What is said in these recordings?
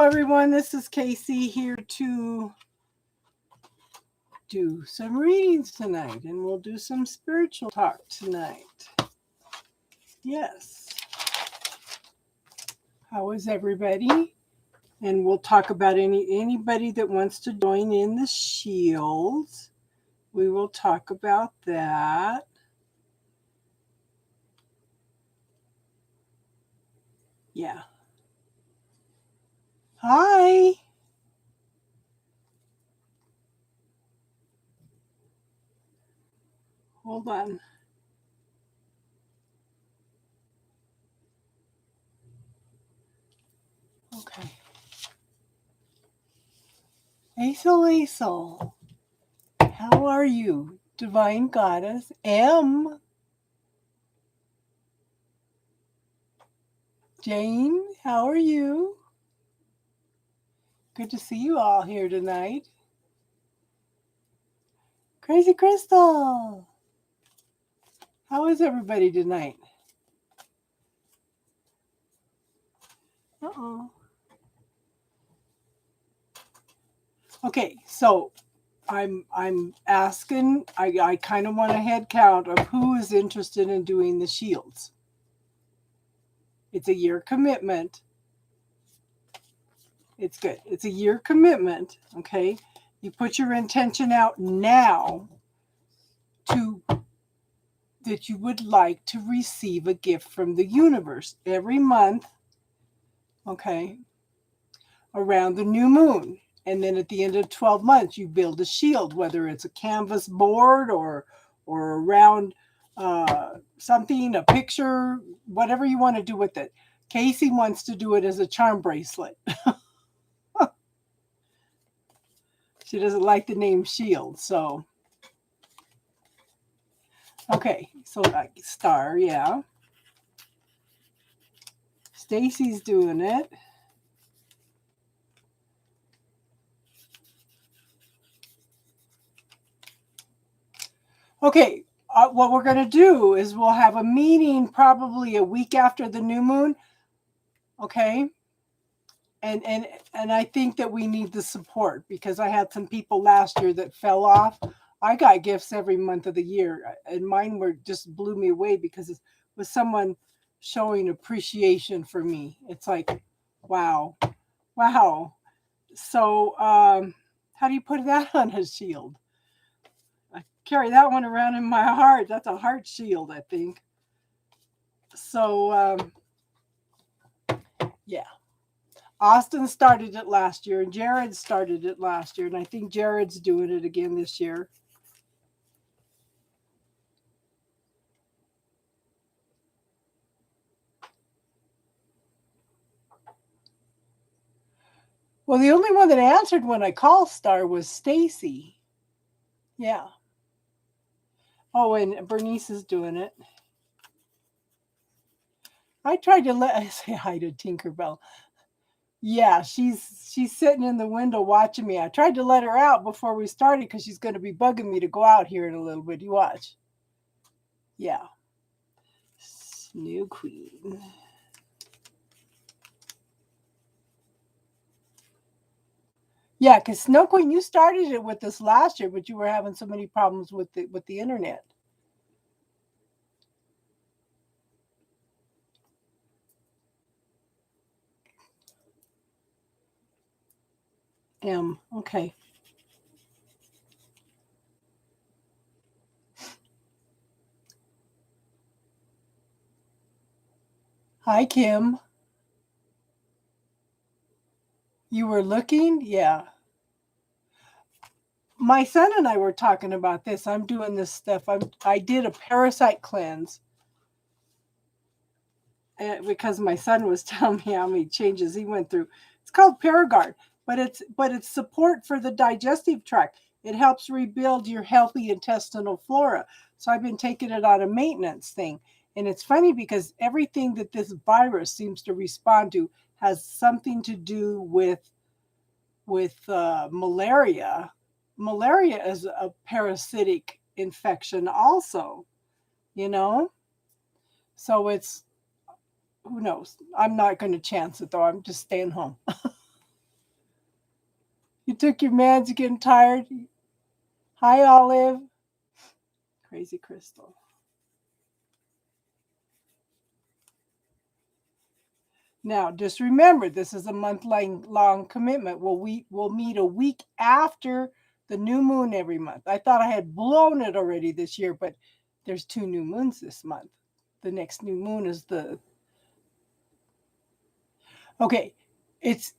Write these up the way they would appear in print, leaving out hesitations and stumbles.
everyone. This is Casey here to do some readings tonight, and we'll do some spiritual talk tonight. Yes. How is everybody? And we'll talk about anybody that wants to join in the shields. We will talk about that. Yeah. Hi. Hold on. Okay. Aisel, how are you? Divine Goddess M. Jane, how are you? Good to see you all here tonight. Crazy Crystal, how is everybody tonight? Uh-oh. Okay, so I'm asking, I kind of want a head count of who is interested in doing the shields. It's a year commitment. It's good. It's a year commitment, okay? You put your intention out now that you would like to receive a gift from the universe every month, okay, around the new moon. And then at the end of 12 months, you build a shield, whether it's a canvas board or around something, a picture, whatever you want to do with it. Casey wants to do it as a charm bracelet. She doesn't like the name shield, so. Okay, so like star, yeah. Stacy's doing it. Okay, what we're going to do is we'll have a meeting probably a week after the new moon, okay? And I think that we need the support because I had some people last year that fell off. I got gifts every month of the year, and mine were just blew me away because it was someone showing appreciation for me. It's like, wow. So, how do you put that on a shield? I carry that one around in my heart. That's a heart shield, I think. So, yeah. Austin started it last year, and Jared started it last year, and I think Jared's doing it again this year. Well, the only one that answered when I called Star was Stacy. Yeah. Oh, and Bernice is doing it. I tried to I say hi to Tinkerbell. Yeah, she's sitting in the window watching me. I tried to let her out before we started because she's going to be bugging me to go out here in a little bit. You watch. Yeah. Snow Queen. Yeah, because Snow Queen, you started it with us last year, but you were having so many problems with the internet. Okay. Hi, Kim. You were looking? Yeah. My son and I were talking about this. I'm doing this stuff. I did a parasite cleanse because my son was telling me how many changes he went through. It's called Paragard, but it's support for the digestive tract. It helps rebuild your healthy intestinal flora. So I've been taking it on a maintenance thing. And it's funny because everything that this virus seems to respond to has something to do with malaria. Malaria is a parasitic infection also, you know? So who knows? I'm not going to chance it though. I'm just staying home. took your meds, you're getting tired. Hi, Olive. Crazy Crystal. Now, just remember, this is a month-long commitment. We'll meet a week after the new moon every month. I thought I had blown it already this year, but there's 2 new moons this month. The next new moon is the... Okay, it's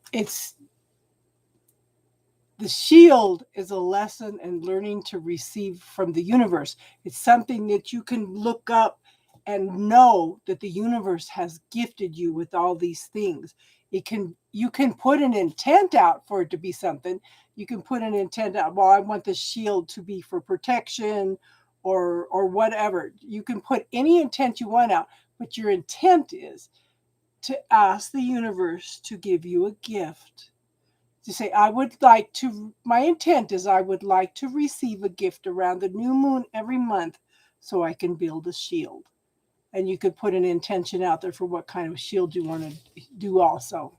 the shield is a lesson in learning to receive from the universe. It's something that you can look up and know that the universe has gifted you with all these things. You can put an intent out for it to be something. You can put an intent out, well, I want the shield to be for protection or whatever. You can put any intent you want out, but your intent is to ask the universe to give you a gift. To say, my intent is I would like to receive a gift around the new moon every month so I can build a shield. And you could put an intention out there for what kind of shield you want to do also.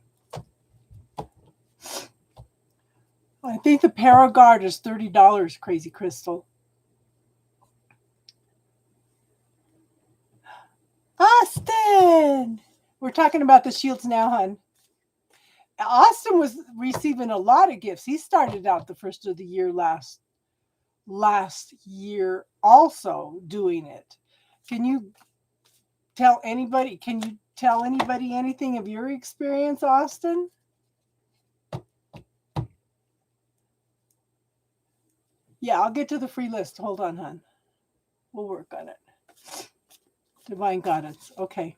I think the Paragard is $30, Crazy Crystal. Austin! We're talking about the shields now, hon. Austin was receiving a lot of gifts. He started out the first of the year last year also doing it. Can you tell anybody anything of your experience, Austin? Yeah, I'll get to the free list. Hold on, hon. We'll work on it. Divine guidance. Okay.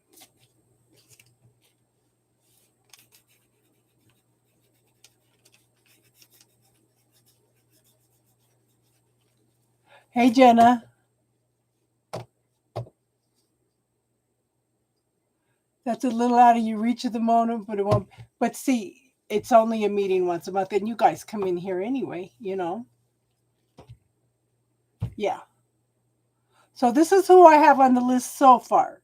Hey, Jenna. That's a little out of your reach at the moment, but it won't. But see, it's only a meeting once a month, and you guys come in here anyway, you know. Yeah. So this is who I have on the list so far.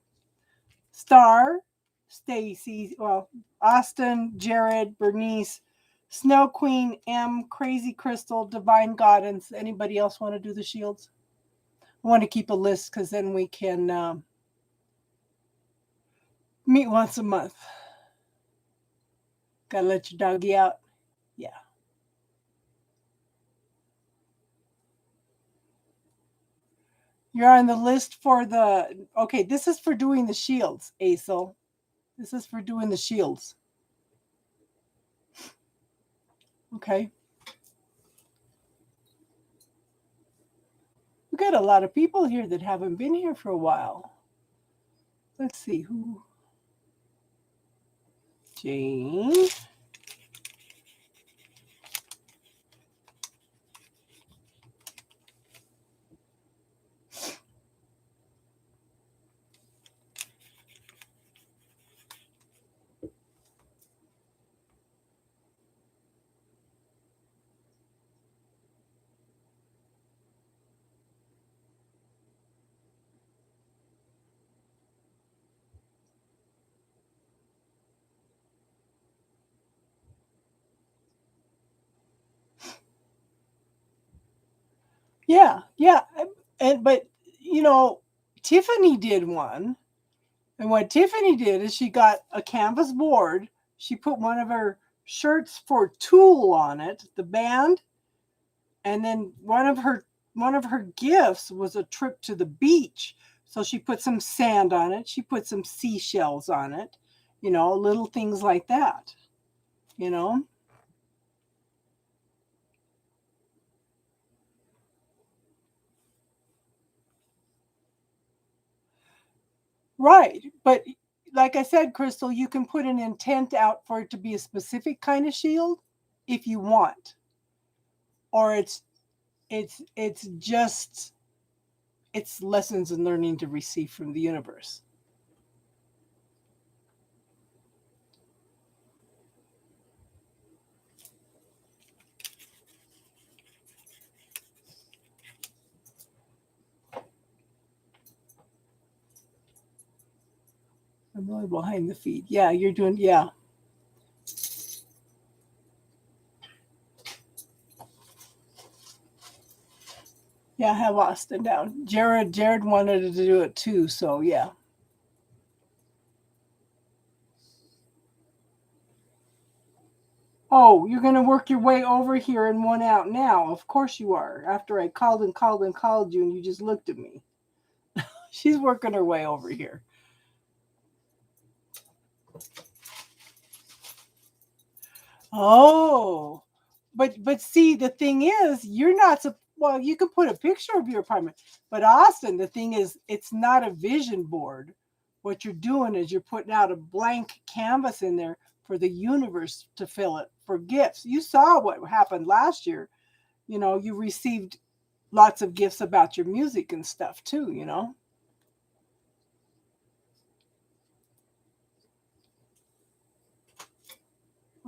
Star, Stacy, well, Austin, Jared, Bernice, Snow Queen, M, Crazy Crystal, Divine Guidance. Anybody else want to do the shields? I want to keep a list because then we can meet once a month. Gotta let your doggy out. Yeah. You're on the list for the... Okay, this is for doing the shields, Aisel. This is for doing the shields. Okay. We got a lot of people here that haven't been here for a while. Let's see who. Jane. Yeah. But you know, Tiffany did one. And what Tiffany did is she got a canvas board. She put one of her shirts for Tool on it, the band, and then one of her gifts was a trip to the beach. So she put some sand on it. She put some seashells on it. You know, little things like that. You know. Right. But like I said, Crystal, you can put an intent out for it to be a specific kind of shield if you want. Or it's just it's lessons in learning to receive from the universe. I'm really behind the feed. Yeah, you're doing, yeah. Yeah, have Austin down. Jared wanted to do it too, so yeah. Oh, you're going to work your way over here and one out now. Of course you are. After I called and called and called you and you just looked at me. She's working her way over here. Oh, but see, the thing is, you're not well. You can put a picture of your apartment, but Austin, the thing is, it's not a vision board. What you're doing is you're putting out a blank canvas in there for the universe to fill it for gifts. You saw what happened last year. You know, you received lots of gifts about your music and stuff too. You know.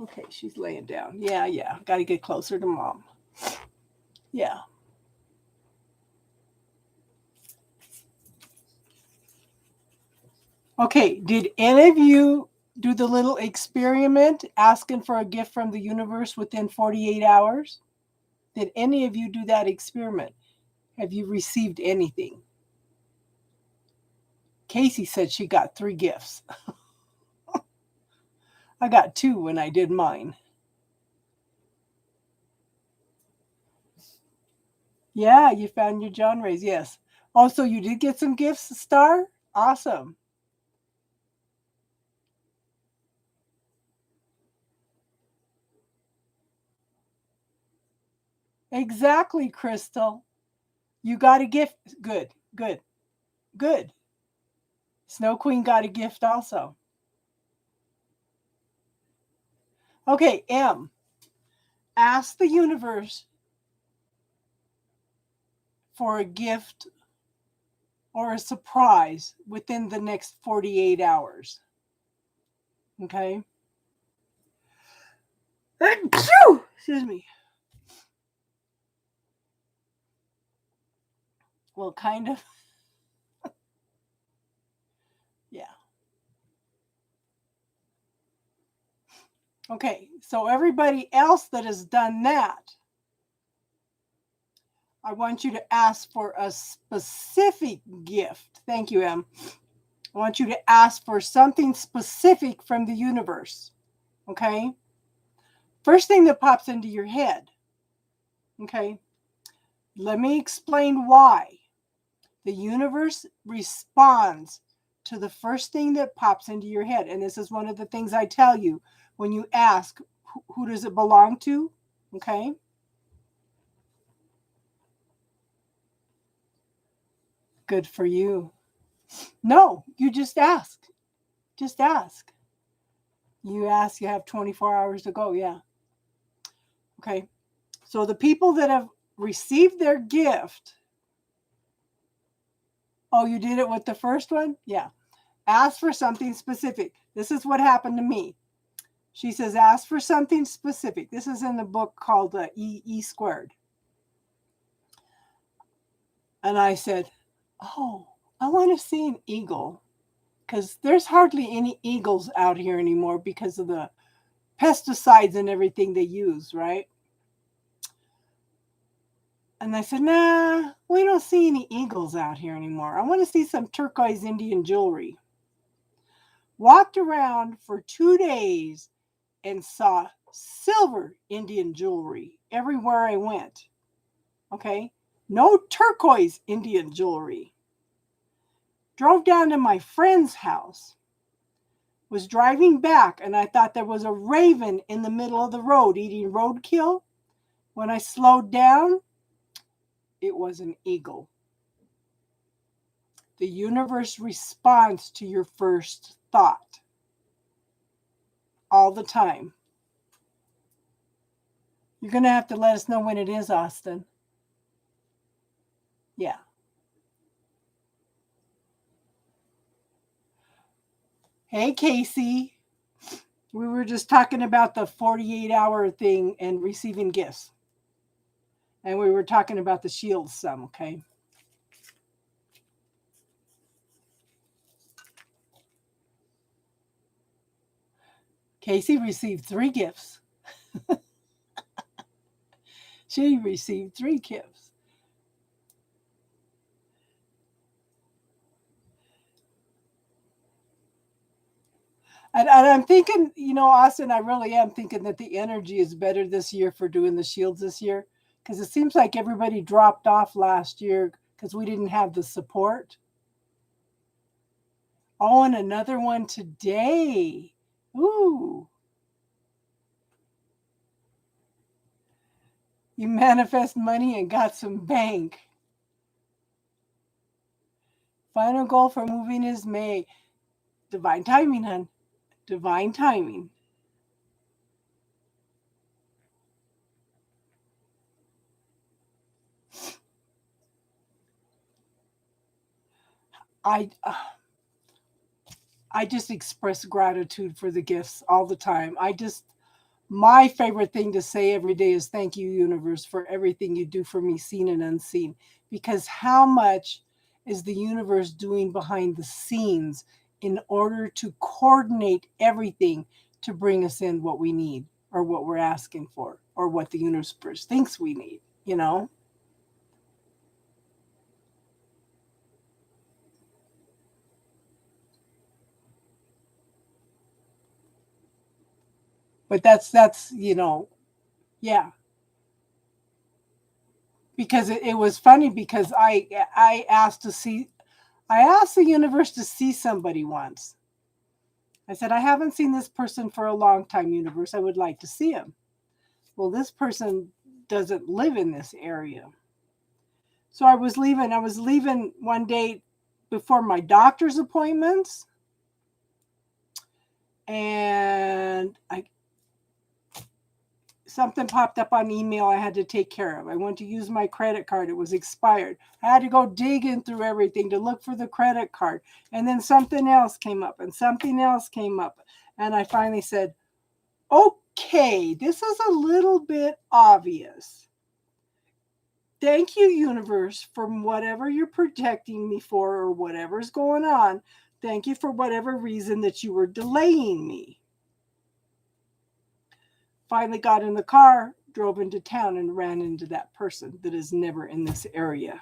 Okay, she's laying down. Yeah, yeah. Got to get closer to mom. Yeah. Okay, did any of you do the little experiment asking for a gift from the universe within 48 hours? Did any of you do that experiment? Have you received anything? Casey said she got 3 gifts. I got 2 when I did mine. Yeah, you found your genres, yes. Also, you did get some gifts, Star? Awesome. Exactly, Crystal. You got a gift. Good, good, good. Snow Queen got a gift also. Okay, M. Ask the universe for a gift or a surprise within the next 48 hours. Okay? Excuse me. Well, kind of. Yeah. Okay. So, everybody else that has done that, I want you to ask for a specific gift. Thank you, Em. I want you to ask for something specific from the universe. Okay? First thing that pops into your head. Okay? Let me explain why. The universe responds to the first thing that pops into your head. And this is one of the things I tell you when you ask, who does it belong to? Okay. Good for you. No, you just ask. Just ask. You ask, you have 24 hours to go. Yeah. Okay. So the people that have received their gift, oh, you did it with the first one? Yeah. Ask for something specific. This is what happened to me. She says, ask for something specific. This is in the book called E Squared. And I said, oh, I want to see an eagle because there's hardly any eagles out here anymore because of the pesticides and everything they use, right? And I said, nah, we don't see any eagles out here anymore. I want to see some turquoise Indian jewelry. Walked around for 2 days and saw silver Indian jewelry everywhere I went. Okay. No turquoise Indian jewelry. Drove down to my friend's house. Was driving back and I thought there was a raven in the middle of the road eating roadkill. When I slowed down, it was an eagle. The universe responds to your first thought all the time. You're going to have to let us know when it is, Austin. Yeah. Hey, Casey. We were just talking about the 48-hour thing and receiving gifts. And we were talking about the shield some, okay? Casey received 3 gifts. She received 3 gifts. And I'm thinking, Austin, I really am thinking that the energy is better this year for doing the shields this year because it seems like everybody dropped off last year because we didn't have the support. Oh, and another one today. Ooh. You manifest money and got some bank. Final goal for moving is May. Divine timing, hon. Divine timing. I I just express gratitude for the gifts all the time. My favorite thing to say every day is thank you, universe, for everything you do for me, seen and unseen. Because how much is the universe doing behind the scenes in order to coordinate everything to bring us in what we need or what we're asking for or what the universe thinks we need? But that's yeah. Because it was funny because I asked the universe to see somebody once. I said, I haven't seen this person for a long time, universe. I would like to see him. Well, this person doesn't live in this area. So I was leaving one day before my doctor's appointments, and I something popped up on email I had to take care of. I went to use my credit card. It was expired. I had to go digging through everything to look for the credit card. And then something else came up and something else came up. And I finally said, okay, this is a little bit obvious. Thank you, universe, for whatever you're protecting me for or whatever's going on. Thank you for whatever reason that you were delaying me. Finally got in the car, drove into town, and ran into that person that is never in this area.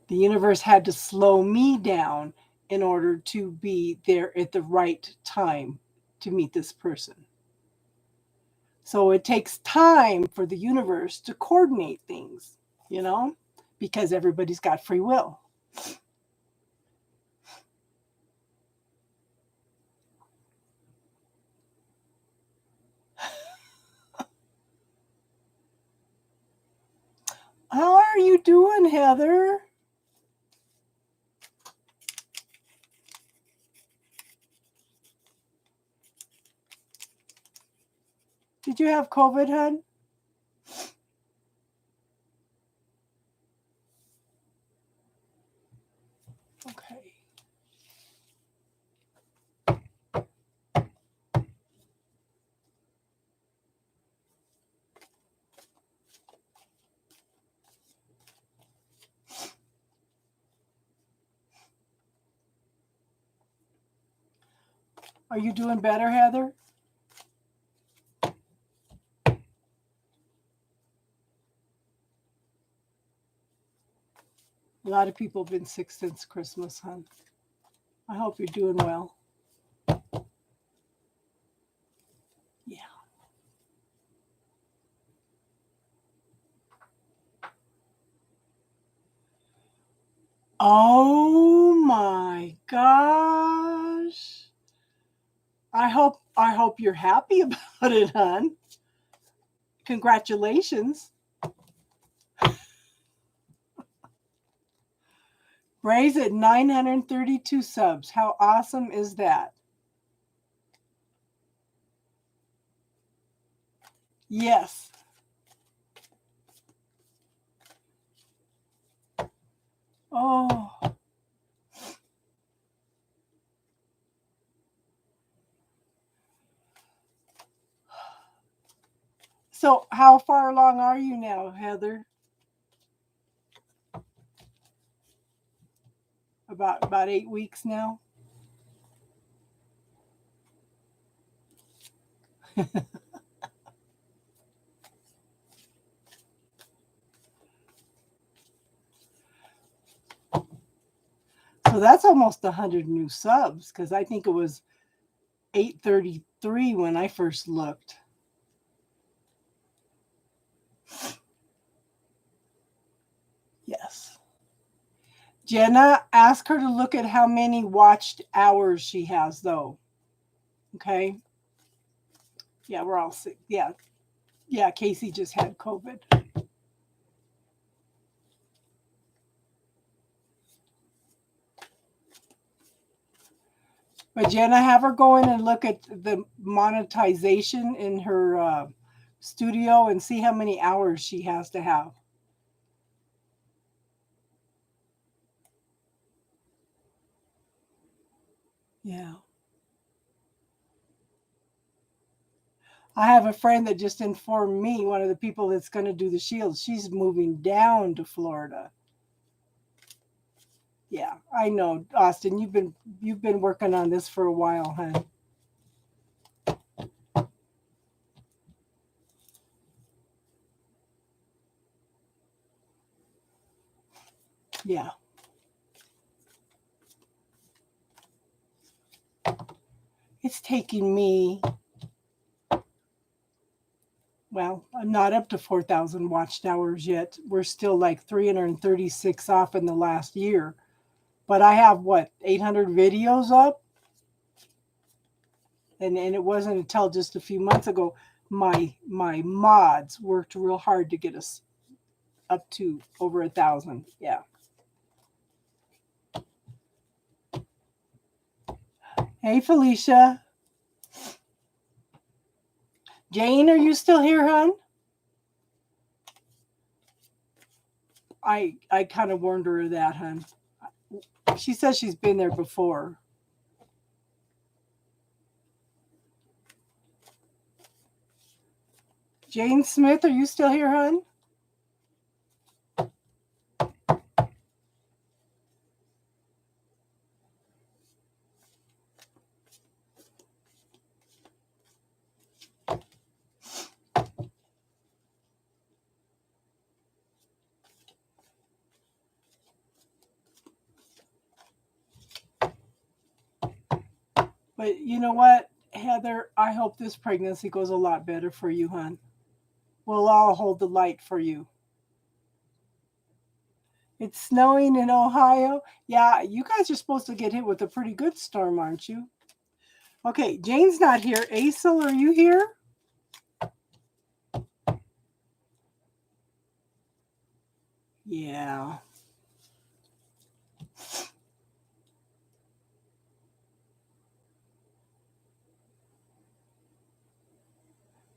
The universe had to slow me down in order to be there at the right time to meet this person. So it takes time for the universe to coordinate things, you know, because everybody's got free will. How are you doing, Heather? Did you have COVID, hon? Okay. Are you doing better, Heather? A lot of people have been sick since Christmas, hon. I hope you're doing well. Yeah. Oh my gosh. I hope you're happy about it, hon. Congratulations. Ray's at 932 subs. How awesome is that? Yes. Oh. So how far along are you now, Heather? About 8 weeks now. So that's almost 100 new subs, because I think it was 833 when I first looked. Yes. Jenna, ask her to look at how many watched hours she has, though. Okay. Yeah, we're all sick. Yeah. Yeah, Casey just had COVID. But Jenna, have her go in and look at the monetization in her studio and see how many hours she has to have. Yeah. I have a friend that just informed me, one of the people that's going to do the shields, she's moving down to Florida. Yeah, I know, Austin. You've been working on this for a while, huh? Yeah. It's taking me, well, I'm not up to 4,000 watched hours yet. We're still like 336 off in the last year. But I have what, 800 videos up? And it wasn't until just a few months ago my mods worked real hard to get us up to over 1,000. Yeah. Hey, Felicia. Jane, are you still here, hon? I kind of warned her of that, hon. She says she's been there before. Jane Smith, are you still here, hon? But you know what, Heather? I hope this pregnancy goes a lot better for you, hon. We'll all hold the light for you. It's snowing in Ohio. Yeah, you guys are supposed to get hit with a pretty good storm, aren't you? Okay, Jane's not here. Aisel, are you here? Yeah.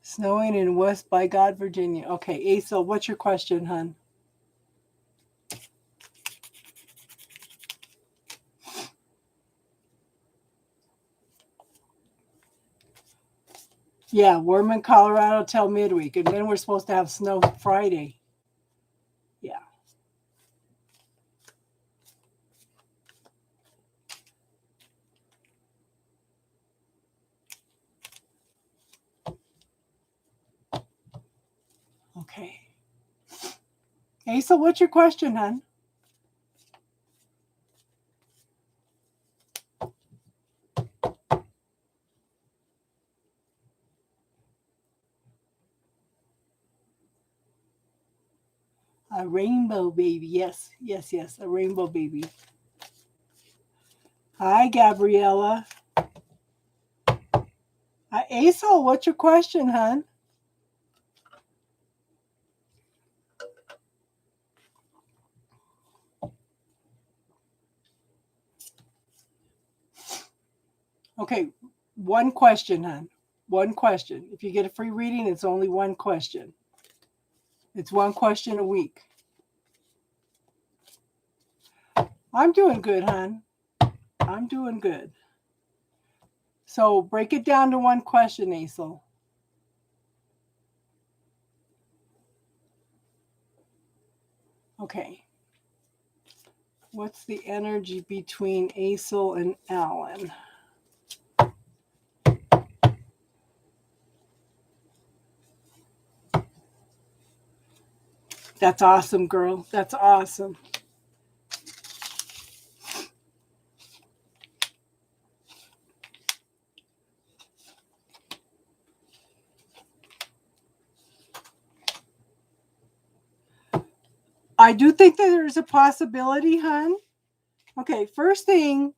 Snowing in West by God, Virginia. Okay, Aisel, what's your question, hon? Yeah, warm in Colorado till midweek, and then we're supposed to have snow Friday. Yeah. Okay. Aisel, what's your question, hon? A rainbow baby. Yes, yes, yes. A rainbow baby. Hi, Gabriella. Hi, Aisel, what's your question, hon? Okay, one question, hon. One question. If you get a free reading, it's only one question. It's one question a week. I'm doing good, hon. I'm doing good. So break it down to one question, Aisel. Okay. What's the energy between Aisel and Alan? That's awesome, girl. That's awesome. I do think that there's a possibility, hon. Okay, first thing,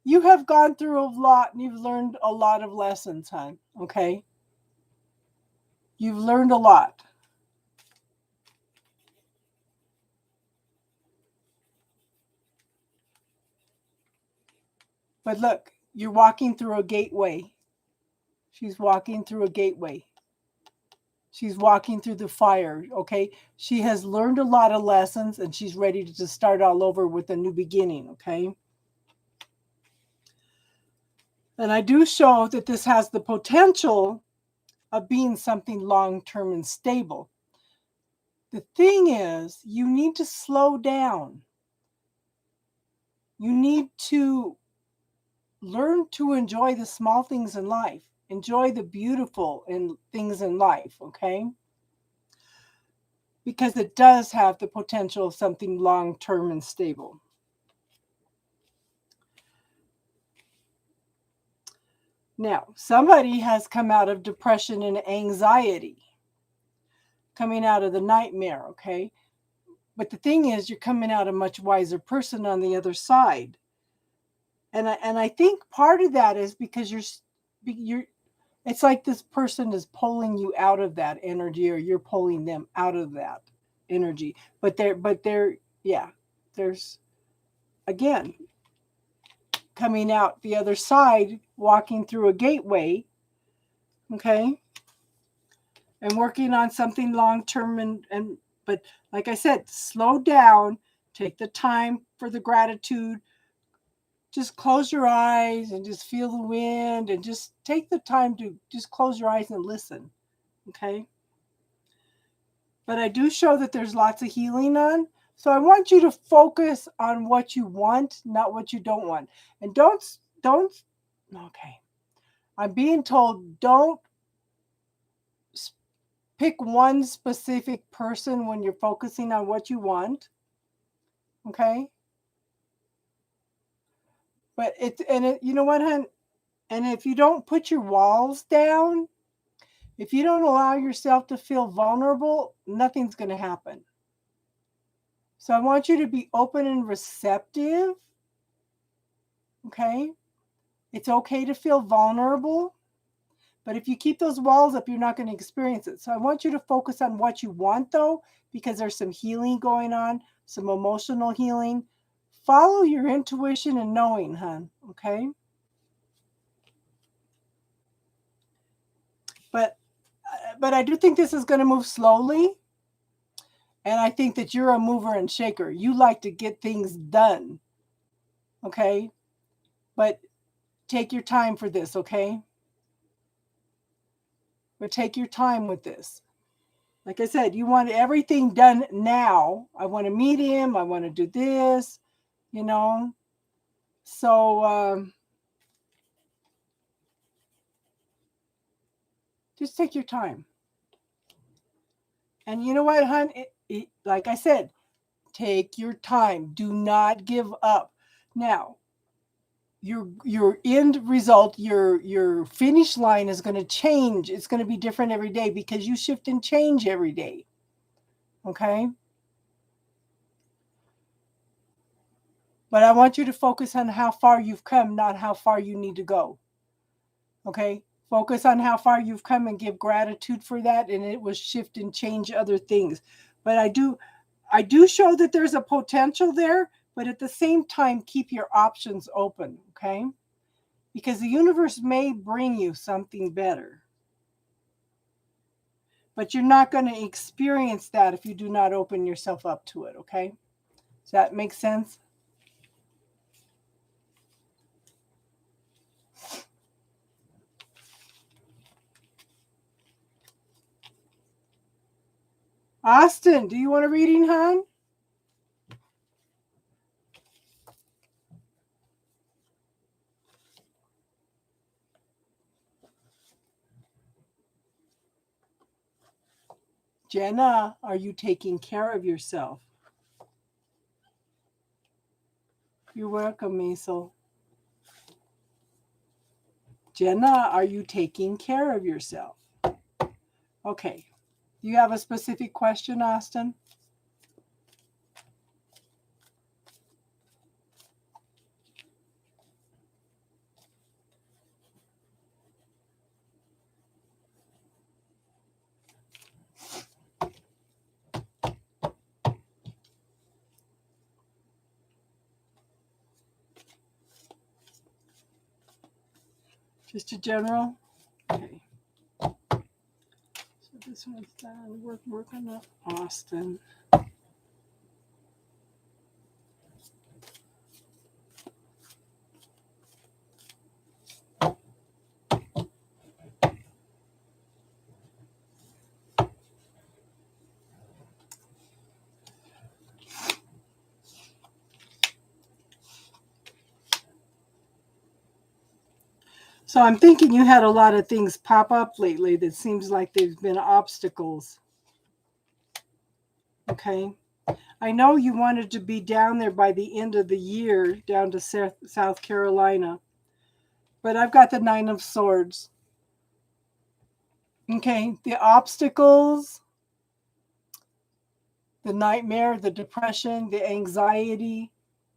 you have gone through a lot and you've learned a lot of lessons, hon. Okay? You've learned a lot. But look, you're walking through a gateway. She's walking through a gateway. She's walking through the fire, okay? She has learned a lot of lessons and she's ready to just start all over with a new beginning, okay? And I do show that this has the potential of being something long-term and stable. The thing is, you need to slow down. You need to learn to enjoy the small things in life. Enjoy the beautiful things in life, okay? Because it does have the potential of something long-term and stable. Now, somebody has come out of depression and anxiety, coming out of the nightmare, okay? But the thing is, you're coming out a much wiser person on the other side. And I think part of that is because you're it's like this person is pulling you out of that energy, or you're pulling them out of that energy. But they're yeah, there's, again, coming out the other side, walking through a gateway, okay, and working on something long term, and but like I said, slow down, take the time for the gratitude. Just close your eyes and just feel the wind, and just take the time to just close your eyes and listen, okay? But I do show that there's lots of healing on. So I want you to focus on what you want, not what you don't want. And don't, okay. I'm being told don't pick one specific person when you're focusing on what you want. Okay? But you know what, hon? And if you don't put your walls down, if you don't allow yourself to feel vulnerable, nothing's going to happen. So I want you to be open and receptive. Okay? It's okay to feel vulnerable, but if you keep those walls up, you're not going to experience it. So I want you to focus on what you want, though, because there's some healing going on, some emotional healing. Follow your intuition and knowing, hon, okay? But I do think this is going to move slowly, and I think that you're a mover and shaker. You like to get things done, okay? But take your time for this, okay? But take your time with this. Like I said, you want everything done now. I want to meet him. I want to do this, you know. So just take your time. And you know what, hon? Like I said, take your time. Do not give up. Now, your end result, your finish line is going to change. It's going to be different every day because you shift and change every day. Okay? But I want you to focus on how far you've come, not how far you need to go. Okay? Focus on how far you've come and give gratitude for that, and it will shift and change other things. But I do show that there's a potential there, but at the same time, keep your options open, okay? Because the universe may bring you something better. But you're not going to experience that if you do not open yourself up to it, okay? Does that make sense? Austin, do you want a reading, hon? Jenna, are you taking care of yourself? You're welcome, Maisel. Jenna, are you taking care of yourself? Okay. Do you have a specific question, Austin? Just a general? Okay. So this one's done. Work on the Austin. So I'm thinking you had a lot of things pop up lately that seems like they've been obstacles. Okay. I know you wanted to be down there by the end of the year, down to South Carolina. But I've got the Nine of Swords. Okay. The obstacles, the nightmare, the depression, the anxiety,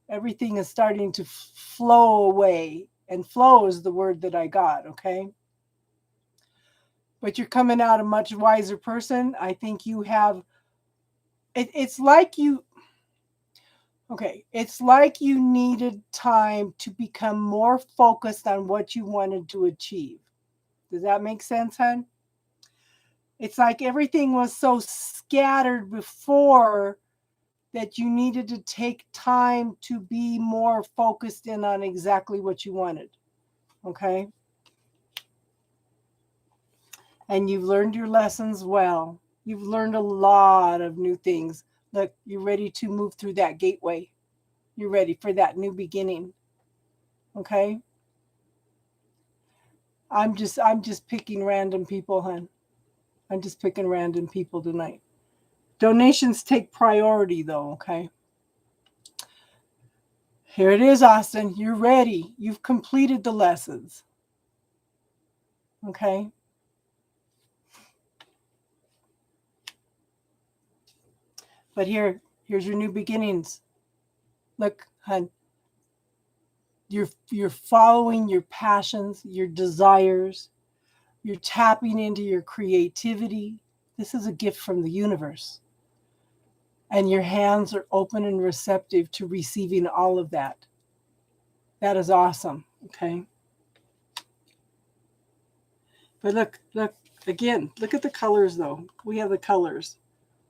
everything is starting to flow away. And flow is the word that I got. Okay. But you're coming out a much wiser person. I think you have, it's like you, okay, it's like you needed time to become more focused on what you wanted to achieve. Does that make sense, hon? It's like everything was so scattered before that you needed to take time to be more focused in on exactly what you wanted. Okay? And you've learned your lessons well. You've learned a lot of new things. Look, you're ready to move through that gateway. You're ready for that new beginning. Okay? I'm just picking random people, hon. I'm just picking random people tonight. Donations take priority though, okay? Here it is, Austin. You're ready. You've completed the lessons. Okay? But here's your new beginnings. Look, hon. You're following your passions, your desires. You're tapping into your creativity. This is a gift from the universe. And your hands are open and receptive to receiving all of that. That is awesome. Okay? But look, again, look at the colors though. We have the colors,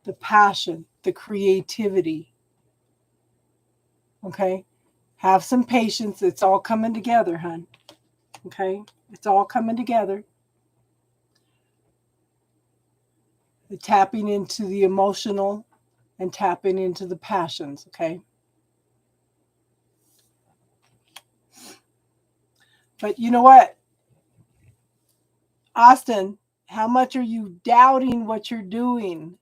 the passion, the creativity. Okay? Have some patience. It's all coming together, hon. Okay? It's all coming together. The tapping into the emotional and tapping into the passions, okay? But you know what? Austin, how much are you doubting what you're doing?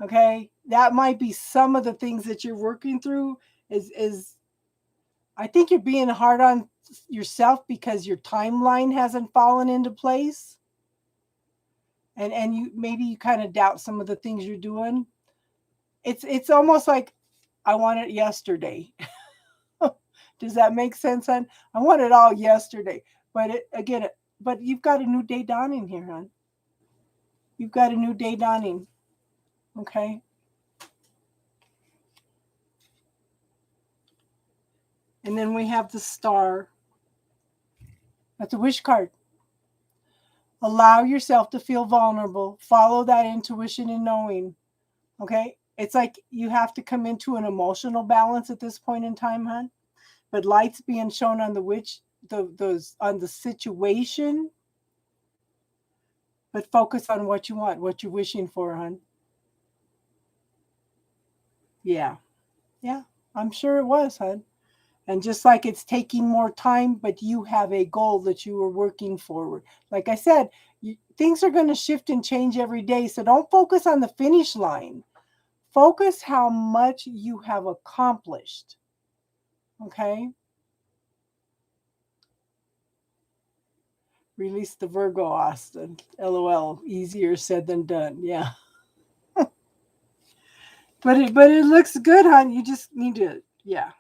Okay? That might be some of the things that you're working through is I think you're being hard on yourself because your timeline hasn't fallen into place. And you maybe you kind of doubt some of the things you're doing. It's almost like I want it yesterday. Does that make sense, hon? I want it all yesterday. But you've got a new day dawning here, hon. You've got a new day dawning. Okay? And then we have the star. That's a wish card. Allow yourself to feel vulnerable. Follow that intuition and knowing. Okay? It's like you have to come into an emotional balance at this point in time, hon. But light's being shown on those on the situation. But focus on what you want, what you're wishing for, hon. Yeah. Yeah. I'm sure it was, hon. And just like it's taking more time, but you have a goal that you are working forward. Like I said, things are going to shift and change every day. So don't focus on the finish line. Focus how much you have accomplished. Okay? Release the Virgo, Austin. LOL. Easier said than done. Yeah. But it looks good, hon. You just need to, yeah.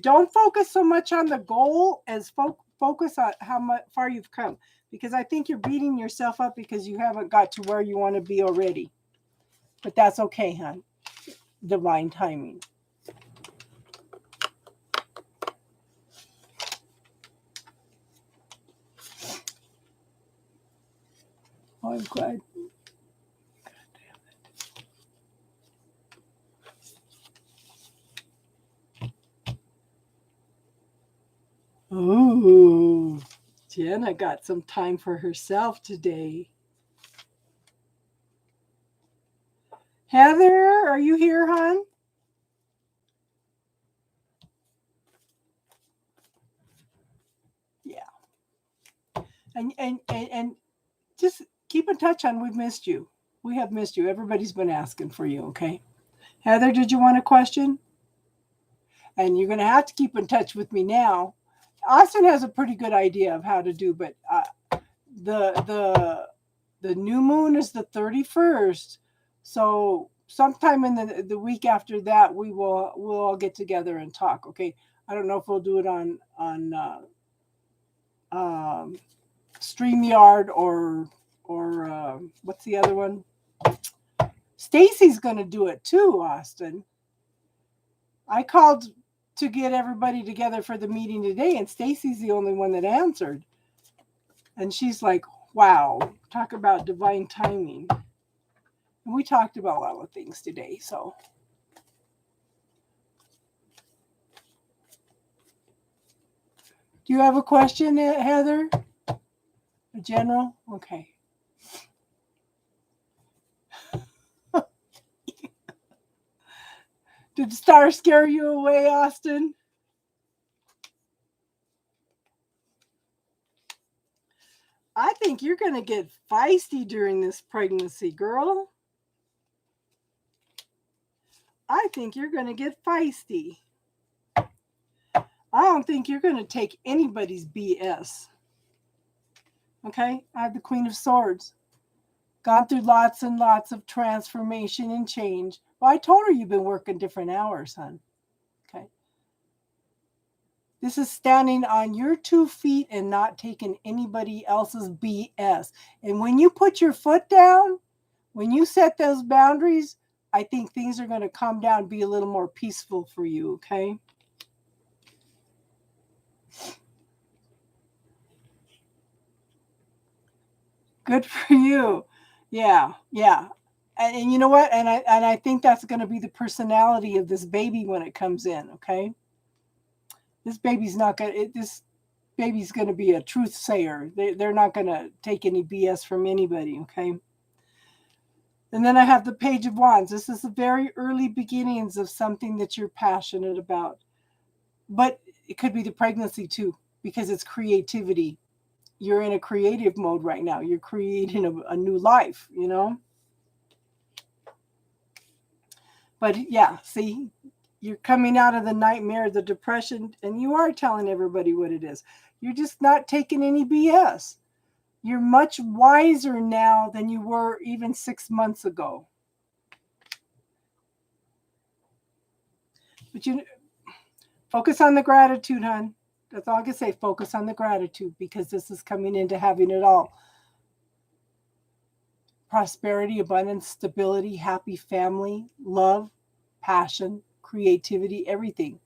Don't focus so much on the goal as focus on how much far you've come, because I think you're beating yourself up because you haven't got to where you want to be already. But that's okay, hon. Divine timing. I'm glad. Ooh, Jenna got some time for herself today. Heather, are you here, hon? Yeah. And just keep in touch, hon. We've missed you. We have missed you. Everybody's been asking for you, okay? Heather, did you want a question? And you're going to have to keep in touch with me now. Austin has a pretty good idea of how to do, but the new moon is the 31st. So sometime in the week after that, we'll all get together and talk. Okay. I don't know if we'll do it on StreamYard or what's the other one? Stacy's going to do it too, Austin. I called to get everybody together for the meeting today, and Stacy's the only one that answered. And she's like, wow, talk about divine timing. And we talked about a lot of things today, so. Do you have a question, Heather? A general? Okay. Did Star scare you away, Austin? I think you're going to get feisty during this pregnancy, girl. I think you're going to get feisty. I don't think you're going to take anybody's BS. Okay? I have the Queen of Swords. Gone through lots and lots of transformation and change. Well, I told her you've been working different hours, hon. Okay? This is standing on your 2 feet and not taking anybody else's BS. And when you put your foot down, when you set those boundaries, I think things are going to calm down, be a little more peaceful for you, okay? Good for you. Yeah. And you know what? And I think that's going to be the personality of this baby when it comes in, okay? This baby's not going to, this baby's going to be a truth sayer. They're not going to take any BS from anybody, okay? And then I have the Page of Wands. This is the very early beginnings of something that you're passionate about. But it could be the pregnancy too, because it's creativity. You're in a creative mode right now. You're creating a new life, you know? But yeah, see, you're coming out of the nightmare, the depression, and you are telling everybody what it is. You're just not taking any BS. You're much wiser now than you were even 6 months ago. But you focus on the gratitude, hon. That's all I can say. Focus on the gratitude, because this is coming into having it all. Prosperity, abundance, stability, happy family, love, passion, creativity, everything.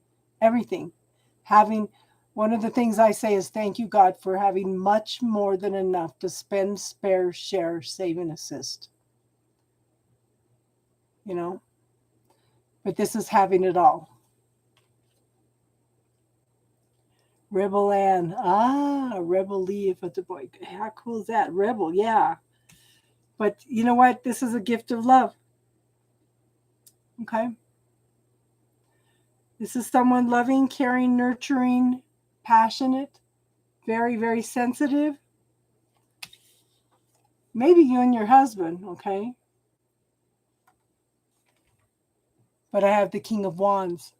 Having, one of the things I say is thank you, God, for having much more than enough to spend, spare, share, save, and assist. You know? But this is having it all. Rebel Ann. Rebel Leave. But the boy, how cool is that? Rebel, yeah. But you know what? This is a gift of love. Okay? This is someone loving, caring, nurturing, passionate, very, very sensitive. Maybe you and your husband, okay? But I have the King of Wands.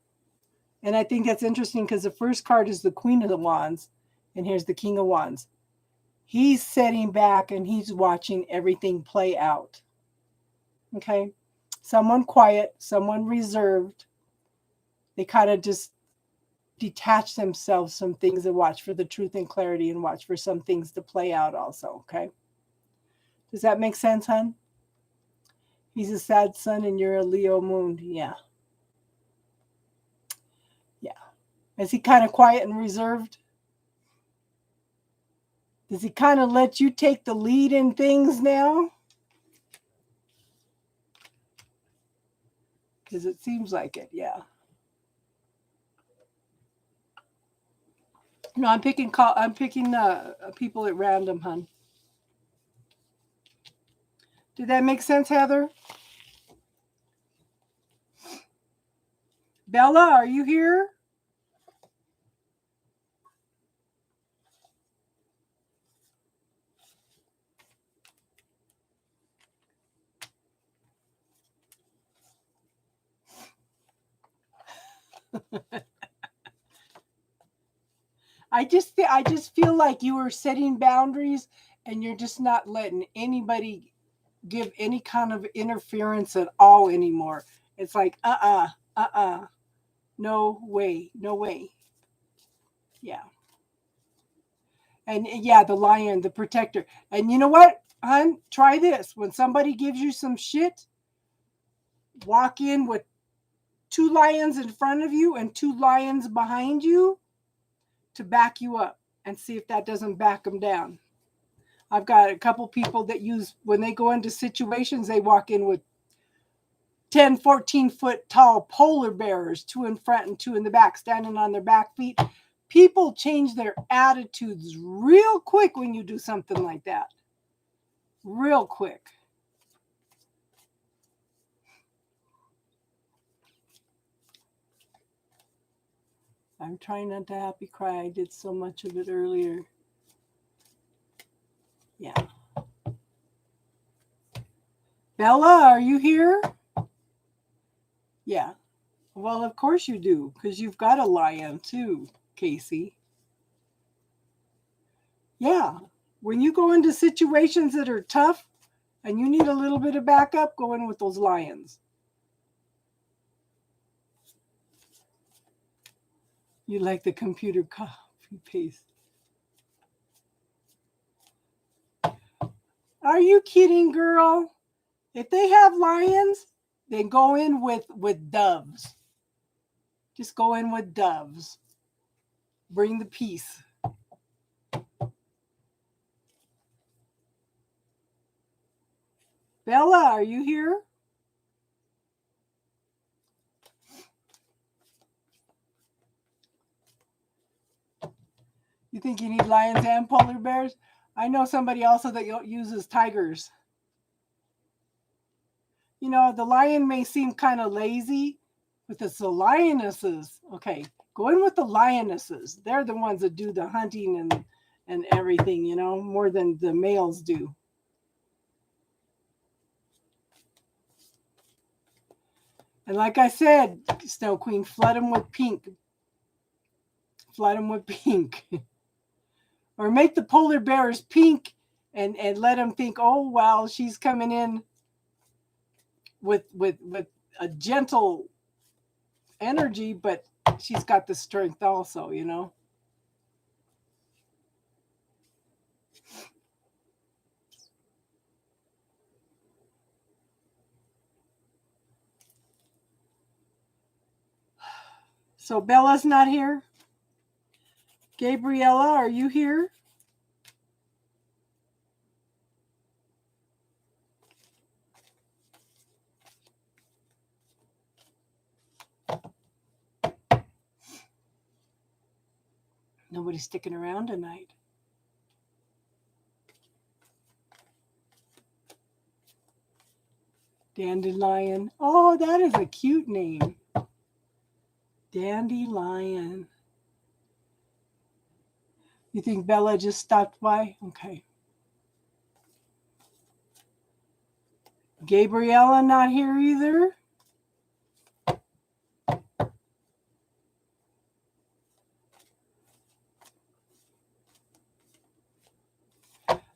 And I think that's interesting because the first card is the Queen of the Wands. And here's the King of Wands. He's sitting back and he's watching everything play out. Okay? Someone quiet, someone reserved. They kind of just detach themselves from things and watch for the truth and clarity and watch for some things to play out also, okay? Does that make sense, hon? He's a sad sun and you're a Leo moon. Yeah. Is he kind of quiet and reserved? Does he kind of let you take the lead in things now? Because it seems like it, yeah. No, I'm picking people at random, hun. Did that make sense, Heather? Bella, are you here? I just feel like you are setting boundaries and you're just not letting anybody give any kind of interference at all anymore. It's like no way, no way. Yeah. And yeah, the lion, the protector. And you know what, hon? Try this. When somebody gives you some shit, walk in with 2 lions in front of you and 2 lions behind you to back you up and see if that doesn't back them down. I've got a couple people that use, when they go into situations, they walk in with 10, 14-foot tall polar bears, 2 in front and 2 in the back, standing on their back feet. People change their attitudes real quick when you do something like that. Real quick. I'm trying not to happy cry. I did so much of it earlier. Yeah. Bella, are you here? Yeah. Well, of course you do, because you've got a lion too, Casey. Yeah. When you go into situations that are tough and you need a little bit of backup, go in with those lions. You like the computer copy paste. Are you kidding, girl? If they have lions, then go in with doves. Just go in with doves. Bring the peace. Bella, are you here? You think you need lions and polar bears? I know somebody also that uses tigers. You know, the lion may seem kind of lazy, but it's the lionesses. Okay, go in with the lionesses. They're the ones that do the hunting and everything, you know, more than the males do. And like I said, Snow Queen, flood them with pink. Flood them with pink. Or make the polar bears pink and let them think, oh, well, she's coming in with a gentle energy, but she's got the strength also, you know. So Bella's not here. Gabriella, are you here? Nobody's sticking around tonight. Dandelion. Oh, that is a cute name. Dandelion. You think Bella just stopped by? Okay. Gabriella not here either?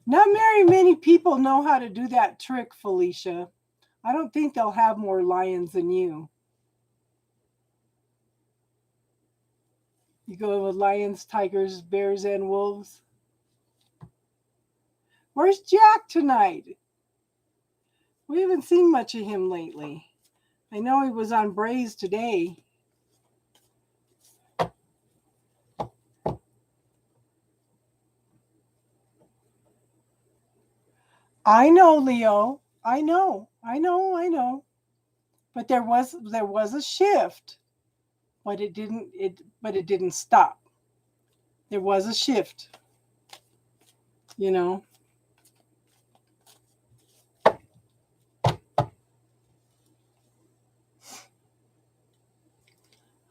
Not very many people know how to do that trick, Felicia. I don't think they'll have more lions than you. You go with lions, tigers, bears, and wolves. Where's Jack tonight? We haven't seen much of him lately. I know he was on Braze today. I know, Leo. I know. But there was a shift, but it didn't stop. There was a shift, you know.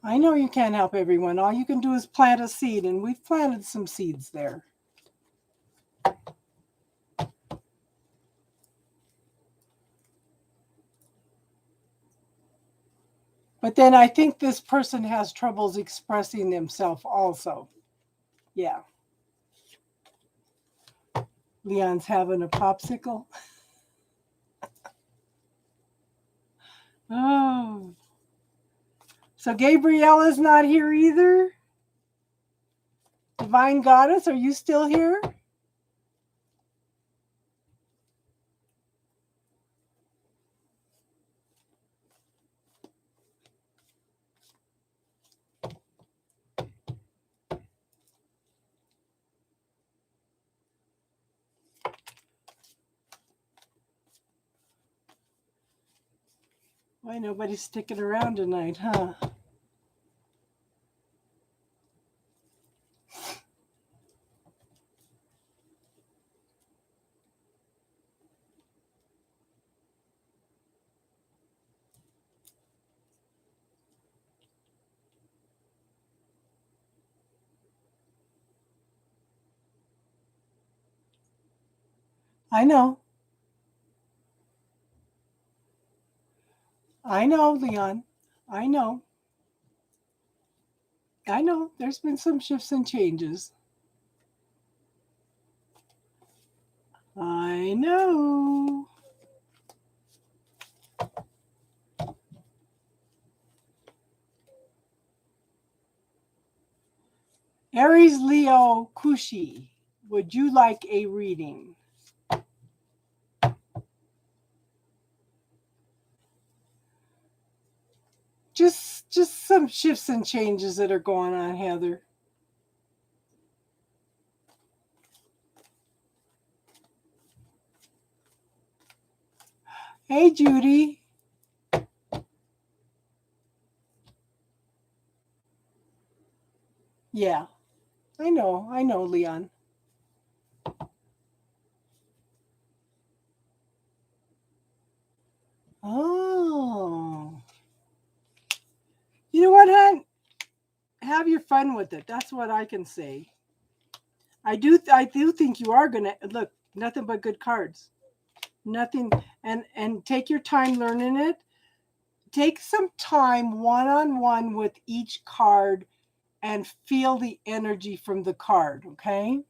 I know you can't help everyone. All you can do is plant a seed, and we've planted some seeds there. But then I think this person has troubles expressing themselves also. Yeah. Leon's having a popsicle. Oh. So Gabriella's not here either? Divine Goddess, are you still here? Why nobody's sticking around tonight, huh? I know. I know, Leon. I know. I know. There's been some shifts and changes. I know. Aries Leo Kushi, would you like a reading? Just some shifts and changes that are going on, Heather. Hey, Judy. Yeah, I know, Leon. Oh. You know what, hon? Have your fun with it. That's what I can say. I do think you are gonna look, nothing but good cards. Nothing, and take your time learning it. Take some time one-on-one with each card and feel the energy from the card, okay?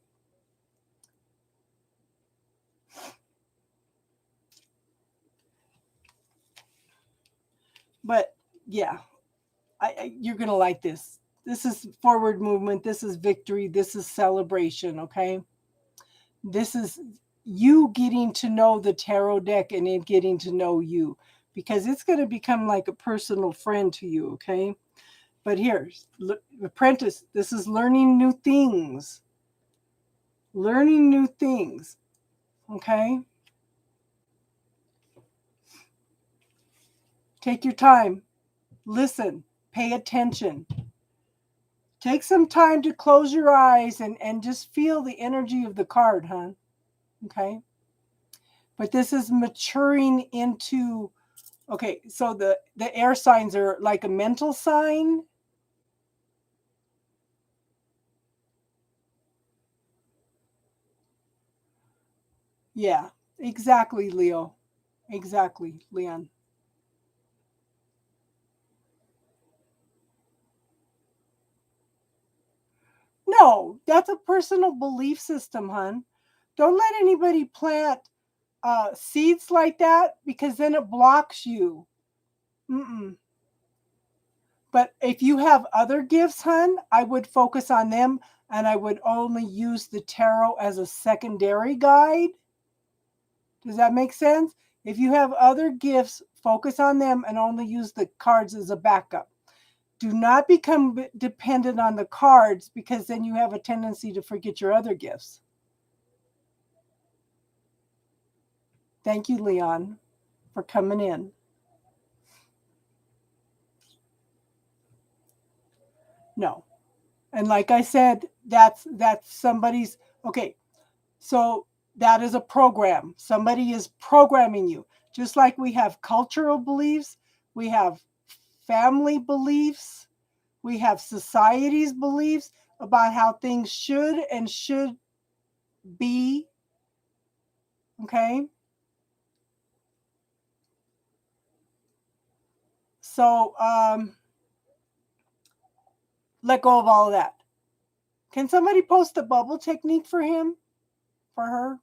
But yeah, you're going to like this. This is forward movement. This is victory. This is celebration, okay? This is you getting to know the tarot deck and it getting to know you, because it's going to become like a personal friend to you, okay? But here's apprentice. This is learning new things. Learning new things, okay? Take your time. Listen. Pay attention. Take some time to close your eyes and just feel the energy of the card, hon. Okay? But this is maturing into, okay, so the air signs are like a mental sign. Yeah, exactly, Leo. Exactly, Leon. No, that's a personal belief system, hon. Don't let anybody plant seeds like that, because then it blocks you. Mm-mm. But if you have other gifts, hun, I would focus on them, and I would only use the tarot as a secondary guide. Does that make sense? If you have other gifts, focus on them and only use the cards as a backup. Do not become dependent on the cards, because then you have a tendency to forget your other gifts. Thank you, Leon, for coming in. No. And like I said, that's somebody's, okay. So that is a program. Somebody is programming you. Just like we have cultural beliefs, we have family beliefs, we have society's beliefs about how things should be. Okay. So let go of all of that. Can somebody post a bubble technique for him? For her?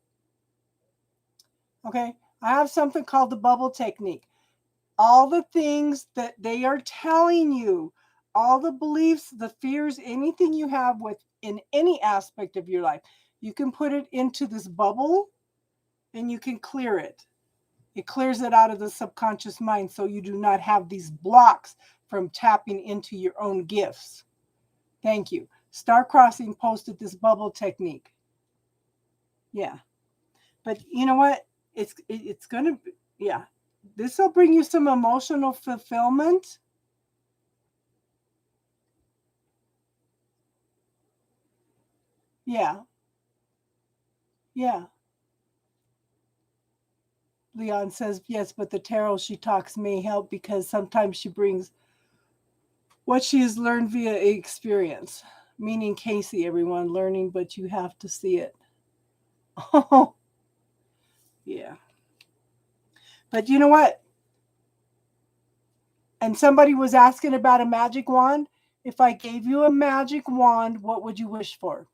Okay. I have something called the bubble technique. All the things that they are telling you, all the beliefs, the fears, anything you have in any aspect of your life, you can put it into this bubble and you can clear it. It clears it out of the subconscious mind so you do not have these blocks from tapping into your own gifts. Thank you. Star Crossing posted this bubble technique. Yeah. But you know what? It's going to be, yeah. This will bring you some emotional fulfillment. Yeah. Yeah. Leon says, yes, but the tarot she talks may help because sometimes she brings what she has learned via experience. Meaning Casey, everyone, learning, but you have to see it. Oh, yeah. But you know what? And somebody was asking about a magic wand. If I gave you a magic wand, what would you wish for?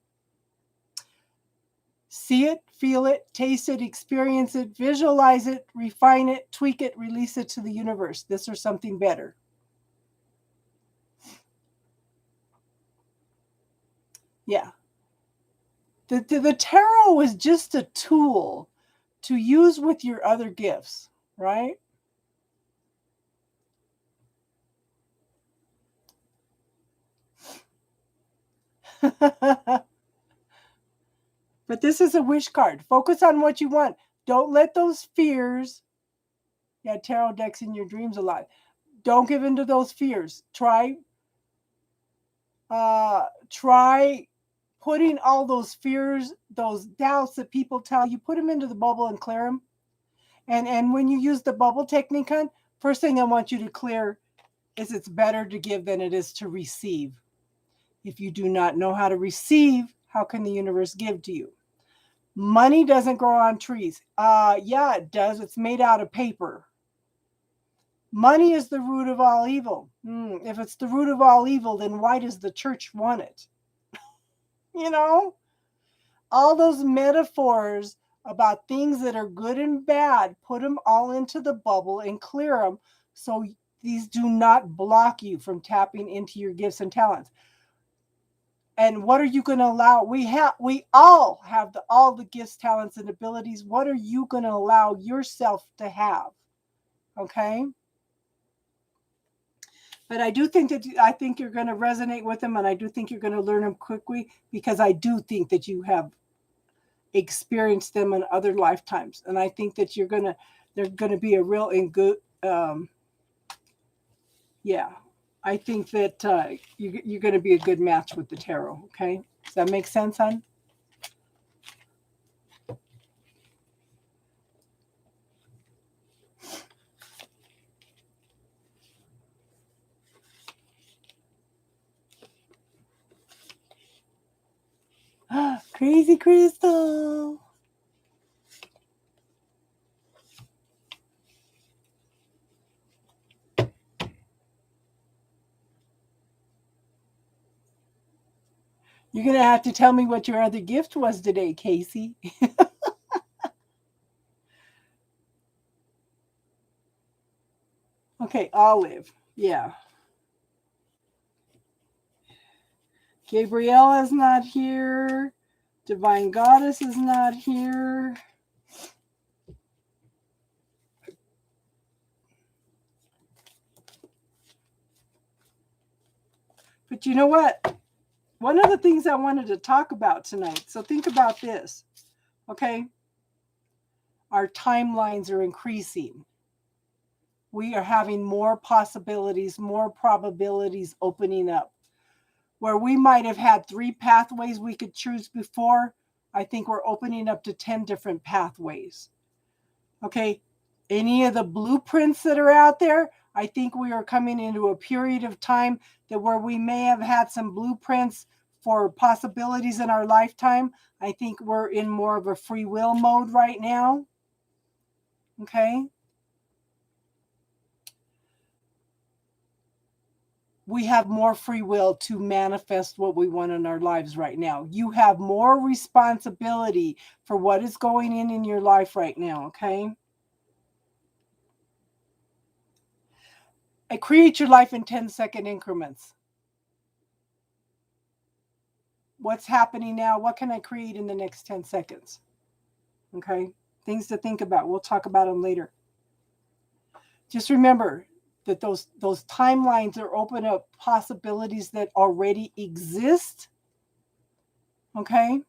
See it, feel it, taste it, experience it, visualize it, refine it, tweak it, release it to the universe. This or something better. Yeah. The tarot is just a tool to use with your other gifts, right? But this is a wish card. Focus on what you want. Don't let those fears. Yeah, tarot decks in your dreams a lot. Don't give in to those fears. Try putting all those fears, those doubts that people tell you, put them into the bubble and clear them. And when you use the bubble technique, first thing I want you to clear is it's better to give than it is to receive. If you do not know how to receive, how can the universe give to you? Money doesn't grow on trees. Yeah, it does. It's made out of paper. Money is the root of all evil. If it's the root of all evil, then why does the church want it? You know, all those metaphors about things that are good and bad, put them all into the bubble and clear them so these do not block you from tapping into your gifts and talents. And what are you going to allow? We all have all the gifts, talents, and abilities. What are you going to allow yourself to have? Okay. But I think you're going to resonate with them, and I do think you're going to learn them quickly because I do think that you have experienced them in other lifetimes, and I think that they're going to be a real and good. Yeah, I think that you're going to be a good match with the tarot. Okay, does that make sense, hon? Crazy Crystal. You're going to have to tell me what your other gift was today, Casey. Okay, Olive. Yeah. Gabrielle is not here. Divine Goddess is not here. But you know what? One of the things I wanted to talk about tonight, so think about this, okay? our timelines are increasing. We are having more possibilities, more probabilities opening up. Where we might have had 3 pathways we could choose before, I think we're opening up to 10 different pathways. Okay, any of the blueprints that are out there, I think we are coming into a period of time that where we may have had some blueprints for possibilities in our lifetime. I think we're in more of a free will mode right now. Okay. We have more free will to manifest what we want in our lives right now. You have more responsibility for what is going in your life right now. Okay. And create your life in 10-second increments. What's happening now? What can I create in the next 10 seconds? Okay. Things to think about. We'll talk about them later. Just remember that those timelines are open up possibilities that already exist. Okay.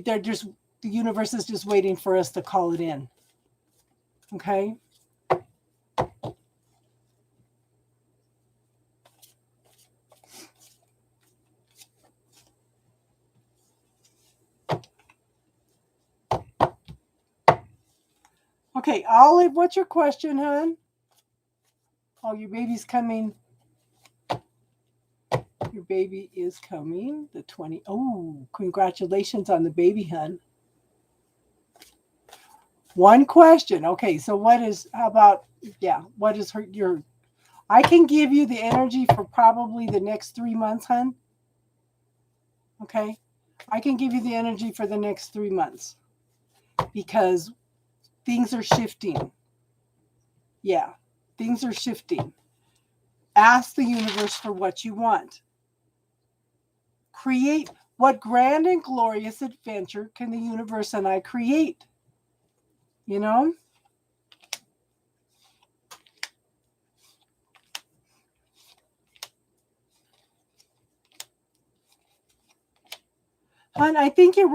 They're just, the universe is just waiting for us to call it in. Okay. Okay, Olive, what's your question, hon? Oh, your baby's coming. Your baby is coming the 20. Oh, congratulations on the baby, hon. One question. Okay, so what is, how about, yeah, what is your, I can give you the energy for probably the next 3 months, hon. Okay, I can give you the energy for the next 3 months because things are shifting. Yeah, things are shifting. Ask the universe for what you want. Create, what grand and glorious adventure can the universe and I create? You know? Hon, I think you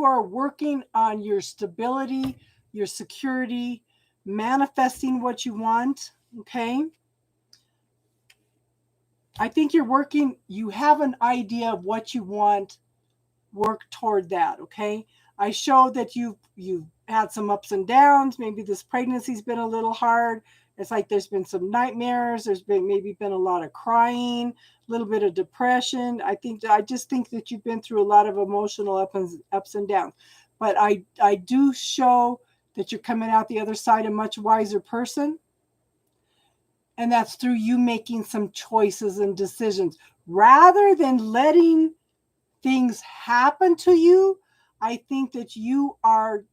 are working on your stability, your security, manifesting what you want. Okay. I think you have an idea of what you want, work toward that. Okay. I showed that you've had some ups and downs. Maybe this pregnancy's been a little hard. It's like there's been some nightmares. There's been a lot of crying, a little bit of depression. I just think that you've been through a lot of emotional ups and downs. But I do show that you're coming out the other side a much wiser person. And that's through you making some choices and decisions rather than letting things happen to you. I think that you're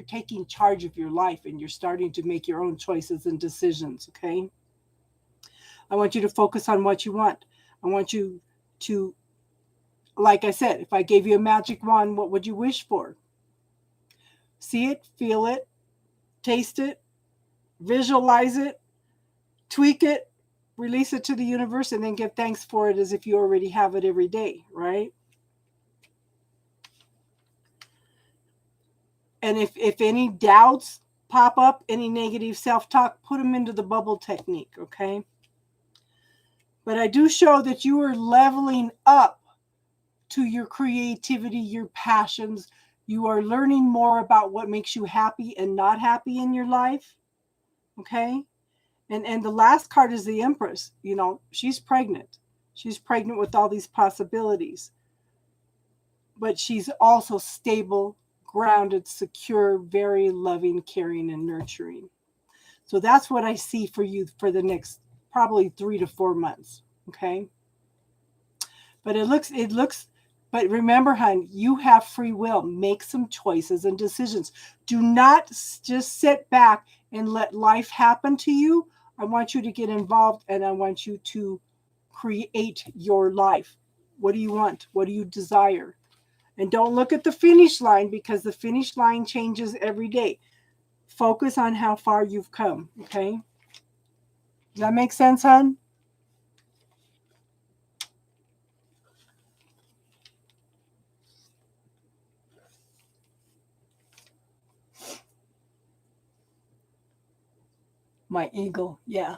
taking charge of your life and you're starting to make your own choices and decisions. Okay. I want you to focus on what you want. I want you to, like I said, if I gave you a magic wand, what would you wish for? See it, feel it, taste it, visualize it, tweak it, release it to the universe, and then give thanks for it as if you already have it every day, right? And if any doubts pop up, any negative self-talk, put them into the bubble technique, okay? But I do show that you are leveling up to your creativity, your passions. You are learning more about what makes you happy and not happy in your life, okay? And the last card is the Empress. You know, she's pregnant. She's pregnant with all these possibilities. But she's also stable, grounded, secure, very loving, caring, and nurturing. So that's what I see for you for the next probably 3 to 4 months. Okay. But but remember, hon, you have free will. Make some choices and decisions. Do not just sit back and let life happen to you. I want you to get involved and I want you to create your life. What do you want? What do you desire? And don't look at the finish line because the finish line changes every day. Focus on how far you've come. Okay. Does that make sense, hon? My eagle. Yeah.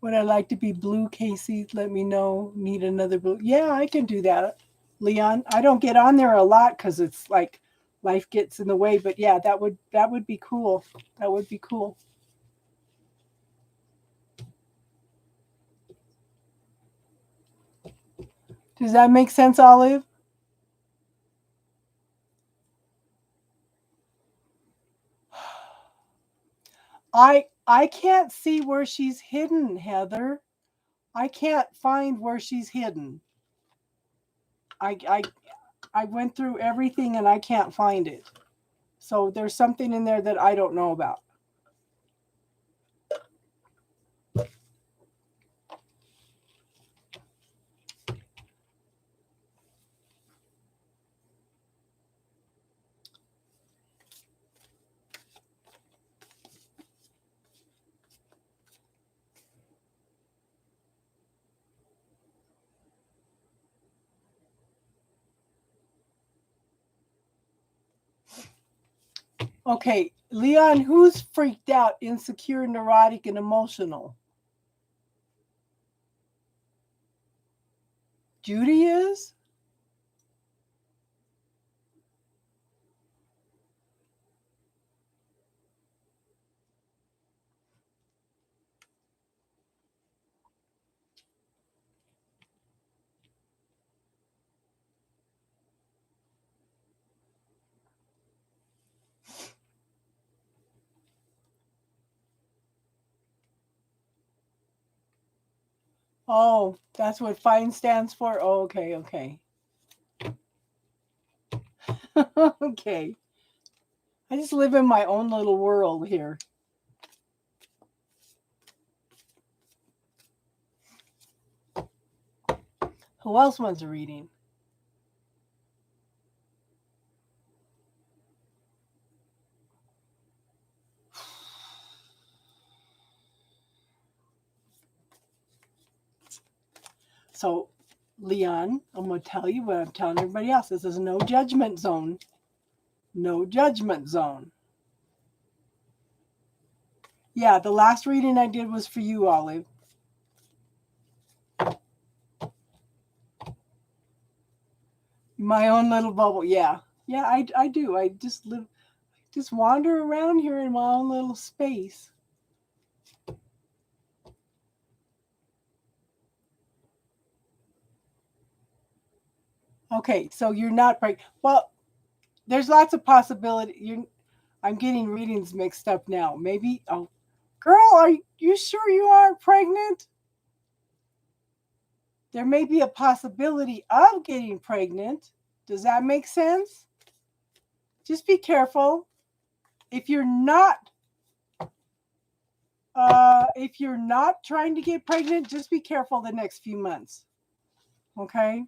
Would I like to be blue, Casey? Let me know. Need another blue. Yeah, I can do that. Leon, I don't get on there a lot because it's like life gets in the way. But yeah, that would be cool. That would be cool. Does that make sense, Olive? I can't see where she's hidden, Heather. I can't find where she's hidden. I I I went through everything and I can't find it. So there's something in there that I don't know about. Okay, Leon, who's freaked out, insecure, neurotic, and emotional? Judy is? Oh, that's what FINE stands for? Oh, okay, okay. Okay. I just live in my own little world here. Who else wants a reading? So, Leon, I'm going to tell you what I'm telling everybody else. This is no judgment zone. No judgment zone. Yeah, the last reading I did was for you, Olive. My own little bubble. Yeah. Yeah, I do. I just just wander around here in my own little space. Okay, so you're not pregnant. Well, there's lots of possibility. I'm getting readings mixed up now. Maybe, oh, girl, are you sure you aren't pregnant? There may be a possibility of getting pregnant. Does that make sense? Just be careful. If you're not, if you're not trying to get pregnant, just be careful the next few months. Okay.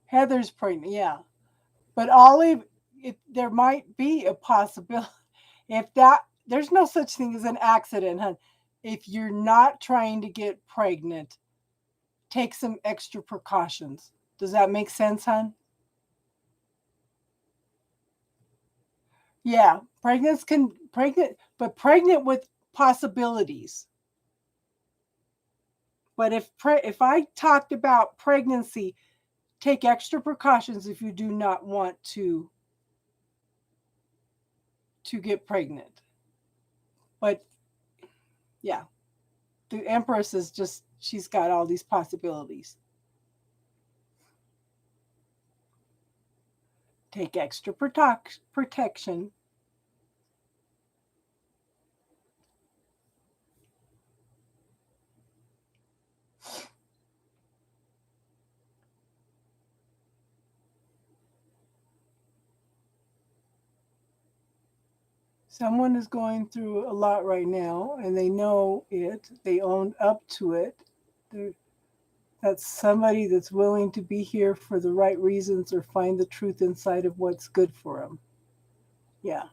Heather's pregnant. Yeah. But Olive, if there might be a possibility, if that there's no such thing as an accident, hun. If you're not trying to get pregnant, take some extra precautions. Does that make sense, hun? Yeah, pregnant with possibilities. But if I talked about pregnancy, take extra precautions if you do not want to get pregnant. But yeah, the Empress is just she's got all these possibilities. Take extra protection. Someone is going through a lot right now and they know it. They own up to it. They're, that's somebody that's willing to be here for the right reasons or find the truth inside of what's good for them. Yeah.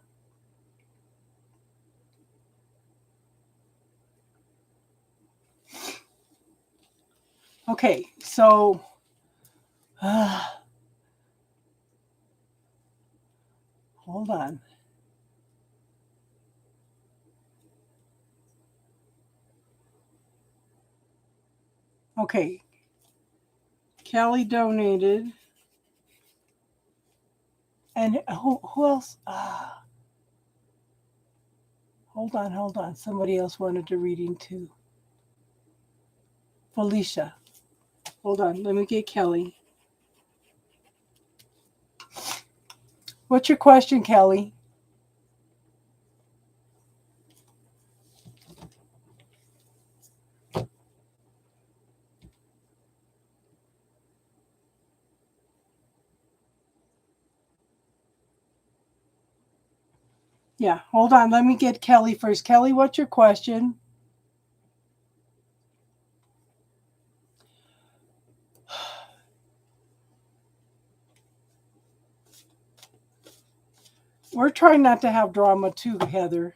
Okay, so hold on. Okay, Kelly donated. And who else? Hold on. Somebody else wanted a reading too. Felicia. Hold on. Let me get Kelly. What's your question, Kelly? Yeah, hold on. Let me get Kelly first. Kelly, what's your question? We're trying not to have drama too, Heather.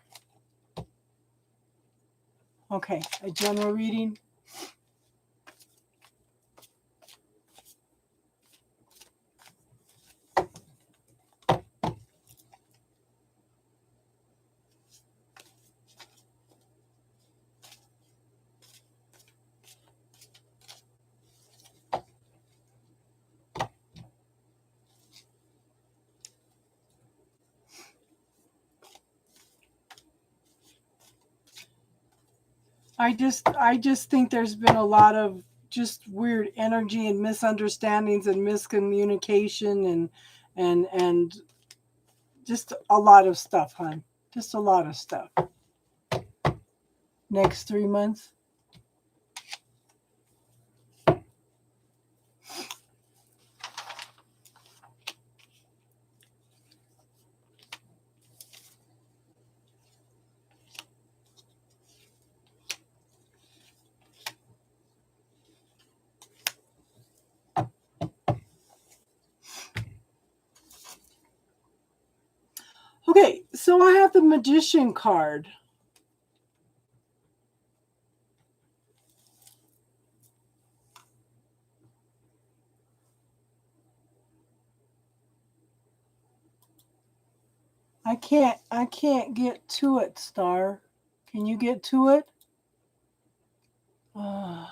Okay, a general reading. I just think there's been a lot of just weird energy and misunderstandings and miscommunication and just a lot of stuff, hon. Just a lot of stuff. Next 3 months. Okay, so I have the Magician card. I can't get to it, Star. Can you get to it? Uh,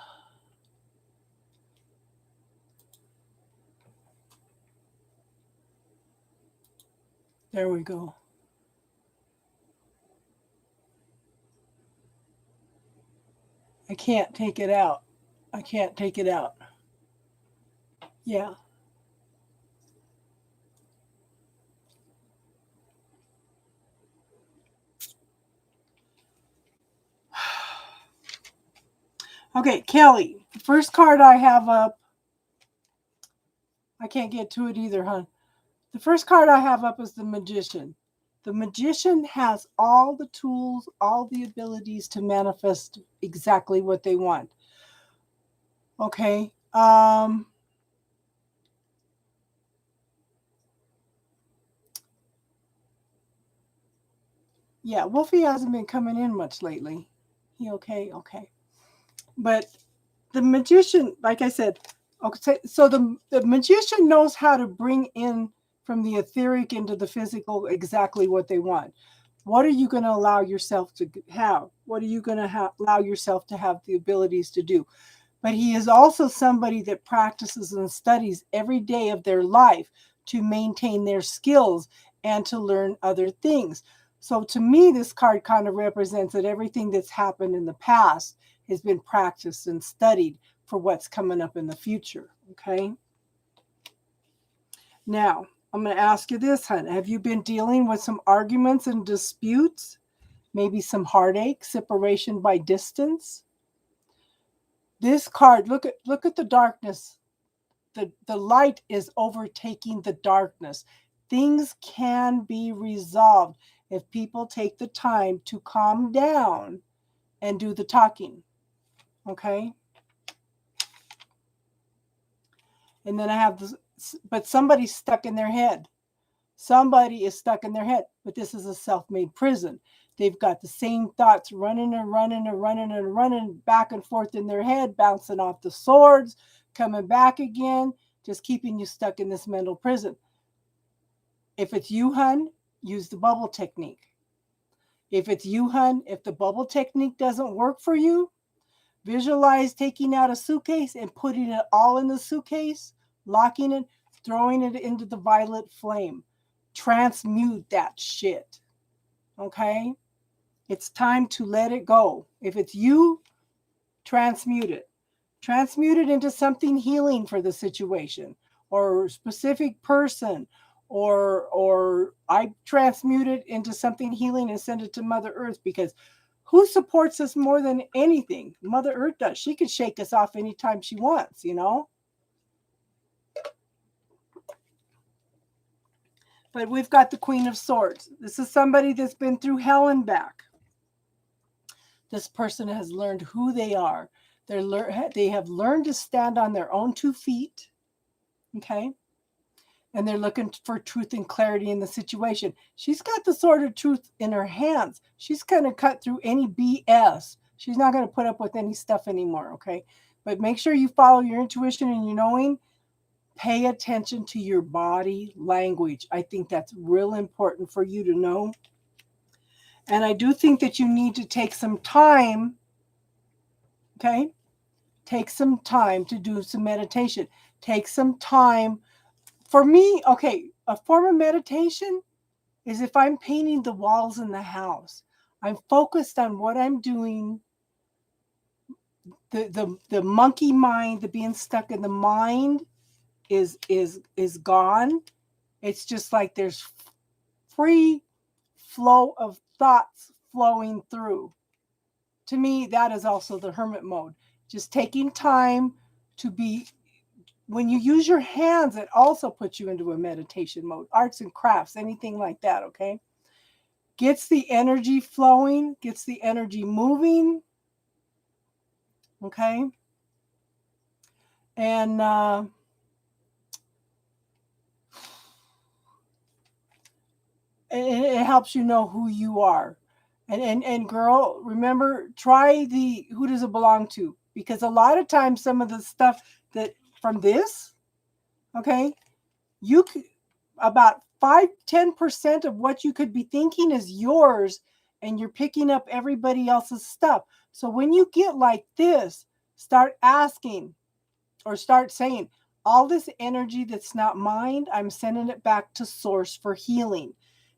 there we go. I can't take it out. I can't take it out. Yeah. Okay, Kelly. The first card I have up. I can't get to it either, huh? The first card I have up is the Magician. The Magician has all the tools, all the abilities to manifest exactly what they want. Okay. Yeah, Wolfie hasn't been coming in much lately. He okay? Okay. But the Magician, like I said, okay, so the Magician knows how to bring in from the etheric into the physical exactly what they want. What are you going to allow yourself to have? What are you going to allow yourself to have the abilities to do? But he is also somebody that practices and studies every day of their life to maintain their skills and to learn other things. So to me, this card kind of represents that everything that's happened in the past has been practiced and studied for what's coming up in the future. Okay. Now, I'm going to ask you this, hon. Have you been dealing with some arguments and disputes? Maybe some heartache, separation by distance? This card, look at the darkness. The light is overtaking the darkness. Things can be resolved. if people take the time to calm down and do the talking. Okay? And then I have this, but somebody's stuck in their head. Somebody is stuck in their head, but this is a self-made prison. They've got the same thoughts running and running and running and running back and forth in their head, bouncing off the swords, coming back again, just keeping you stuck in this mental prison. If it's you, hun, use the bubble technique. If it's you, hun, if the bubble technique doesn't work for you, visualize taking out a suitcase and putting it all in the suitcase, locking it, throwing it into the violet flame. Transmute that shit. Okay? It's time to let it go. If it's you, transmute it. Transmute it into something healing for the situation or specific person, or I transmute it into something healing and send it to Mother Earth, because who supports us more than anything? Mother Earth does. She could shake us off anytime she wants, you know? But we've got the Queen of Swords. This is somebody that's been through hell and back. This person has learned who they are. They have learned to stand on their own 2 feet. Okay? And they're looking for truth and clarity in the situation. She's got the sword of truth in her hands. She's going to cut through any BS. She's not going to put up with any stuff anymore, okay? But make sure you follow your intuition and your knowing. Pay attention to your body language. I think that's real important for you to know. And I do think that you need to take some time, okay? Take some time to do some meditation. Take some time. For me, okay, a form of meditation is if I'm painting the walls in the house. I'm focused on what I'm doing. The monkey mind, the being stuck in the mind is gone. It's just like there's free flow of thoughts flowing through. To me, that is also the hermit mode. Just taking time to be. When you use your hands, it also puts you into a meditation mode. Arts and crafts, anything like that, okay? Gets the energy flowing, gets the energy moving, okay? And it helps you know who you are. And girl, remember, try the who does it belong to? Because a lot of times some of the stuff that from this, okay, you could, about 5-10% of what you could be thinking is yours, and you're picking up everybody else's stuff. So when you get like this, start asking or start saying, all this energy that's not mine, I'm sending it back to source for healing.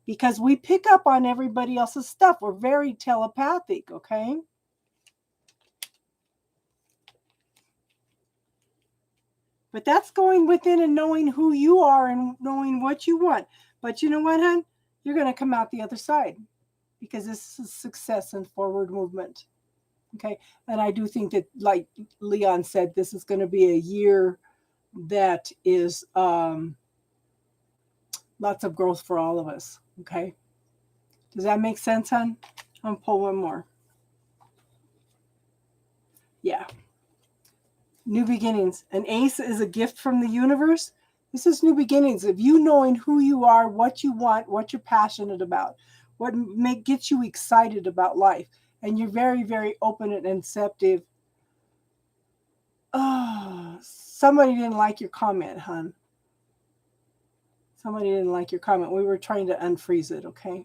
Because we pick up on everybody else's stuff. We're very telepathic, okay? But that's going within and knowing who you are and knowing what you want. But you know what, hon? You're going to come out the other side, because this is success and forward movement. Okay? And I do think that, like Leon said, this is going to be a year that is lots of growth for all of us. Okay? Does that make sense, hon? I'm going to pull one more. Yeah. New beginnings. An ace is a gift from the universe. This is new beginnings of you knowing who you are, what you want, what you're passionate about, what gets you excited about life. And you're very, very open and receptive. Oh, somebody didn't like your comment, hon. Somebody didn't like your comment. We were trying to unfreeze it, okay?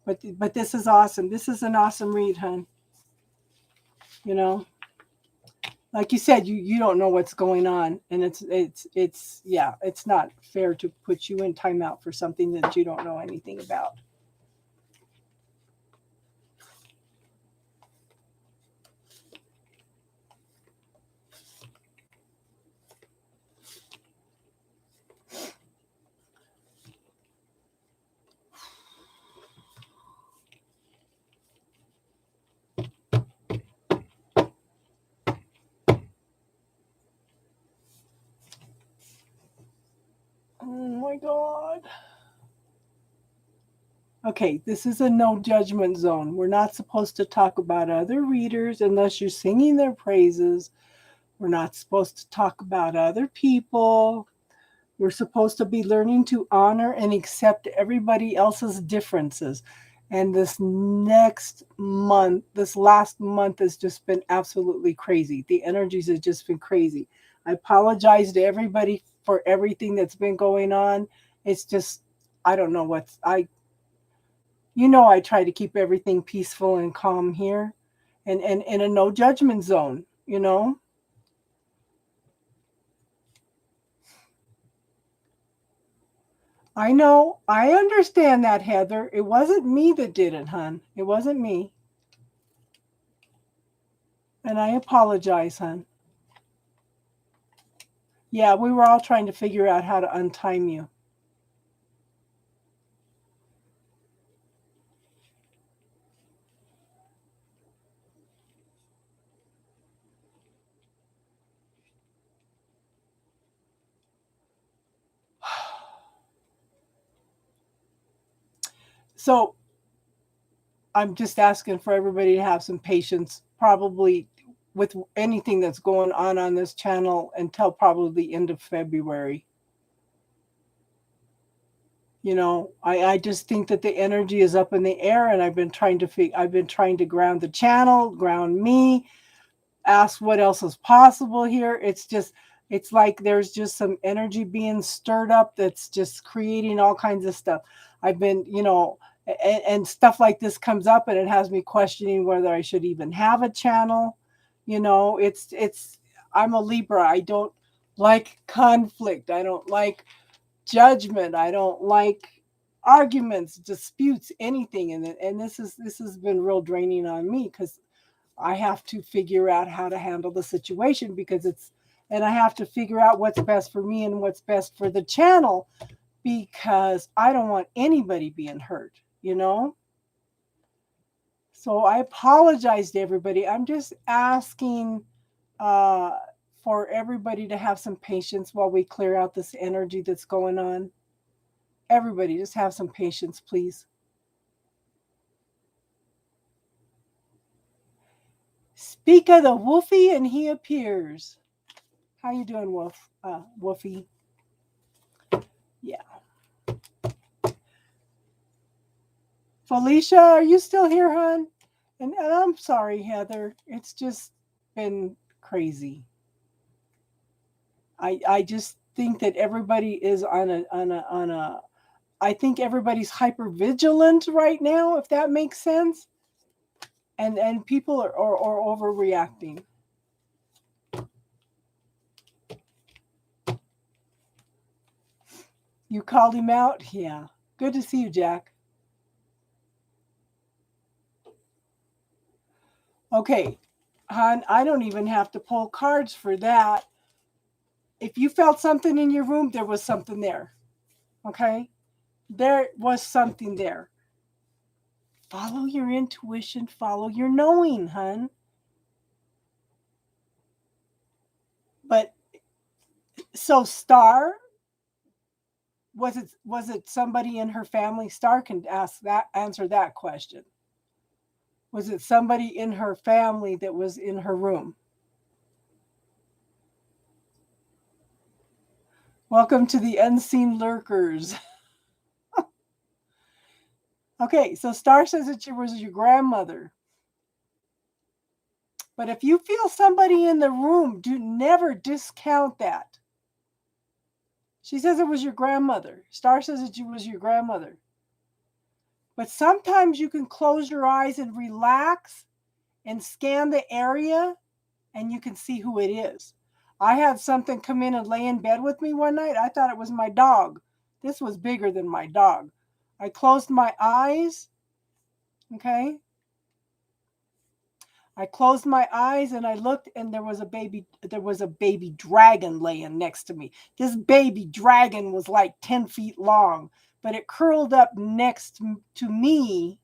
But this is awesome. This is an awesome read, hon. You know? Like you said, you don't know what's going on, and it's not fair to put you in timeout for something that you don't know anything about. Oh my God. Okay, this is a no judgment zone. We're not supposed to talk about other readers unless you're singing their praises. We're not supposed to talk about other people. We're supposed to be learning to honor and accept everybody else's differences. And this last month has just been absolutely crazy. The energies have just been crazy. I apologize to everybody for everything that's been going on. It's just, I don't know I try to keep everything peaceful and calm here and in a no judgment zone. I know. I understand that, Heather. It wasn't me that did it, hon. It wasn't me. And I apologize, hon. Yeah, we were all trying to figure out how to untime you. So I'm just asking for everybody to have some patience, probably with anything that's going on this channel until probably the end of February. I just think that the energy is up in the air, and I've been trying to ground the channel, ground me, ask what else is possible here. It's like there's just some energy being stirred up that's just creating all kinds of stuff. I've been, and stuff like this comes up, and it has me questioning whether I should even have a channel. I'm a Libra. I don't like conflict. I don't like judgment. I don't like arguments, disputes, anything. And this has been real draining on me because I have to figure out how to handle the situation and I have to figure out what's best for me and what's best for the channel because I don't want anybody being hurt. So I apologize to everybody. I'm just asking uh, for everybody to have some patience while we clear out this energy that's going on. Everybody, just have some patience, please. Speak of the Wolfie, and he appears. How you doing, Wolfie? Yeah. Felicia, are you still here, hon? And I'm sorry, Heather. It's just been crazy. I just think that everybody is on a I think everybody's hyper vigilant right now, if that makes sense. And people are overreacting. You called him out? Yeah. Good to see you, Jack. Okay. Hon, I don't even have to pull cards for that. If you felt something in your room, there was something there. Okay? There was something there. Follow your intuition, follow your knowing, hun. But so Star, was it somebody in her family? Star can answer that question. Was it somebody in her family that was in her room? Welcome to the unseen lurkers. Okay, so Star says it was your grandmother. But if you feel somebody in the room, do never discount that. She says it was your grandmother. Star says it was your grandmother. But sometimes you can close your eyes and relax and scan the area and you can see who it is. I had something come in and lay in bed with me one night. I thought it was my dog. This was bigger than my dog. I closed my eyes. Okay. I closed my eyes and I looked and there was a baby dragon laying next to me. This baby dragon was like 10 feet long, but it curled up next to me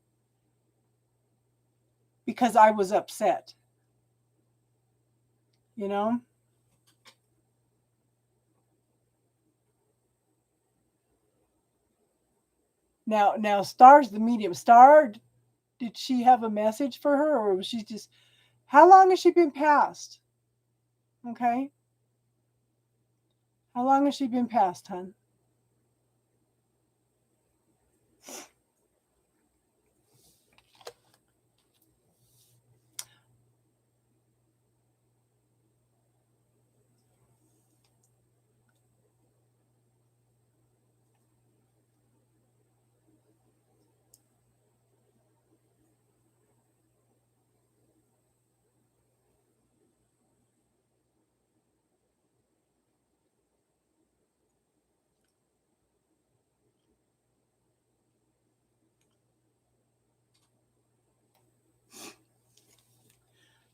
because I was upset. You know? Now Star's the medium. Star, did she have a message for her, or was she just? How long has she been passed? Okay, how long has she been passed, hon?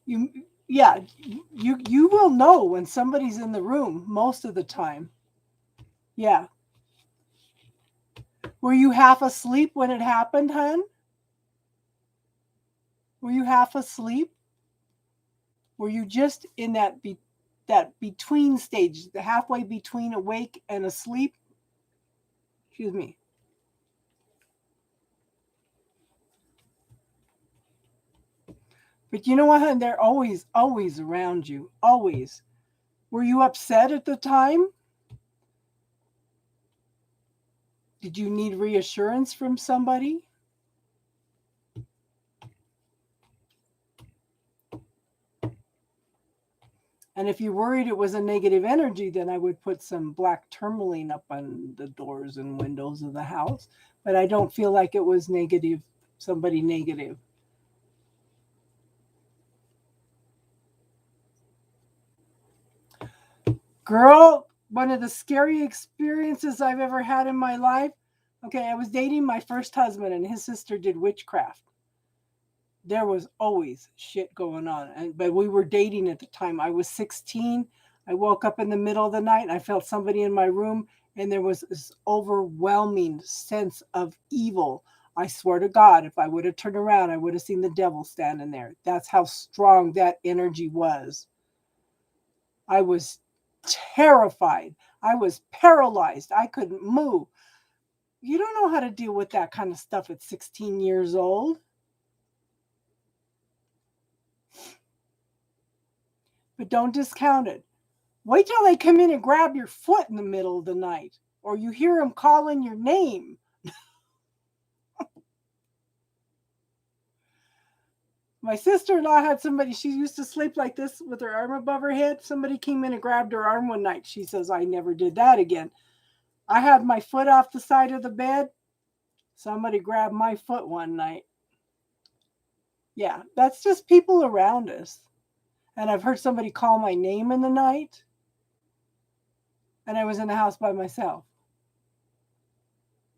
You, yeah, you will know when somebody's in the room most of the time. Yeah. Were you half asleep when it happened, hon? Were you half asleep? Were you just in that between stage, the halfway between awake and asleep? Excuse me. But you know what, hon? They're always around you. Always. Were you upset at the time? Did you need reassurance from somebody? And if you worried it was a negative energy, then I would put some black tourmaline up on the doors and windows of the house. But I don't feel like it was negative, somebody negative. Girl, one of the scary experiences I've ever had in my life. Okay, I was dating my first husband, and his sister did witchcraft. There was always shit going on. But we were dating at the time. I was 16. I woke up in the middle of the night and I felt somebody in my room, and there was this overwhelming sense of evil. I swear to God, if I would have turned around, I would have seen the devil standing there. That's how strong that energy was. I was terrified. I was paralyzed. I couldn't move. You don't know how to deal with that kind of stuff at 16 years old. But don't discount it. Wait till they come in and grab your foot in the middle of the night, or you hear them calling your name. My sister-in-law had somebody, she used to sleep like this with her arm above her head. Somebody came in and grabbed her arm one night. She says, I never did that again. I had my foot off the side of the bed. Somebody grabbed my foot one night. Yeah, that's just people around us. And I've heard somebody call my name in the night, and I was in the house by myself.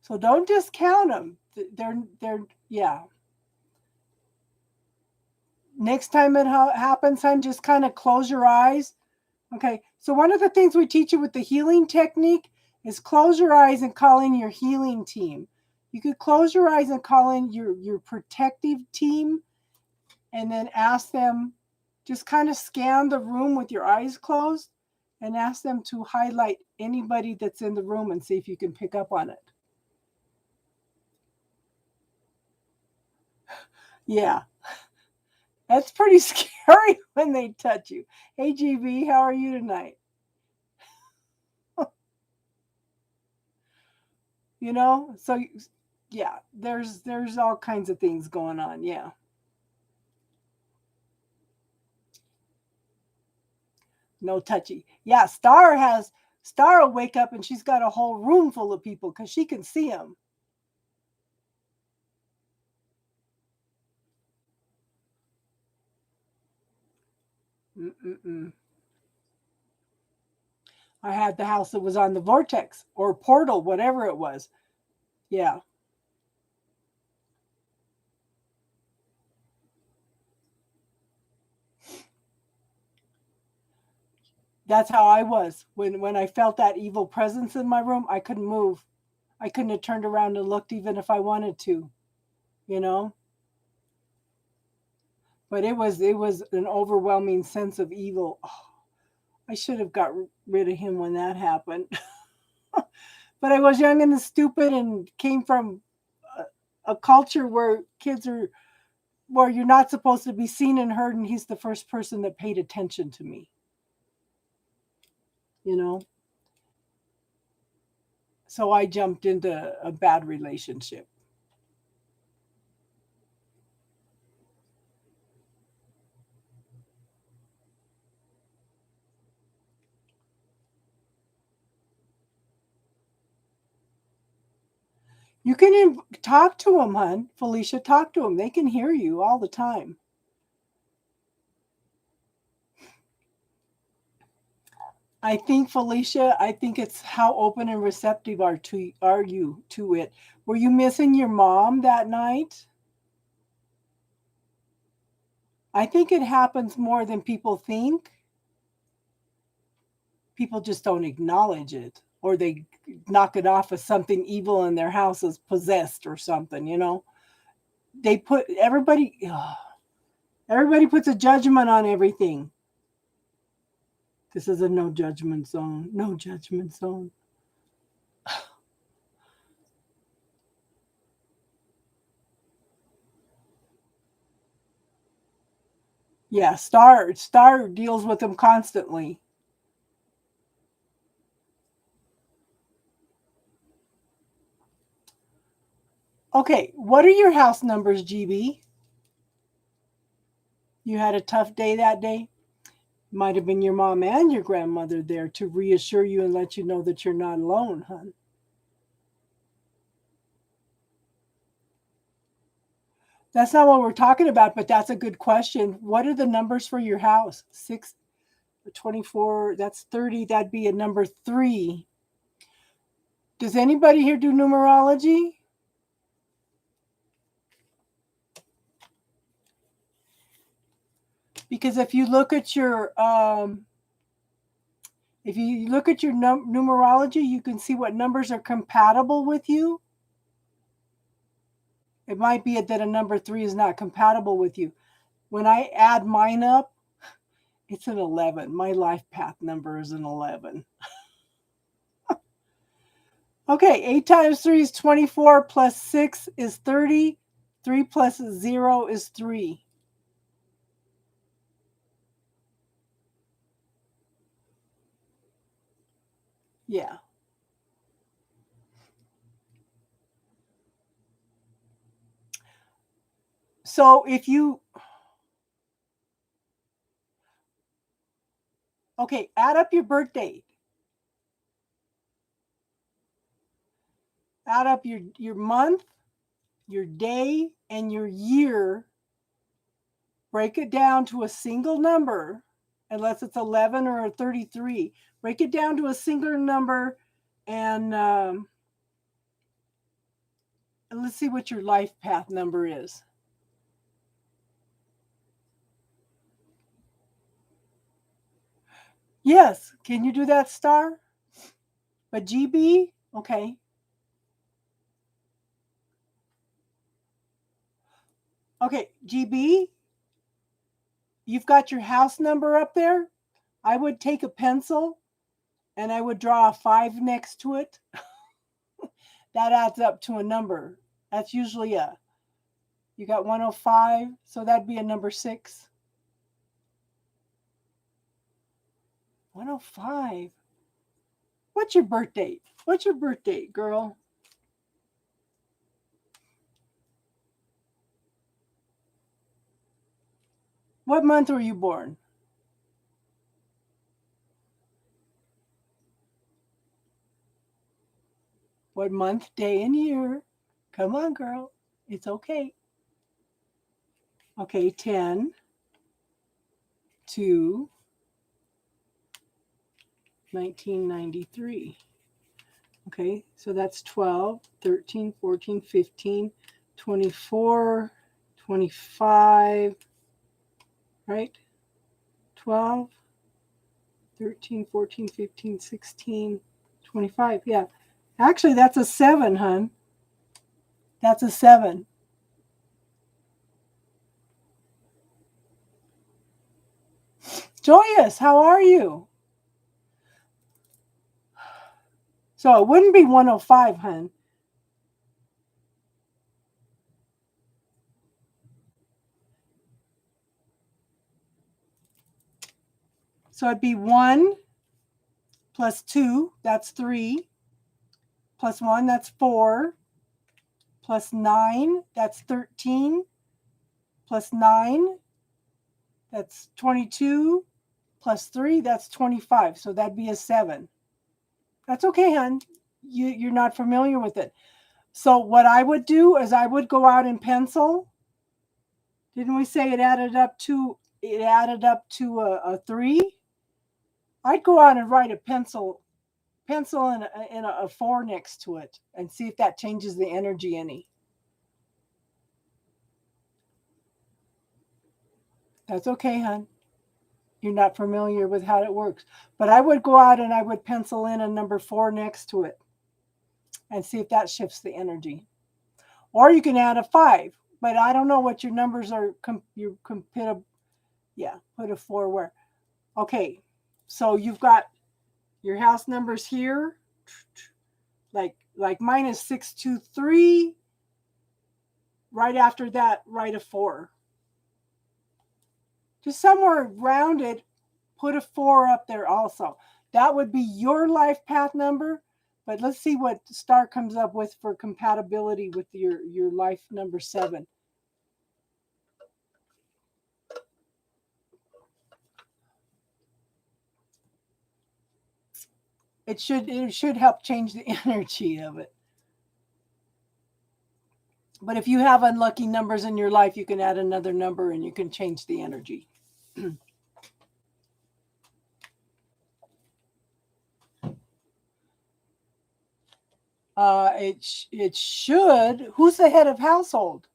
So don't discount them. Yeah. Next time it happens, hon, just kind of close your eyes. Okay. So one of the things we teach you with the healing technique is close your eyes and call in your healing team. You could close your eyes and call in your protective team, and then ask them, just kind of scan the room with your eyes closed and ask them to highlight anybody that's in the room and see if you can pick up on it. Yeah, that's pretty scary when they touch you. Hey, GB, how are you tonight? You know, so yeah, there's all kinds of things going on. Yeah. No touchy. Yeah, Star will wake up and she's got a whole room full of people because she can see them. Mm-mm-mm. I had the house that was on the vortex or portal, whatever it was. Yeah. That's how I was. When I felt that evil presence in my room, I couldn't move. I couldn't have turned around and looked even if I wanted to, you know? But it was an overwhelming sense of evil. Oh, I should have got rid of him when that happened. But I was young and stupid and came from a culture where kids are, where you're not supposed to be seen and heard, and he's the first person that paid attention to me. You know? So I jumped into a bad relationship. You can talk to them, hon. Felicia, talk to them. They can hear you all the time. I think, Felicia, I think it's how open and receptive are you to it. Were you missing your mom that night? I think it happens more than people think. People just don't acknowledge it, or they knock it off as something evil in their house is possessed or something, you know. They put everybody puts a judgment on everything. This is a no judgment zone. No judgment zone. Yeah, Star deals with them constantly. Okay, what are your house numbers, GB? You had a tough day that day? Might have been your mom and your grandmother there to reassure you and let you know that you're not alone, hon. That's not what we're talking about, but that's a good question. What are the numbers for your house? 6, 24, that's 30. That'd be a number 3. Does anybody here do numerology? Because if you look at your numerology, you can see what numbers are compatible with you. It might be that a number 3 is not compatible with you. When I add mine up, it's an 11. My life path number is an 11. Okay, 8 times 3 is 24, plus 6 is 30. 3 plus 0 is 3. Yeah. So if you, okay, add up your birth date. Add up your month, your day, and your year. Break it down to a single number, unless it's 11 or a 33. Break it down to a single number, and let's see what your life path number is. Yes, can you do that, Star? But GB? Okay. Okay, GB, you've got your house number up there. I would take a pencil and I would draw a 5 next to it. That adds up to a number. That's usually you got 105, so that'd be a number 6. 105. What's your birth date? What's your birth date, girl? What month were you born? What month, day, and year? Come on, girl. It's okay. Okay, 10, 2, 1993. Okay, so that's 12, 13, 14, 15, 24, 25, right? 12, 13, 14, 15, 16, 25. Yeah. Actually, that's a 7, hon. That's a 7. Joyous, how are you? So it wouldn't be 105, hon. So it'd be 1 plus 2, that's 3. Plus 1, that's 4. Plus 9, that's 13. Plus 9, that's 22. Plus 3, that's 25. So that'd be a 7. That's okay, hon. You're not familiar with it. So what I would do is I would go out and pencil. Didn't we say it added up to a 3? I'd go out and write a pencil and a 4 next to it and see if that changes the energy any. That's okay, hon. You're not familiar with how it works. But I would go out and I would pencil in a number 4 next to it and see if that shifts the energy. Or you can add a 5, but I don't know what your numbers are. You can put a 4 where. Okay, so you've got your house numbers here. Like mine is 623. Right after that, write a 4. Just somewhere around it, put a 4 up there also. That would be your life path number, but let's see what Star comes up with for compatibility with your life number 7. It should help change the energy of it. But if you have unlucky numbers in your life, you can add another number and you can change the energy. It should. Who's the head of household?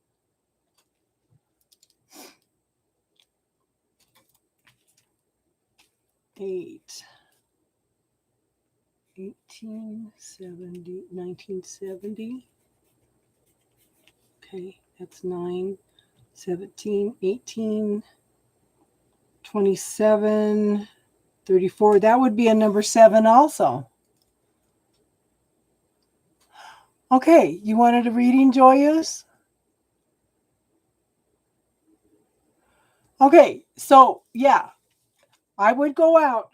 Eight. 1970. Okay, that's 9, 17, 18, 27, 34. That would be a number 7 also. Okay, you wanted a reading, Joyous? Okay, so yeah, I would go out.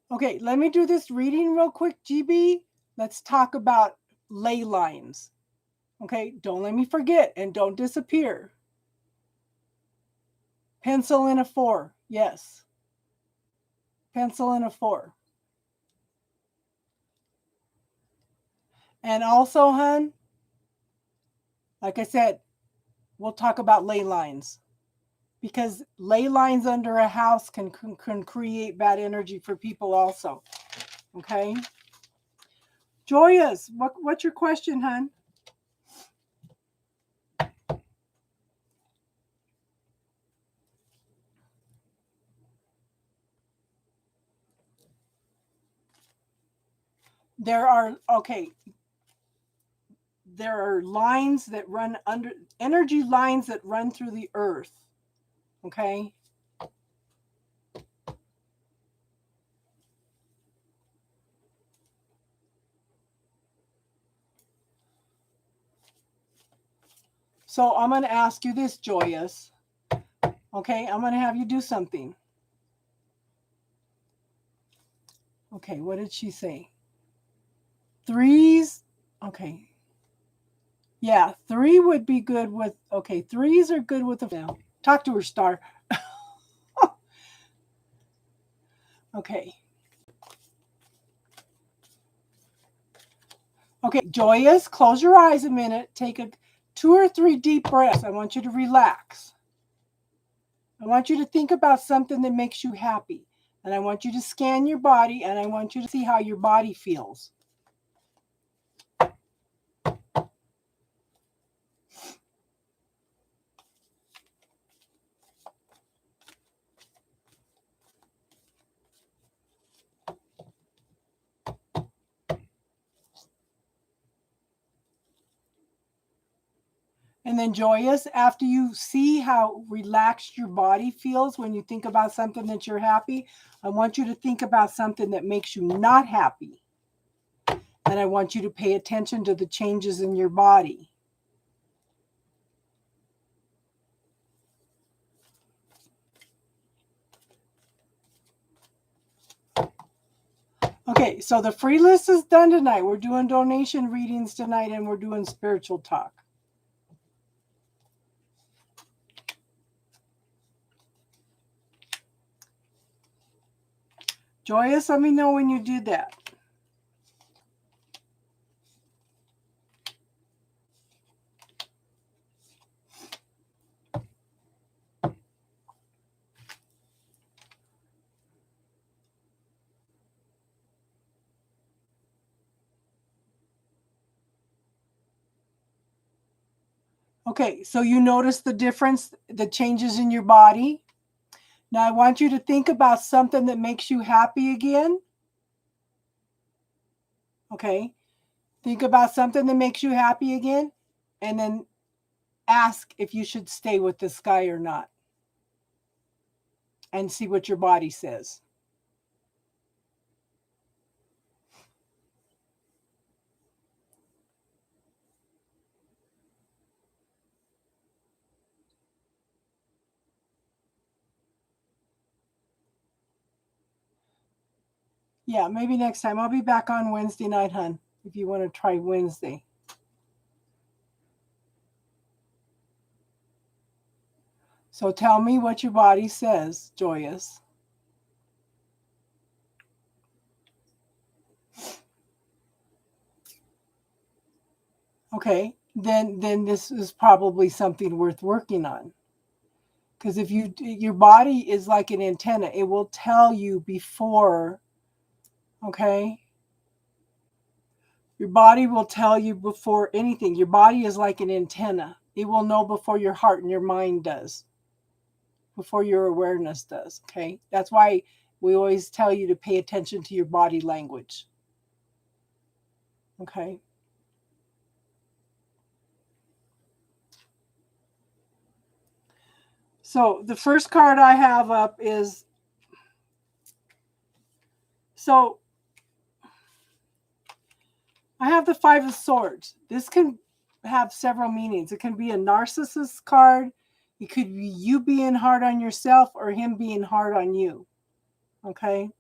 Okay, let me do this reading real quick, GB. Let's talk about ley lines. Okay, don't let me forget and don't disappear. Pencil in a 4. Yes. Pencil in a 4. And also, hun, like I said, we'll talk about ley lines. Because ley lines under a house can create bad energy for people also. Okay? Joyous, what's your question, hun? There are lines that run under, energy lines that run through the earth. Okay? So I'm going to ask you this, Joyous. Okay, I'm going to have you do something. Okay, what did she say? 3s. Okay. Yeah, 3 would be good with, 3s are good with the now. Talk to her, Star. Okay. Okay, Joyous, close your eyes a minute. Take 2 or 3 deep breaths. I want you to relax. I want you to think about something that makes you happy. And I want you to scan your body, and I want you to see how your body feels. And then, Joyous, after you see how relaxed your body feels when you think about something that you're happy, I want you to think about something that makes you not happy. And I want you to pay attention to the changes in your body. Okay, so the free list is done tonight. We're doing donation readings tonight, and we're doing spiritual talk. Joyous, let me know when you do that. Okay, so you notice the difference, the changes in your body. Now I want you to think about something that makes you happy again. Okay, think about something that makes you happy again, and then ask if you should stay with this guy or not, and see what your body says. Yeah, maybe next time. I'll be back on Wednesday night, hon, if you want to try Wednesday. So tell me what your body says, Joyous. Okay, then this is probably something worth working on. Because if your body is like an antenna, it will tell you before, okay? Your body will tell you before anything. Your body is like an antenna. It will know before your heart and your mind does, before your awareness does, okay? That's why we always tell you to pay attention to your body language, okay? So the first card I have up is, so I have the Five of Swords. This can have several meanings. It can be a narcissist card. It could be you being hard on yourself or him being hard on you. Okay?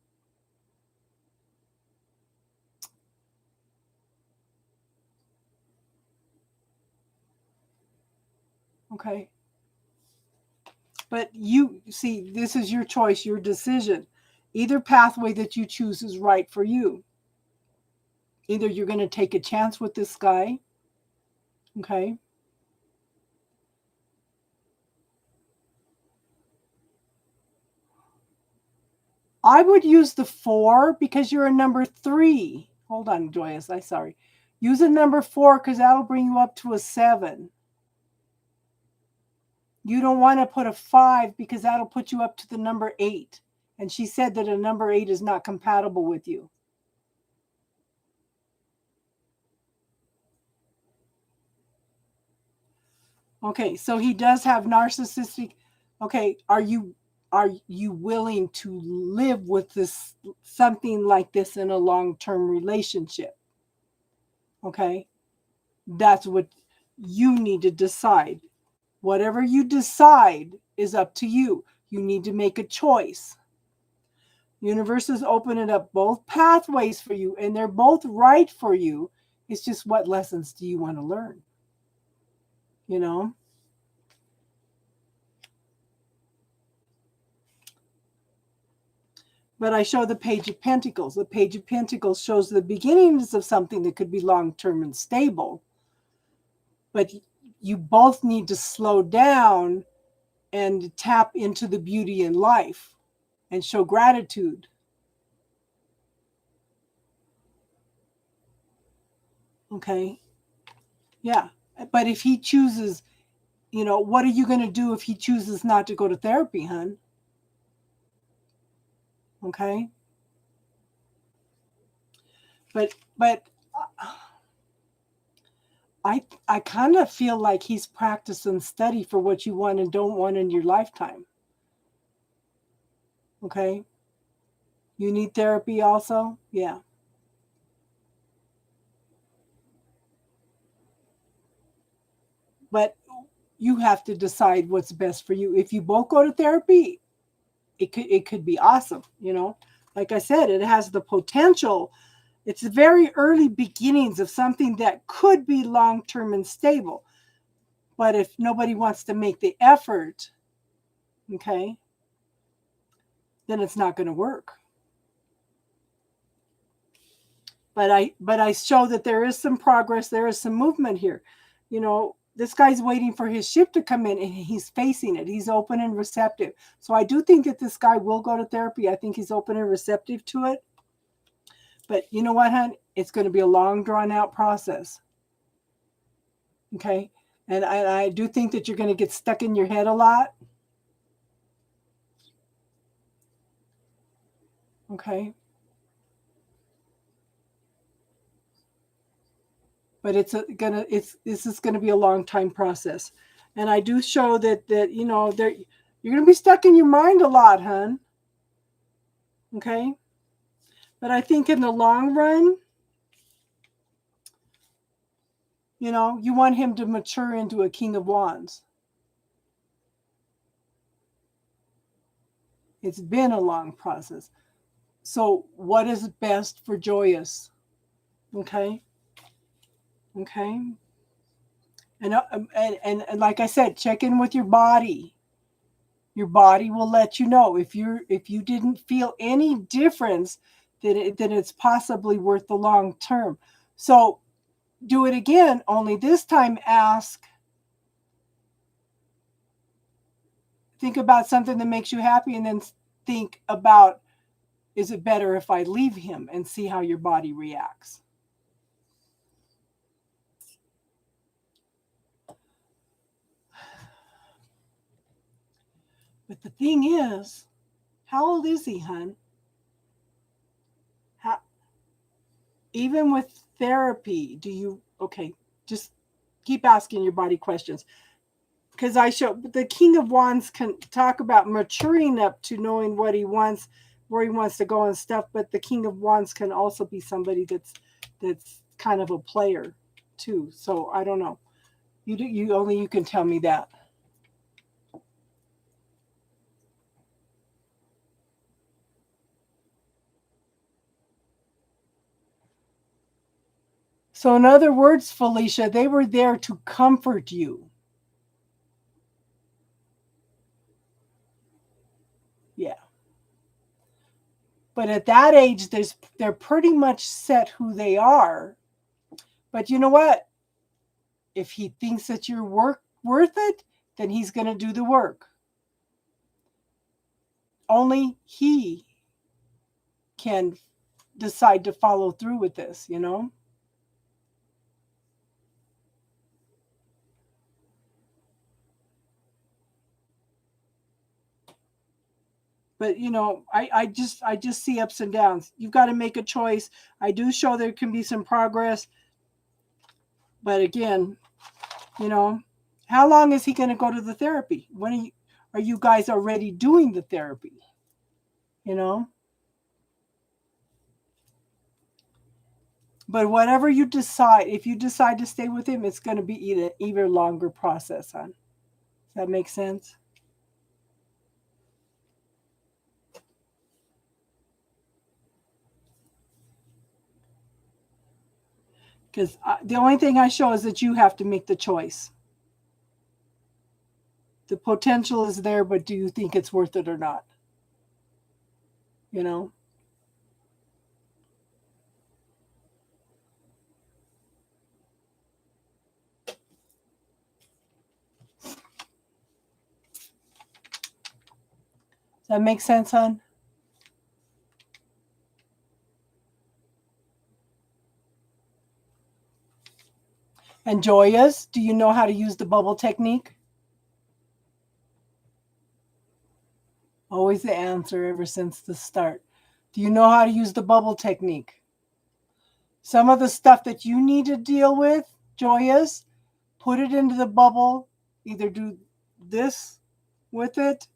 Okay. But you see, this is your choice, your decision. Either pathway that you choose is right for you. Either you're going to take a chance with this guy. Okay? I would use the 4 because you're a number 3. Hold on, Joyous. I'm sorry. Use a number 4 because that'll bring you up to a 7. You don't want to put a 5 because that'll put you up to the number 8. And she said that a number 8 is not compatible with you. Okay, so he does have narcissistic. Okay, are you willing to live with this, something like this, in a long-term relationship? Okay, that's what you need to decide. Whatever you decide is up to you. You need to make a choice. Universe is opening up both pathways for you, and they're both right for you. It's just, what lessons do you want to learn? You know? But I show the Page of Pentacles. The Page of Pentacles shows the beginnings of something that could be long-term and stable. But you both need to slow down and tap into the beauty in life and show gratitude. Okay? Yeah. But if he chooses, what are you going to do if he chooses not to go to therapy, hon? Okay? But I kind of feel like he's practiced and study for what you want and don't want in your lifetime. Okay? You need therapy also? Yeah. But you have to decide what's best for you. If you both go to therapy, it could be awesome, like I said, it has the potential. It's the very early beginnings of something that could be long-term and stable. But if nobody wants to make the effort, okay, then it's not going to work. But I show that there is some progress, there is some movement here. You know, this guy's waiting for his ship to come in and he's facing it. He's open and receptive. So I do think that this guy will go to therapy. I think he's open and receptive to it. But you know what, hon? It's going to be a long, drawn out process. Okay? And I do think that you're going to get stuck in your head a lot. Okay? But this is gonna be a long time process. And I do show that you know you're gonna be stuck in your mind a lot, hun. Okay? But I think in the long run, you know, you want him to mature into a King of Wands. It's been a long process. So what is best for Joyous? Okay? Okay? And like I said, check in with your body. Your body will let you know if you didn't feel any difference, then it's possibly worth the long term. So do it again, only this time think about something that makes you happy, and then think about, is it better if I leave him, and see how your body reacts. But the thing is, how old is he, hun? How, even with therapy, okay, just keep asking your body questions. Because I show the King of Wands can talk about maturing up to knowing what he wants, where he wants to go and stuff. But the King of Wands can also be somebody that's kind of a player too. So I don't know. You can tell me that. So in other words, Felicia, they were there to comfort you. Yeah. But at that age, they're pretty much set who they are. But you know what? If he thinks that you're worth it, then he's going to do the work. Only he can decide to follow through with this, you know? But you know, I just see ups and downs. You've got to make a choice. I do show there can be some progress. But again, you know, how long is he going to go to the therapy? When are you guys already doing the therapy? You know? But whatever you decide, if you decide to stay with him, it's going to be even longer process, hon. Does that make sense? Because the only thing I show is that you have to make the choice. The potential is there, but do you think it's worth it or not? You know? Does that make sense, hon? And Joyous, do you know how to use the bubble technique? Always the answer ever since the start. Do you know how to use the bubble technique? Some of the stuff that you need to deal with, Joyous, put it into the bubble. Either do this with it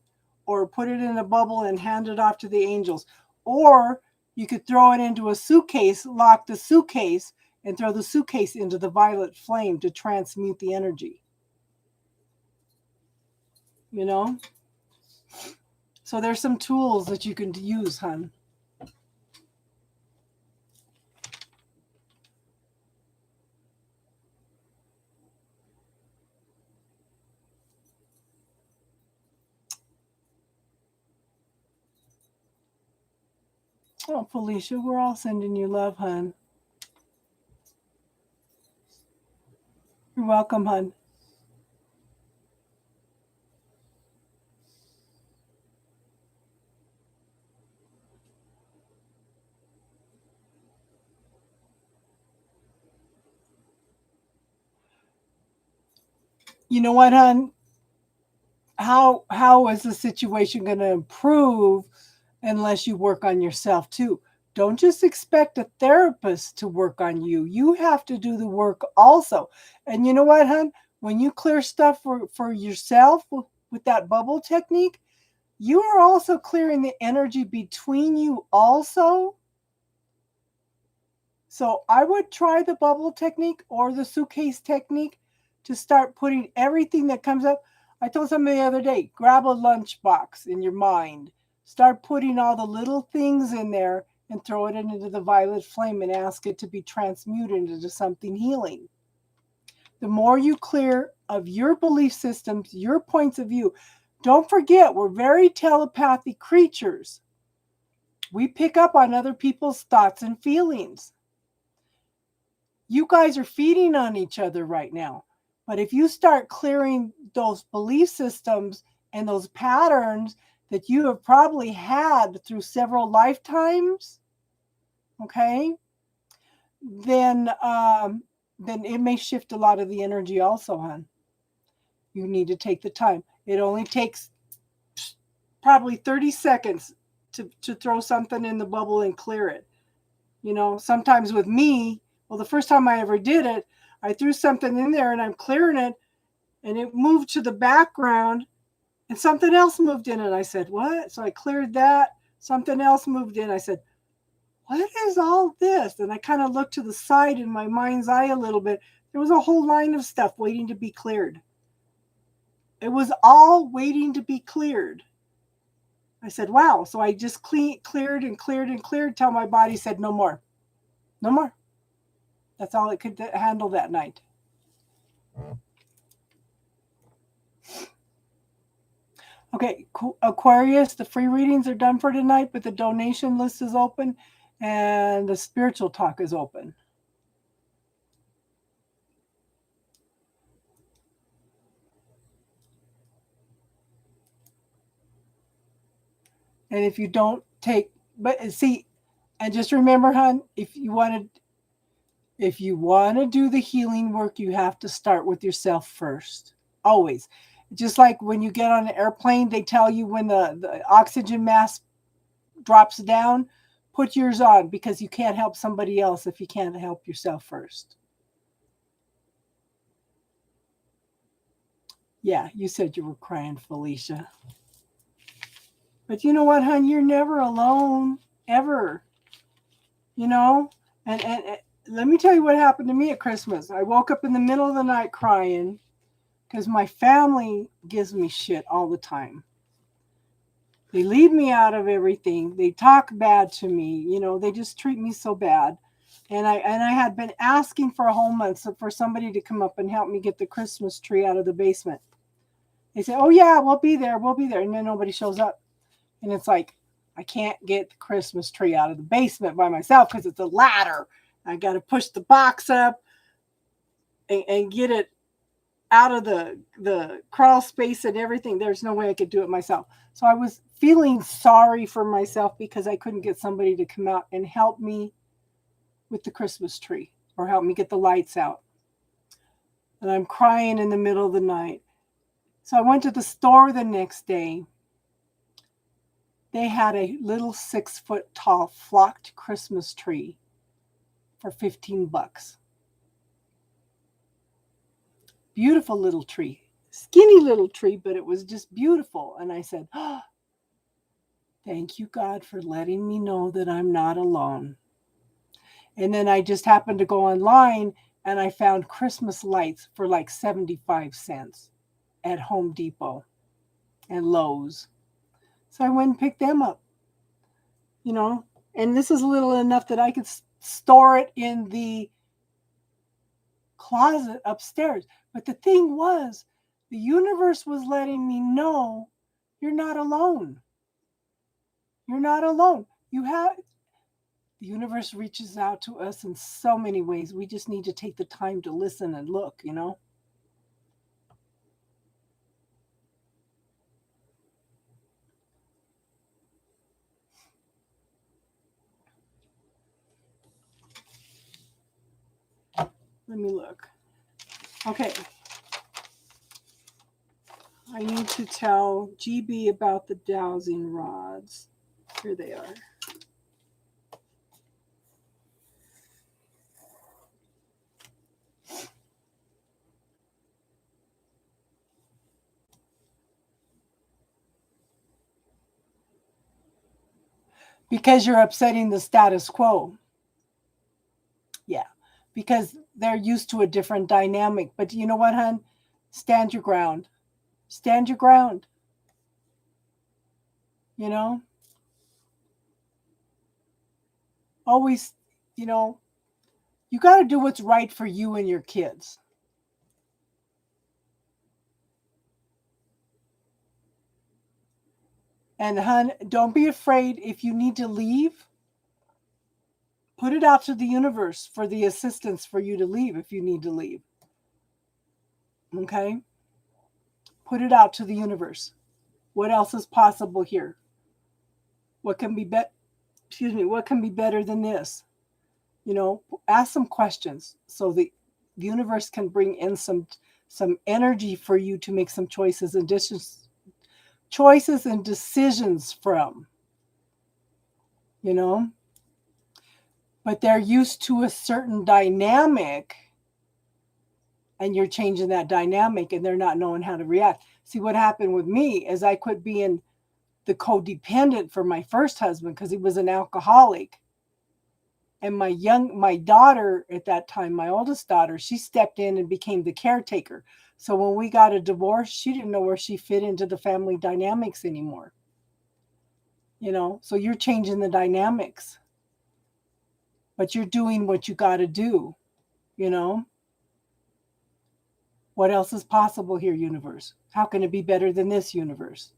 or put it in a bubble and hand it off to the angels. Or you could throw it into a suitcase, lock the suitcase, and throw the suitcase into the violet flame to transmute the energy. You know? So there's some tools that you can use, hon. Oh, Felicia, we're all sending you love, hun. You're welcome, hun. You know what, hun? How is the situation going to improve unless you work on yourself too? Don't just expect a therapist to work on you. You have to do the work also. And you know what, hun? When you clear stuff for yourself with that bubble technique, you are also clearing the energy between you also. So I would try the bubble technique or the suitcase technique to start putting everything that comes up. I told somebody the other day, grab a lunchbox in your mind. Start putting all the little things in there and throw it into the violet flame and ask it to be transmuted into something healing. The more you clear of your belief systems, your points of view, don't forget, we're very telepathic creatures. We pick up on other people's thoughts and feelings. You guys are feeding on each other right now. But if you start clearing those belief systems and those patterns that you have probably had through several lifetimes, okay, then it may shift a lot of the energy also, hon. You need to take the time. It only takes probably 30 seconds to throw something in the bubble and clear it. You know, sometimes with me, well, the first time I ever did it, I threw something in there and I'm clearing it and it moved to the background and something else moved in it. I said, what? So I cleared that. Something else moved in. I said, what is all this? And I kind of looked to the side in my mind's eye a little bit. There was a whole line of stuff waiting to be cleared. It was all waiting to be cleared. I said, wow. So I just cleared and cleared and cleared till my body said, no more. No more. That's all it could handle that night. Okay, Aquarius, the free readings are done for tonight, but the donation list is open and the spiritual talk is open. And if you don't take, but see, and just remember, hon, if you want to do the healing work, you have to start with yourself first. Always. Just like when you get on an airplane, they tell you when the oxygen mask drops down, put yours on because you can't help somebody else if you can't help yourself first. Yeah, you said you were crying, Felicia. But you know what, hon? You're never alone, ever. You know? And let me tell you what happened to me at Christmas. I woke up in the middle of the night crying because my family gives me shit all the time. They leave me out of everything. They talk bad to me. You know, they just treat me so bad. And I had been asking for a whole month for somebody to come up and help me get the Christmas tree out of the basement. They say, oh, yeah, we'll be there. We'll be there. And then nobody shows up. And it's like, I can't get the Christmas tree out of the basement by myself because it's a ladder. I got to push the box up and get it out of the crawl space and everything. There's no way I could do it myself. So I was feeling sorry for myself because I couldn't get somebody to come out and help me with the Christmas tree or help me get the lights out. And I'm crying in the middle of the night. So I went to the store the next day. They had a little 6-foot tall flocked Christmas tree for $15. Beautiful little tree. Skinny little tree, but it was just beautiful. And I said, oh, thank you, God, for letting me know that I'm not alone. And then I just happened to go online and I found Christmas lights for like 75 cents at Home Depot and Lowe's. So I went and picked them up, you know, and this is little enough that I could store it in the closet upstairs. But the thing was, the universe was letting me know you're not alone. You're not alone. The universe reaches out to us in so many ways. We just need to take the time to listen and look, you know? Let me look. Okay. I need to tell GB about the dowsing rods. Here they are. Because you're upsetting the status quo. Yeah. Because they're used to a different dynamic. But you know what, hon? Stand your ground. Stand your ground. You know? Always, you know, you got to do what's right for you and your kids. And, hon, don't be afraid if you need to leave. Put it out to the universe for the assistance for you to leave if you need to leave. Okay? Put it out to the universe. What else is possible here? What can be what can be better than this? You know, ask some questions so the universe can bring in some energy for you to make some choices and decisions from, you know? But they're used to a certain dynamic and you're changing that dynamic and they're not knowing how to react. See, what happened with me is I quit being the codependent for my first husband because he was an alcoholic. And my daughter at that time, my oldest daughter, she stepped in and became the caretaker. So when we got a divorce, she didn't know where she fit into the family dynamics anymore. You know, so you're changing the dynamics, but you're doing what you got to do, you know? What else is possible here, universe? How can it be better than this, universe?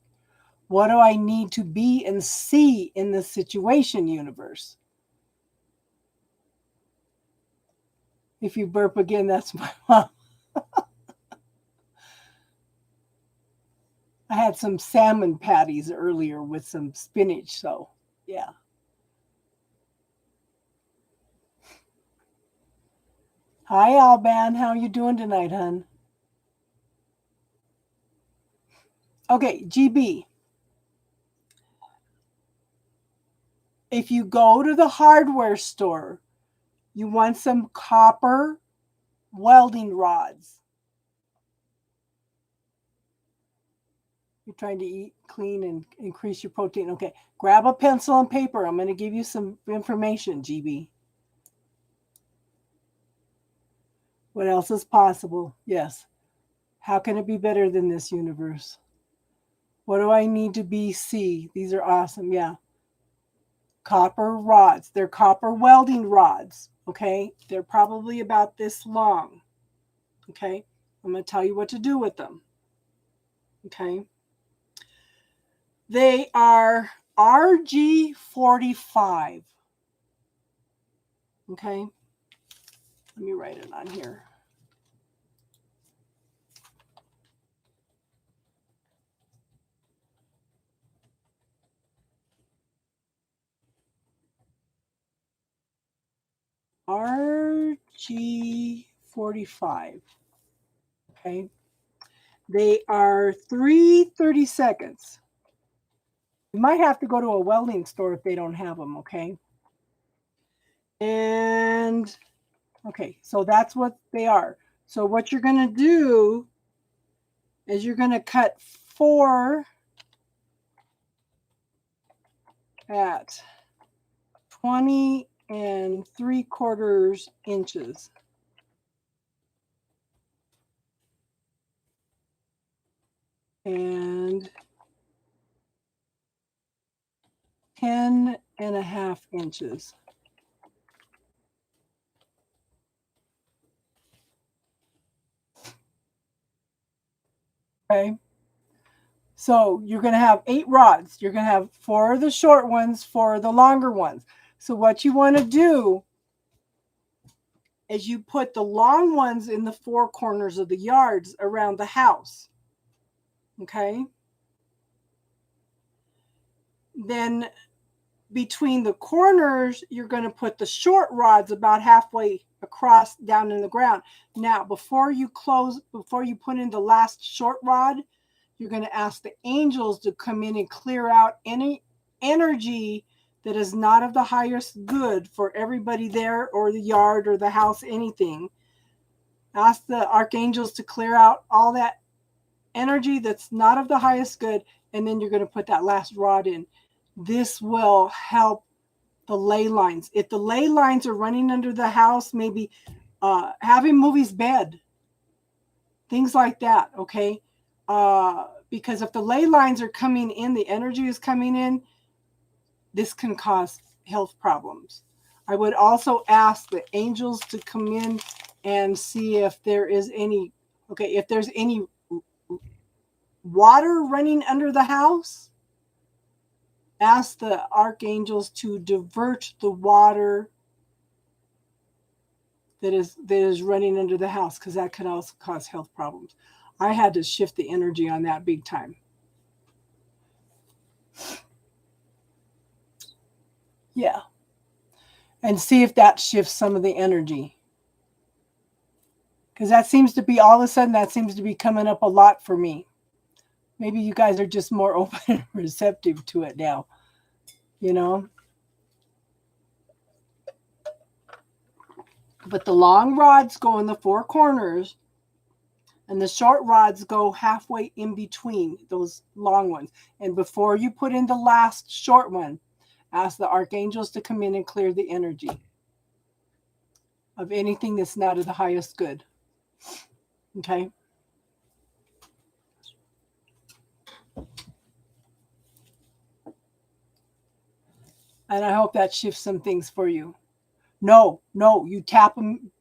What do I need to be and see in this situation, universe? If you burp again, that's my mom. I had some salmon patties earlier with some spinach, so yeah. Hi, Alban. How you doing tonight, hun? Okay, GB. If you go to the hardware store, you want some copper welding rods. You're trying to eat clean and increase your protein. Okay, grab a pencil and paper. I'm going to give you some information, GB. What else is possible? Yes. How can it be better than this, universe? What do I need to be? See, these are awesome. Yeah. Copper rods. They're copper welding rods. Okay. They're probably about this long. Okay. I'm going to tell you what to do with them. Okay. They are RG45. Okay. Let me write it on here. RG45. Okay. They are 3/32. You might have to go to a welding store if they don't have them. Okay. And okay, so that's what they are. So what you're going to do is you're going to cut 4 at 20 3/4 inches. And 10 1/2 inches. Okay. So you're going to have 8 rods. You're going to have 4 of the short ones, 4 of the longer ones. So what you want to do is you put the long ones in the four corners of the yards around the house. Okay? Then between the corners, you're going to put the short rods about halfway across down in the ground. Now, before you put in the last short rod, you're going to ask the angels to come in and clear out any energy that is not of the highest good for everybody there, or the yard or the house, anything. Ask the archangels to clear out all that energy that's not of the highest good, and then you're going to put that last rod in. This will help the ley lines. If the ley lines are running under the house, maybe having Movie's bed, things like that, okay? Because if the ley lines are coming in, the energy is coming in, this can cause health problems. I would also ask the angels to come in and see if there is any, if there's any water running under the house, ask the archangels to divert the water that is running under the house, because that can also cause health problems. I had to shift the energy on that big time. Yeah. And see if that shifts some of the energy. Because that seems to be, all of a sudden, that seems to be coming up a lot for me. Maybe you guys are just more open and receptive to it now, you know? But the long rods go in the four corners, and the short rods go halfway in between those long ones. And before you put in the last short one, ask the archangels to come in and clear the energy of anything that's not of the highest good. Okay? And I hope that shifts some things for you. No, you tap them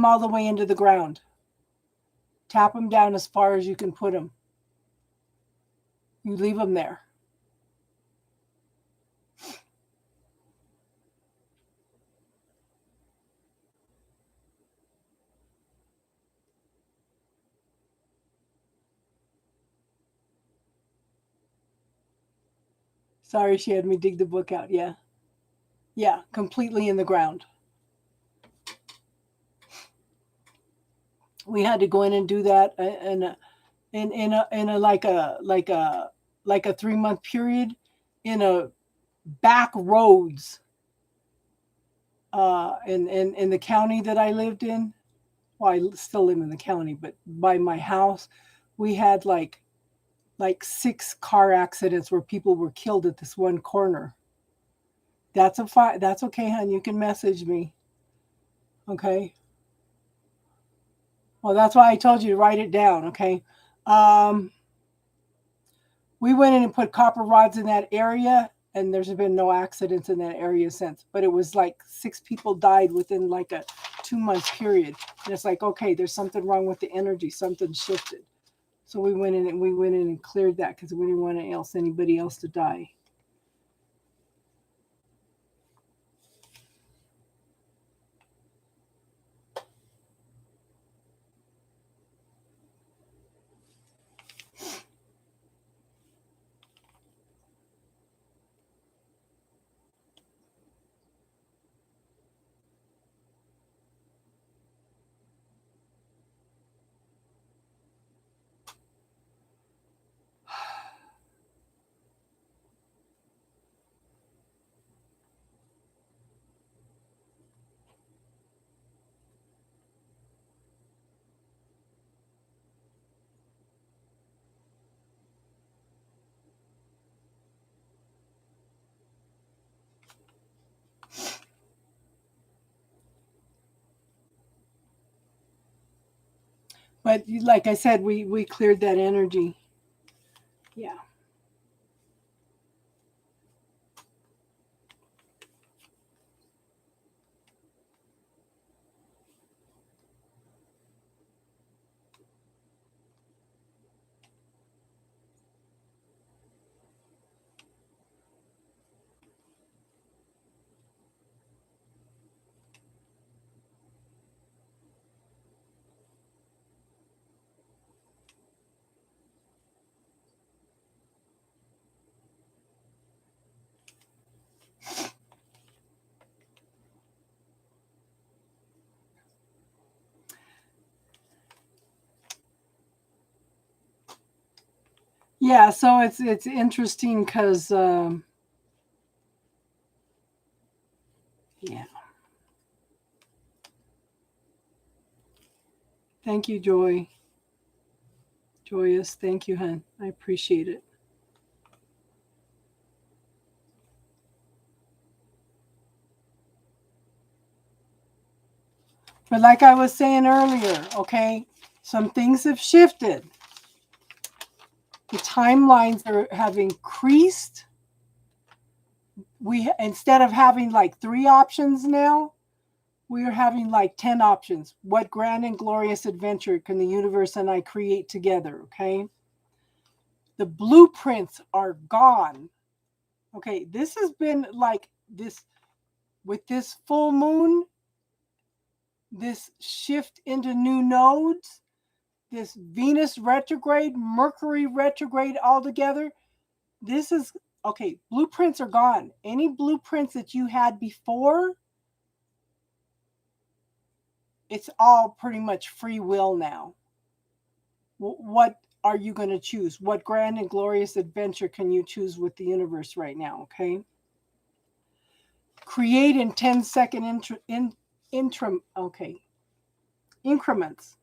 all the way into the ground. Tap them down as far as you can put them. You leave them there. Sorry, she had me dig the book out. Yeah. Yeah, completely in the ground. We had to go in and do that in a like a 3-month period in a back roads in the county that I lived in. Well, I still live in the county, but by my house, we had like 6 car accidents where people were killed at this one corner. That's that's okay, hon. You can message me. Okay. Well, that's why I told you to write it down. Okay. We went in and put copper rods in that area, and there's been no accidents in that area since. But it was like 6 people died within like a 2-month period. And it's like, okay, there's something wrong with the energy. Something shifted. So we went in and cleared that, because we didn't want anybody else to die. But like I said, we cleared that energy. Yeah. Yeah, so it's interesting because yeah. Thank you, Joyous. Thank you, hon. I appreciate it. But like I was saying earlier, okay, some things have shifted. The timelines have increased. We instead of having like 3 options now, we are having like 10 options. What grand and glorious adventure can the universe and I create together? Okay. The blueprints are gone. Okay. This has been like this with this full moon, this shift into new nodes, this Venus retrograde, Mercury retrograde altogether. This is okay. Blueprints are gone. Any blueprints that you had before, it's all pretty much free will now. What are you going to choose? What grand and glorious adventure can you choose with the universe right now? Okay. Create in 10-second interim. Okay. Increments.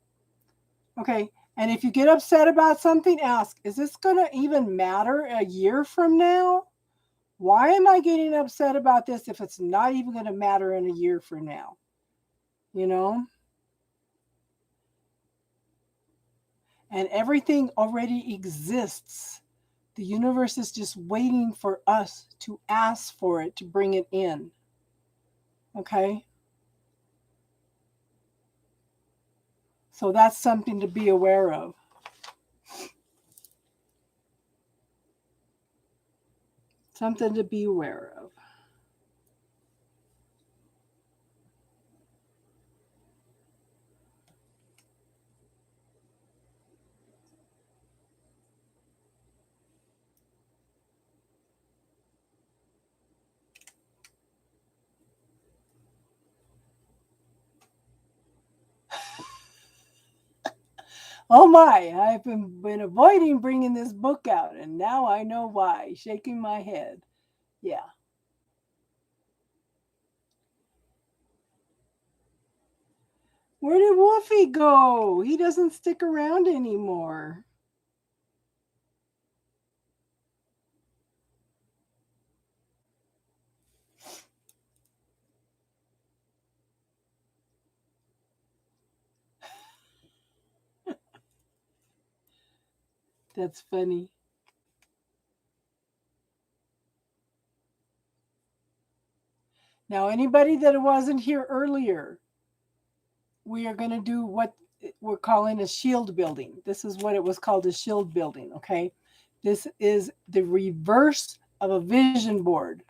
Okay. And if you get upset about something, ask, is this going to even matter a year from now? Why am I getting upset about this if it's not even going to matter in a year from now? You know? And everything already exists. The universe is just waiting for us to ask for it, to bring it in. Okay? So that's something to be aware of. Something to be aware of. Oh my, I've been avoiding bringing this book out, and now I know why. Shaking my head. Yeah. Where did Wolfie go? He doesn't stick around anymore. That's funny. Now, anybody that wasn't here earlier, we are going to do what we're calling a shield building. This is what it was called, a shield building, okay? This is the reverse of a vision board.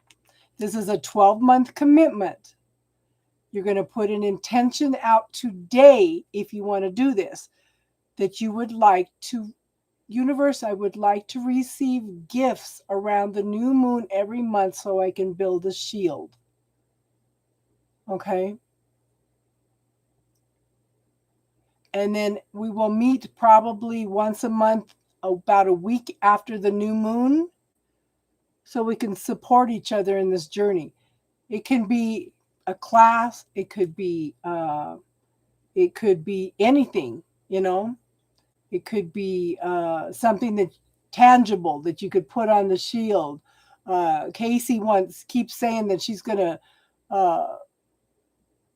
This is a 12-month commitment. You're going to put an intention out today if you want to do this, that you would like to, universe, I would like to receive gifts around the new moon every month so I can build a shield. Okay? And then we will meet probably once a month, about a week after the new moon, so we can support each other in this journey. It can be a class, it could be anything, you know. It could be something that tangible that you could put on the shield. Casey keeps saying that she's gonna uh,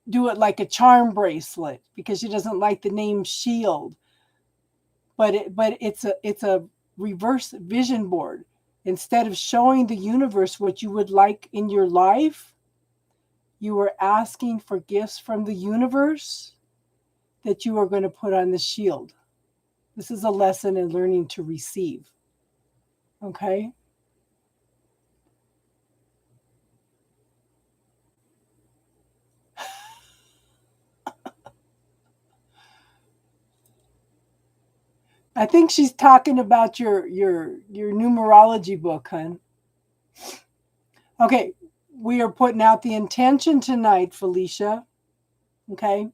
do it like a charm bracelet because she doesn't like the name shield. But it's a reverse vision board. Instead of showing the universe what you would like in your life, you are asking for gifts from the universe that you are going to put on the shield. This is a lesson in learning to receive. Okay? I think she's talking about your numerology book, hon. Okay, we are putting out the intention tonight, Felicia. Okay?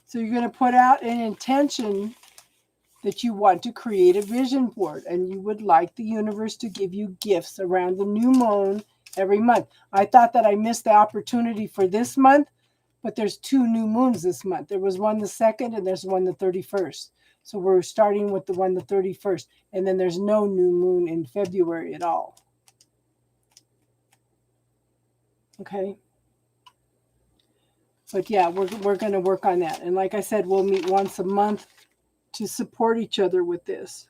So you're going to put out an intention that you want to create a vision board and you would like the universe to give you gifts around the new moon every month. I thought that I missed the opportunity for this month, but there's 2 new moons this month. There was one the 2nd and there's one the 31st. So we're starting with the one the 31st, and then there's no new moon in February at all. Okay? But yeah, we're going to work on that. And like I said, we'll meet once a month to support each other with this.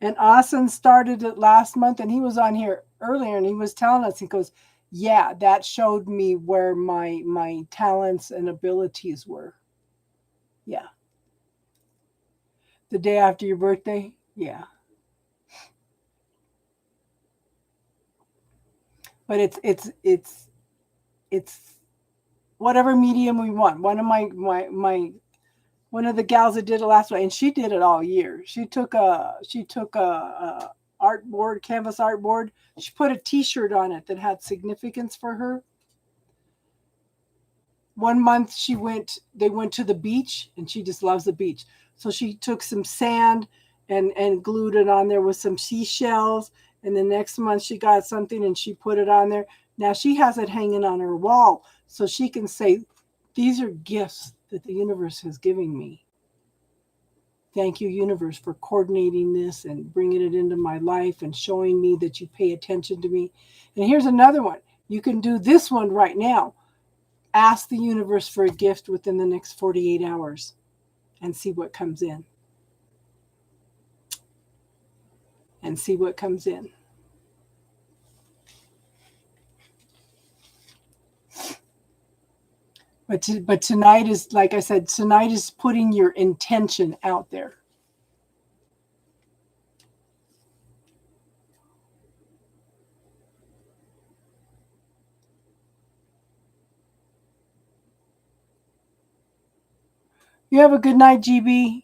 And Austin started it last month, and he was on here earlier, and he was telling us, he goes, yeah, that showed me where my talents and abilities were. Yeah. The day after your birthday? Yeah. But it's whatever medium we want. One of my one of the gals that did it last week, and she did it all year. She took a art board, canvas art board. She put a T-shirt on it that had significance for her. One month they went to the beach, and she just loves the beach. So she took some sand and glued it on there with some seashells. And the next month she got something and she put it on there. Now she has it hanging on her wall so she can say, these are gifts that the universe has given me. Thank you, universe, for coordinating this and bringing it into my life and showing me that you pay attention to me. And here's another one. You can do this one right now. Ask the universe for a gift within the next 48 hours and see what comes in. And see what comes in. But tonight is, like I said, tonight is putting your intention out there. You have a good night, GB.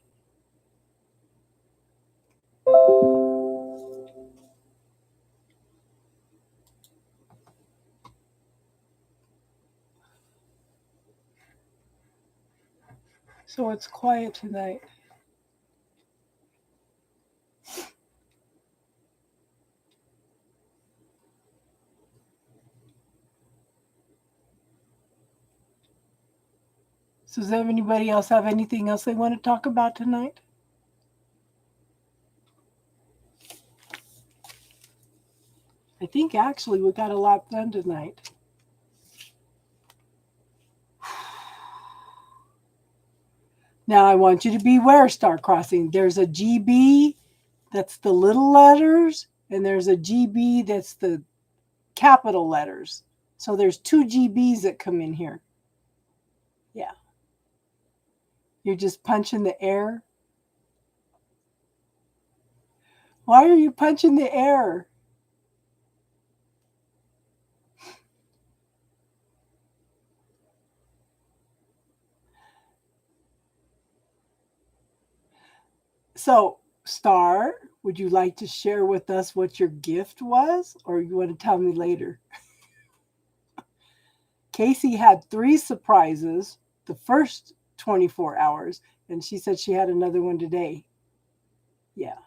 So it's quiet tonight. So does anybody else have anything else they want to talk about tonight? I think actually we got a lot done tonight. Now I want you to beware, Star Crossing. There's a GB that's the little letters, and there's a GB that's the capital letters. So there's 2 GBs that come in here. Yeah. You're just punching the air. Why are you punching the air? So, Star, would you like to share with us what your gift was, or you want to tell me later? Casey had 3 surprises the first 24 hours, and she said she had another one today. Yeah.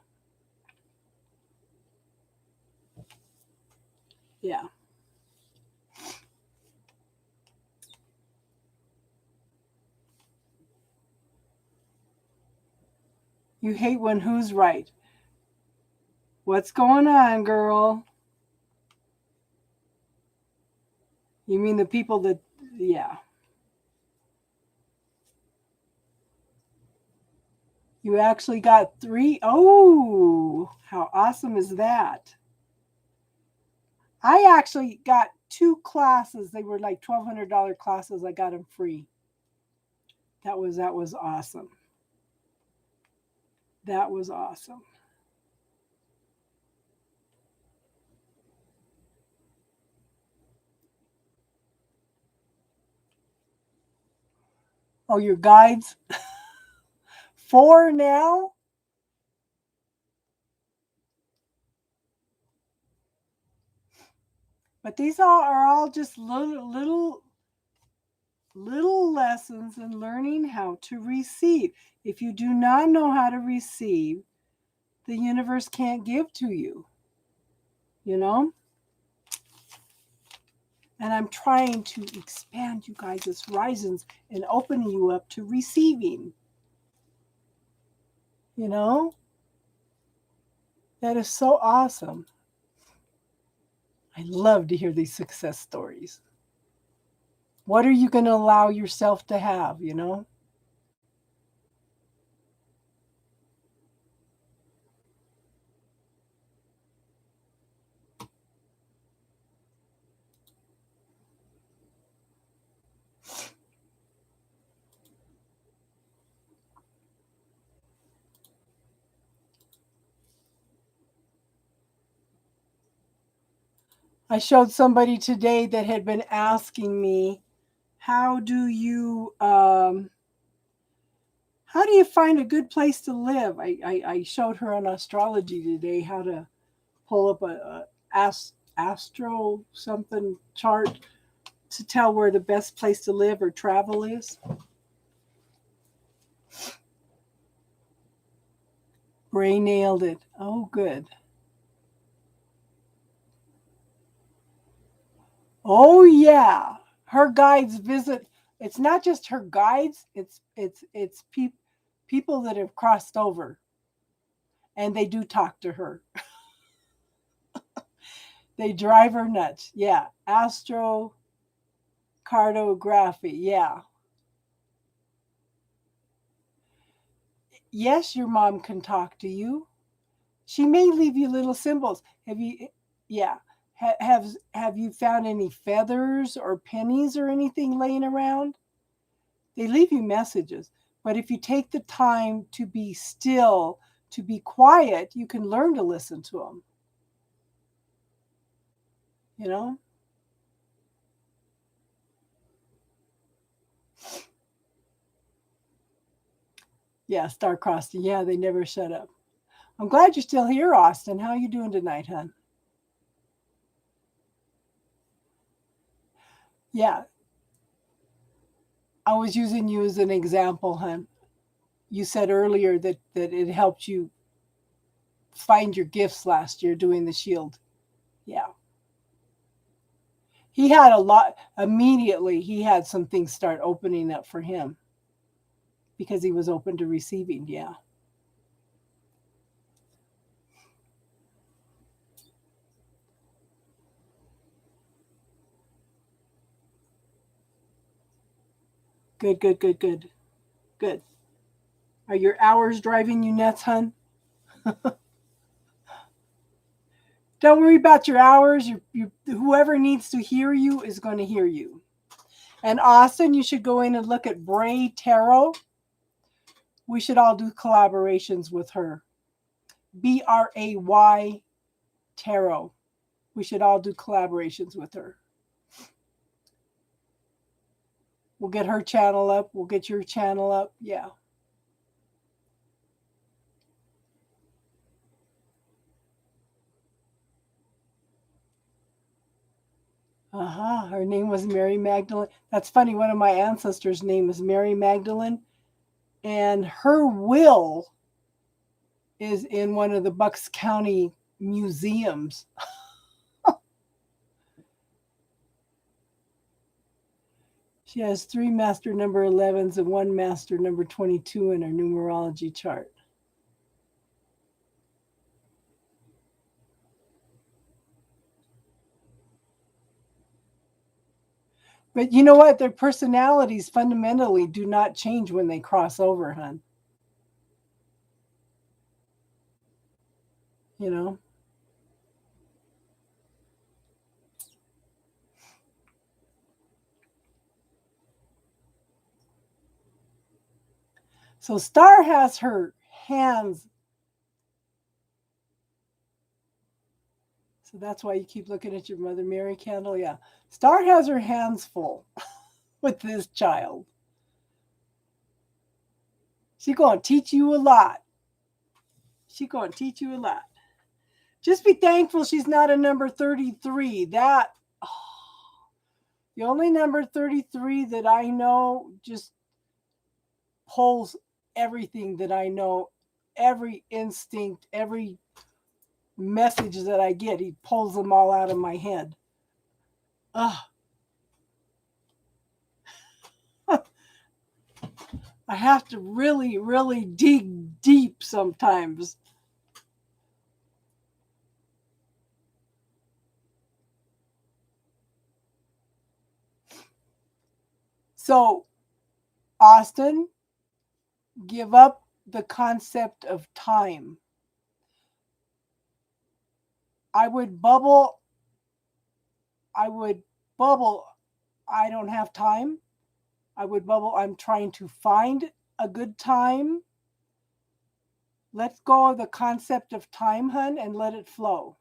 Yeah. You hate when who's right. What's going on, girl? You mean the people that, yeah. You actually got 3? Oh, how awesome is that? I actually got 2 classes. They were like $1,200 classes. I got them free. That was awesome. That was awesome. Oh, your guides? 4 now? But these are all just little little lessons in learning how to receive. If you do not know how to receive, the universe can't give to you, you know? And I'm trying to expand you guys' horizons and open you up to receiving, you know? That is so awesome. I love to hear these success stories. What are you going to allow yourself to have, you know? I showed somebody today that had been asking me, how do you find a good place to live? I showed her on astrology today how to pull up a astro something chart to tell where the best place to live or travel is. Ray nailed it. Oh, good. Oh, yeah. Her guides visit. It's not just her guides. It's people that have crossed over, and they do talk to her. They drive her nuts. Yeah, astrocartography. Yeah. Yes, your mom can talk to you. She may leave you little symbols. Have you? Yeah. Have you found any feathers or pennies or anything laying around? They leave you messages. But if you take the time to be still, to be quiet, you can learn to listen to them. You know? Yeah, star-crossed. Yeah, they never shut up. I'm glad you're still here, Austin. How are you doing tonight, hon? Yeah, I was using you as an example, hon. You said earlier that it helped you find your gifts last year doing the shield. Yeah. He had a lot immediately. He had some things start opening up for him because he was open to receiving. Yeah. Good, good, good, good, good. Are your hours driving you nuts, hun? Don't worry about your hours. Whoever needs to hear you is going to hear you. And Austin, you should go in and look at Bray Tarot. We should all do collaborations with her. Bray Tarot. We should all do collaborations with her. We'll get her channel up. We'll get your channel up. Yeah. Uh-huh. Her name was Mary Magdalene. That's funny. One of my ancestors' name is Mary Magdalene. And her will is in one of the Bucks County museums. She has 3 master number 11s and 1 master number 22 in her numerology chart. But you know what? Their personalities fundamentally do not change when they cross over, hon. You know? So Star has her hands. So that's why you keep looking at your Mother Mary candle. Yeah. Star has her hands full with this child. She's going to teach you a lot. She's going to teach you a lot. Just be thankful she's not a number 33. That, oh, The only number 33 that I know just pulls everything that I know, every instinct, every message that I get, he pulls them all out of my head. Ugh. I have to really, really dig deep sometimes. So, Austin, give up the concept of time. I would bubble, I would bubble, I don't have time. I would bubble, I'm trying to find a good time. Let go of the concept of time, hun, and let it flow.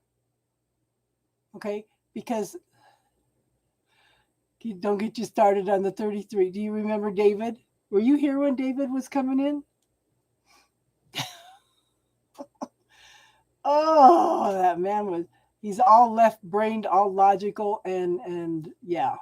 Okay? Because don't get you started on the 33. Do you remember David? Were you here when David was coming in? Oh, that man was, he's all left brained, all logical, and yeah.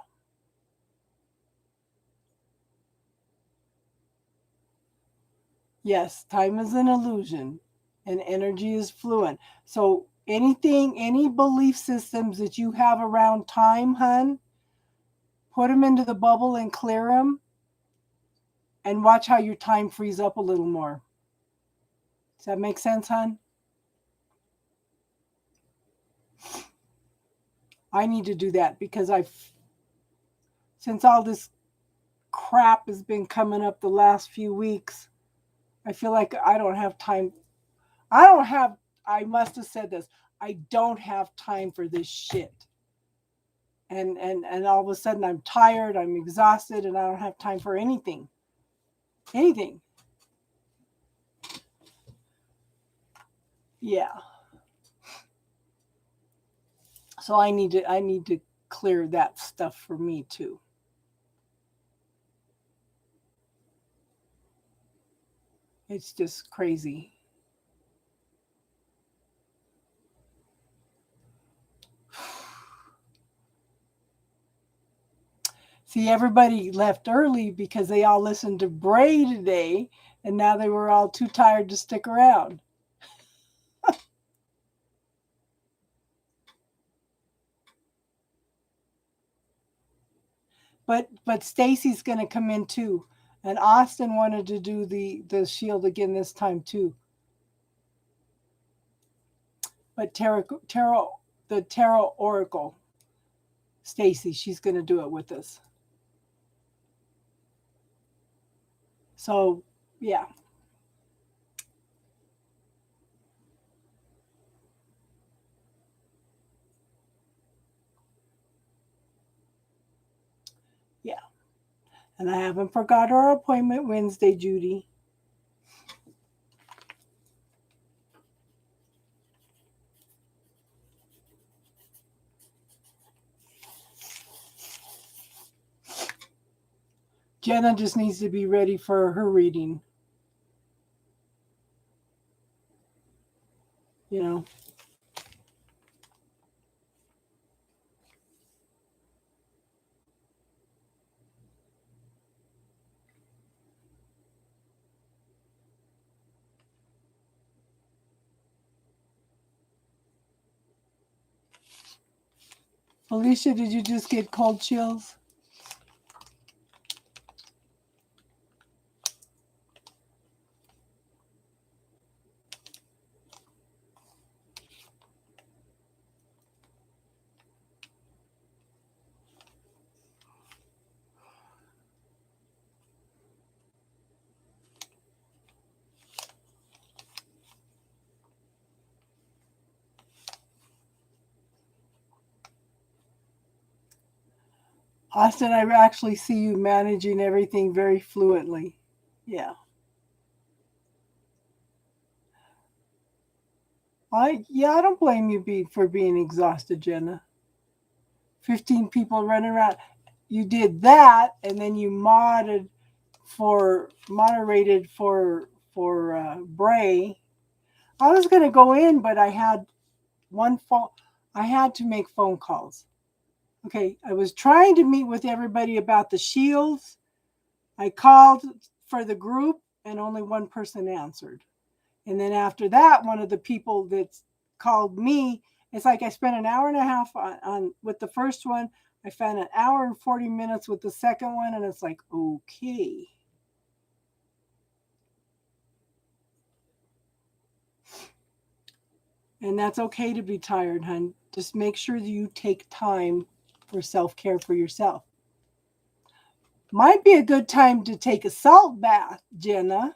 Yes, time is an illusion and energy is fluent. So anything, any belief systems that you have around time, hun, put them into the bubble and clear them and watch how your time frees up a little more. Does that make sense, hon? I need to do that because since all this crap has been coming up the last few weeks, I feel like I don't have time. I don't have, I must have said this. I don't have time for this shit. And all of a sudden I'm tired, I'm exhausted, and I don't have time for anything. Anything. Yeah. So I need to clear that stuff for me too. It's just crazy. See, everybody left early because they all listened to Bray today, and now they were all too tired to stick around. But Stacy's going to come in too, and Austin wanted to do the shield again this time too. But the tarot oracle, Stacy, she's going to do it with us. So yeah. Yeah. And I haven't forgot our appointment Wednesday, Judy. Jenna just needs to be ready for her reading. You know. Alicia, did you just get cold chills? Austin, I actually see you managing everything very fluently. Yeah. I don't blame you for being exhausted, Jenna. 15 people running around. You did that, and then you moderated for Bray. I was gonna go in, but I had one phone. I had to make phone calls. Okay, I was trying to meet with everybody about the shields. I called for the group and only one person answered. And then after that, one of the people that called me, it's like I spent an hour and a half on with the first one. I spent an hour and 40 minutes with the second one, and it's like, okay. And that's okay to be tired, hon. Just make sure that you take time for self-care for yourself. Might be a good time to take a salt bath, Jenna.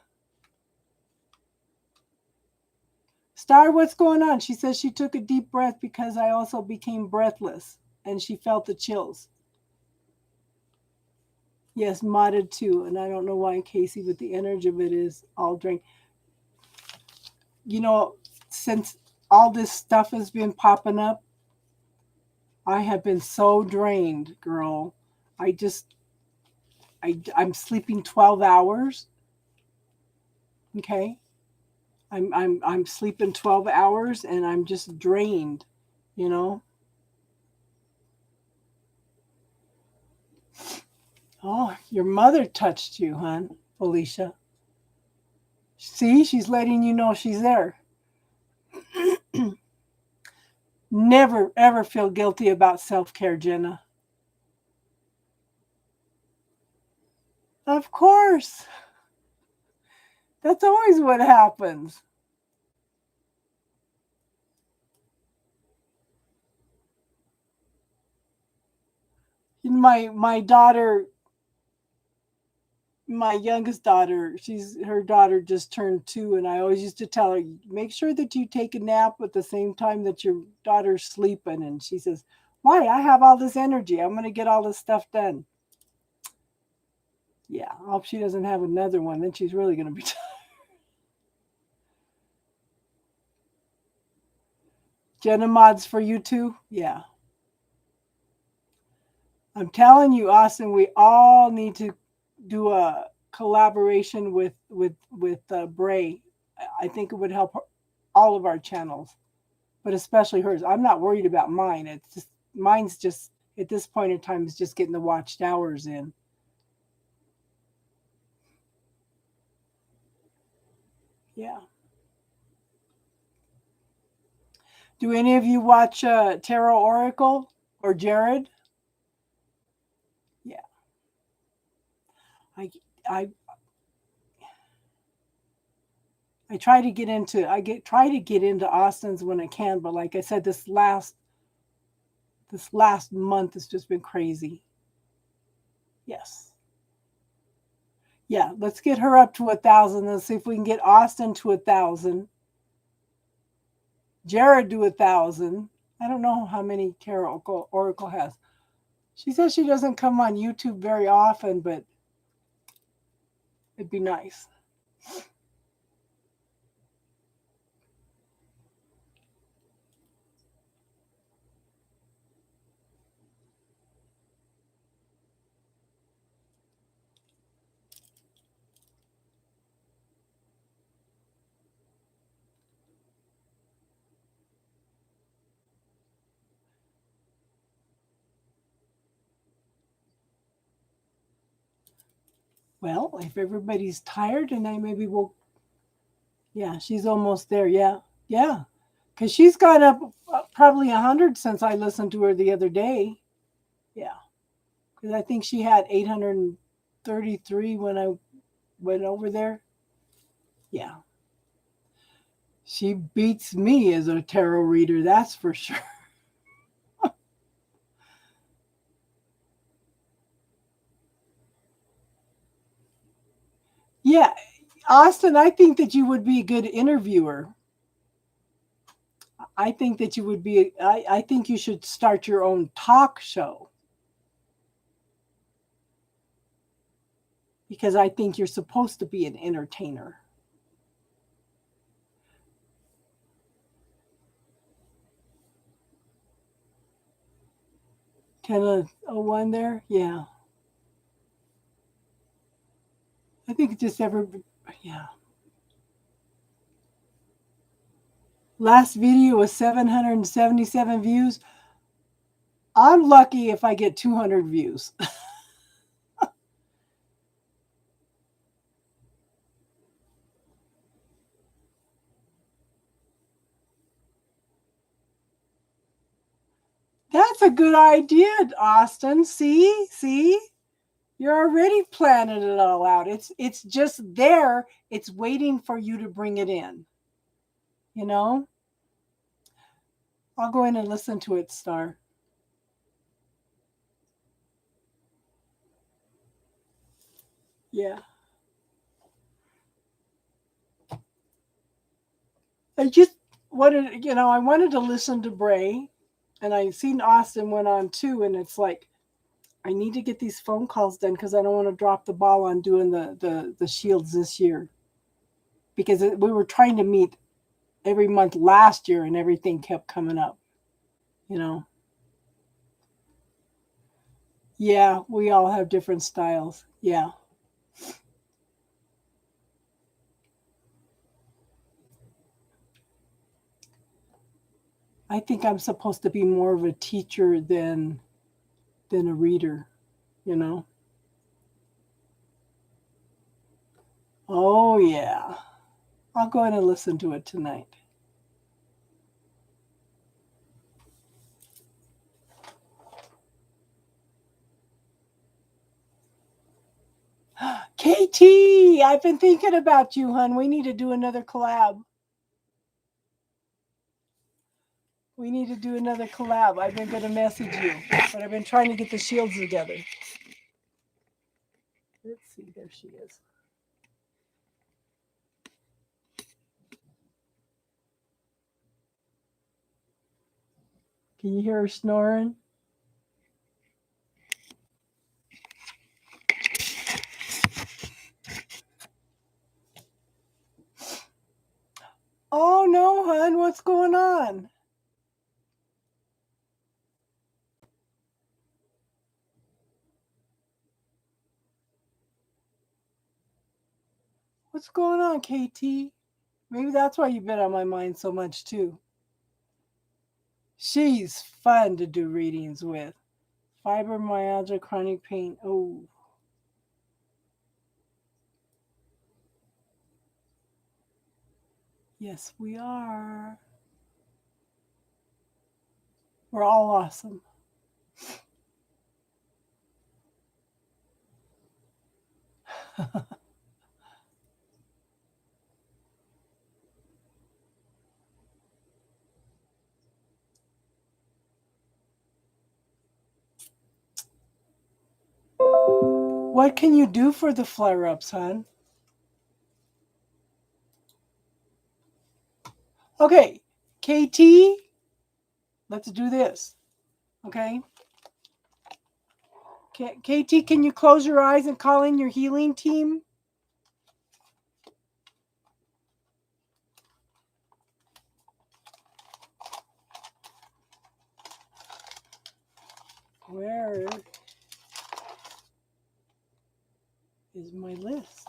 Star, what's going on? She says she took a deep breath because I also became breathless and she felt the chills. Yes, modded too. And I don't know why Casey, with the energy of it, is all drained. You know, since all this stuff has been popping up, I have been so drained, girl. I just, I'm sleeping 12 hours. Okay. I'm sleeping 12 hours and I'm just drained, you know? Oh, your mother touched you, hon, Felicia. See, she's letting you know she's there. Never, ever feel guilty about self care, Jenna. Of course. That's always what happens. My daughter, my youngest daughter, her daughter just turned 2, and I always used to tell her, make sure that you take a nap at the same time that your daughter's sleeping. And she says, why? I have all this energy. I'm going to get all this stuff done. Yeah, I hope she doesn't have another one. Then she's really going to be tired. Jenna mods for you too? Yeah. I'm telling you, Austin, we all need to do a collaboration with Bray. I think it would help all of our channels, but especially hers. I'm not worried about mine. It's just mine's just at this point in time is just getting the watched hours in. Yeah. Do any of you watch Tarot Oracle or Jared? Yeah. I I I try to get into try to get into Austin's when I can, but like I said, this last month has just been crazy. Yes. Yeah, let's get her up to 1,000. Let's see if we can get Austin to 1,000. Jared to 1,000. I don't know how many Tarot Oracle has. She says she doesn't come on YouTube very often, but it'd be nice. Well, if everybody's tired, and I maybe we'll. Yeah, she's almost there. Yeah, yeah, because she's got up probably 100 since I listened to her the other day. Yeah, because I think she had 833 when I went over there. Yeah, she beats me as a tarot reader. That's for sure. Yeah, Austin, I think that you would be a good interviewer. I think that you would be. I think you should start your own talk show because I think you're supposed to be an entertainer. 10:01 there. Yeah, I think just ever. Yeah. Last video was 777 views. I'm lucky if I get 200 views. That's a good idea, Austin. See? You're already planning it all out. It's just there. It's waiting for you to bring it in. You know? I'll go in and listen to it, Star. Yeah. I just wanted, I wanted to listen to Bray, and I seen Austin went on too, and it's like I need to get these phone calls done because I don't want to drop the ball on doing the shields this year, because we were trying to meet every month last year and everything kept coming up. You know. Yeah, we all have different styles. Yeah. I think I'm supposed to be more of a teacher than a reader, you know. Oh yeah. I'll go ahead and listen to it tonight. KT, I've been thinking about you, hun. We need to do another collab. We need to do another collab. I've been going to message you, but I've been trying to get the shields together. Let's see. There she is. Can you hear her snoring? Oh no, hun. What's going on? What's going on, KT? Maybe that's why you've been on my mind so much too. She's fun to do readings with. Fibromyalgia, chronic pain. Oh, yes, we are. We're all awesome. What can you do for the flare ups, hon? Okay, KT, let's do this. Okay? KT, can you close your eyes and call in your healing team? Where is my list?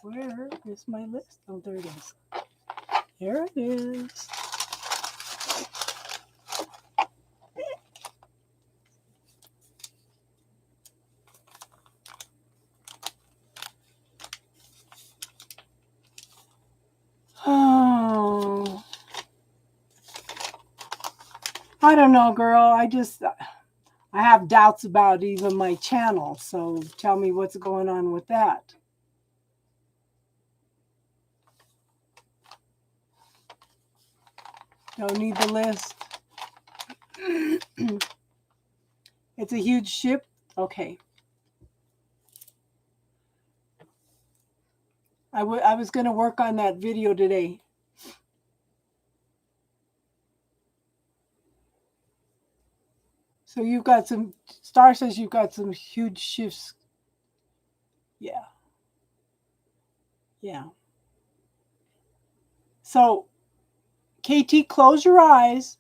Where is my list? Oh, there it is. There it is. Oh, I don't know, girl. I have doubts about even my channel. So tell me what's going on with that. Don't need the list. It's a huge ship. Okay. I was going to work on that video today. So you've got some, Star says you've got some huge shifts. Yeah. Yeah. So, KT, close your eyes.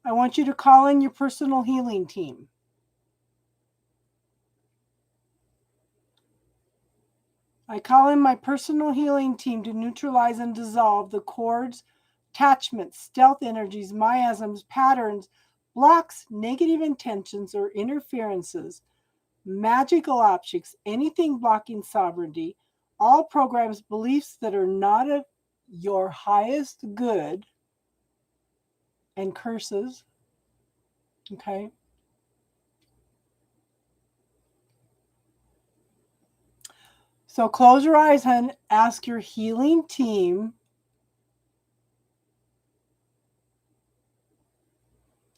I want you to call in your personal healing team. I call in my personal healing team to neutralize and dissolve the cords, attachments, stealth energies, miasms, patterns, blocks, negative intentions, or interferences, magical objects, anything blocking sovereignty, all programs, beliefs that are not of your highest good, and curses. Okay. So close your eyes, hun. Ask your healing team.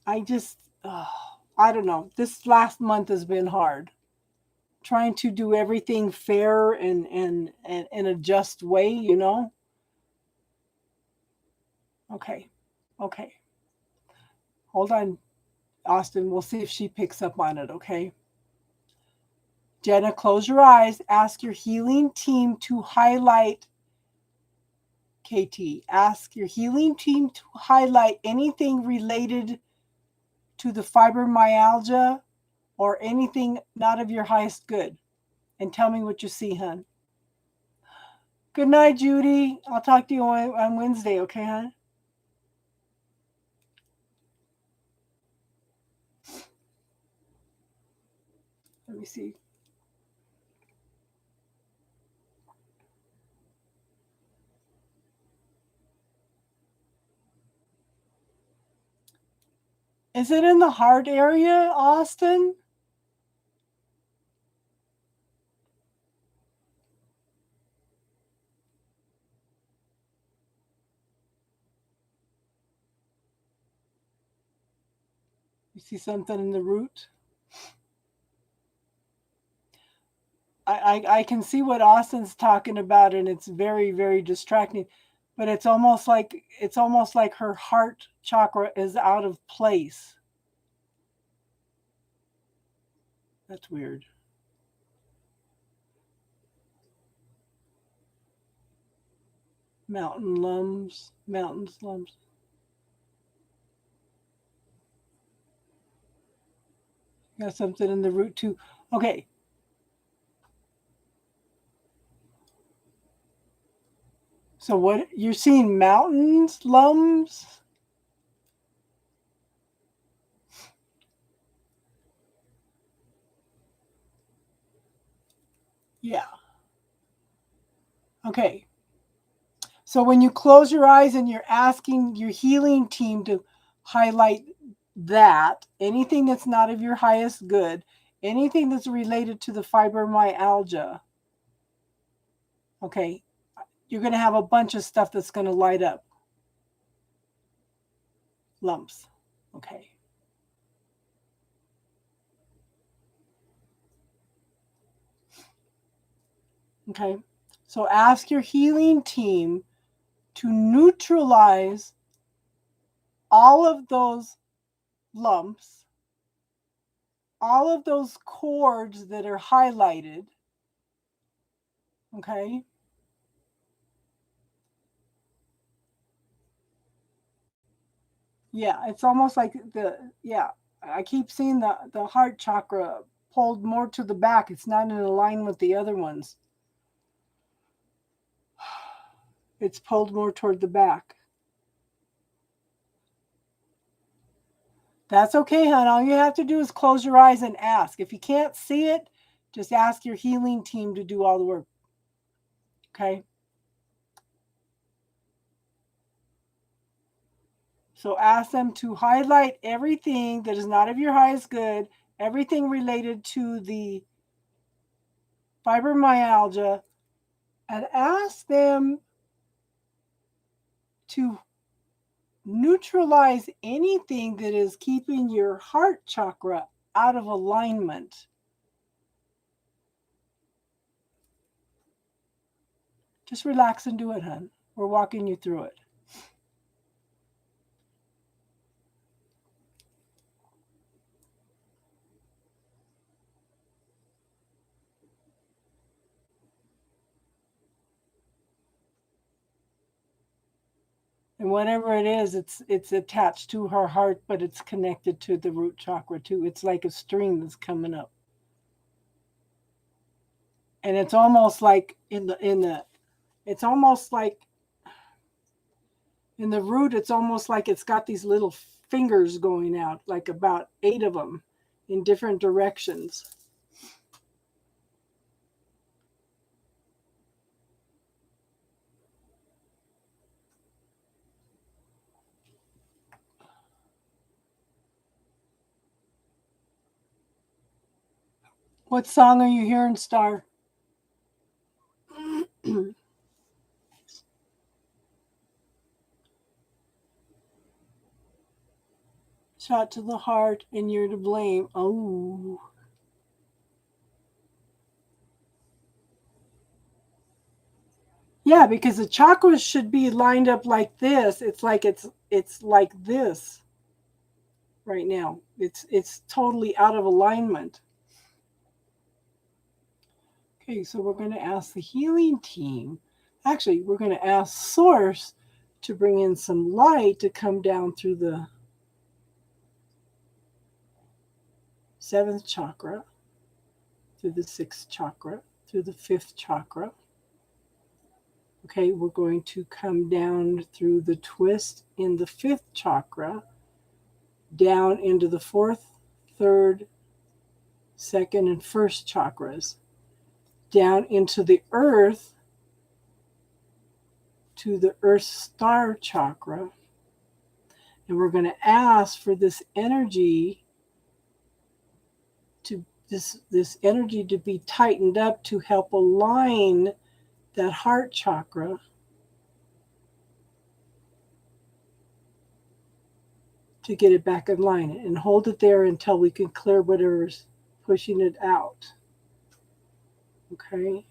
I don't know. This last month has been hard. Trying to do everything fair and in a just way, you know? Okay. Okay. Hold on, Austin. We'll see if she picks up on it, okay? Jenna, close your eyes. Ask your healing team to highlight KT. Ask your healing team to highlight anything related to the fibromyalgia or anything not of your highest good. And tell me what you see, hon. Good night, Judy. I'll talk to you on Wednesday, okay, hon? Let me see. Is it in the heart area, Austin? You see something in the root? I can see what Austin's talking about, and it's very, very distracting. But it's almost like her heart chakra is out of place. That's weird. Mountains, lumps. Got something in the root too. Okay. So what you're seeing mountains, lumps? Yeah. Okay. So when you close your eyes and you're asking your healing team to highlight that, anything that's not of your highest good, anything that's related to the fibromyalgia, okay, you're going to have a bunch of stuff that's going to light up. Lumps. Okay. Okay. So ask your healing team to neutralize all of those lumps, all of those cords that are highlighted. Okay. Yeah, it's almost like I keep seeing the heart chakra pulled more to the back. It's not in line with the other ones. It's pulled more toward the back. That's okay, hon. All you have to do is close your eyes and ask. If you can't see it, just ask your healing team to do all the work. Okay? So ask them to highlight everything that is not of your highest good, everything related to the fibromyalgia, and ask them to neutralize anything that is keeping your heart chakra out of alignment. Just relax and do it, hon. We're walking you through it. And whatever it is, it's attached to her heart, but it's connected to the root chakra too. It's like a string that's coming up. And it's almost like it's almost like in the root, it's almost like it's got these little fingers going out, like about 8 of them in different directions. What song are you hearing, Star? Shot to the heart and you're to blame. Oh. Yeah, because the chakras should be lined up like this. It's like it's like this right now. It's totally out of alignment. Okay, so we're going to ask the healing team. Actually, we're going to ask Source to bring in some light to come down through the 7th chakra, through the 6th chakra, through the 5th chakra. Okay, we're going to come down through the twist in the 5th chakra, down into the 4th, 3rd, 2nd, and 1st chakras, down into the earth, to the earth star chakra. And we're going to ask for this energy to this energy to be tightened up to help align that heart chakra to get it back in line, and hold it there until we can clear whatever's pushing it out. Okay.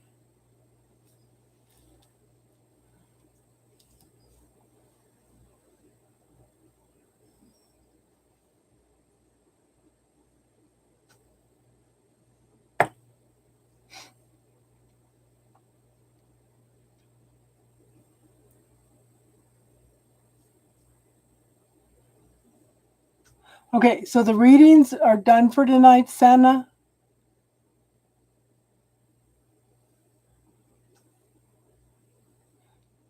Okay, so the readings are done for tonight, Sana.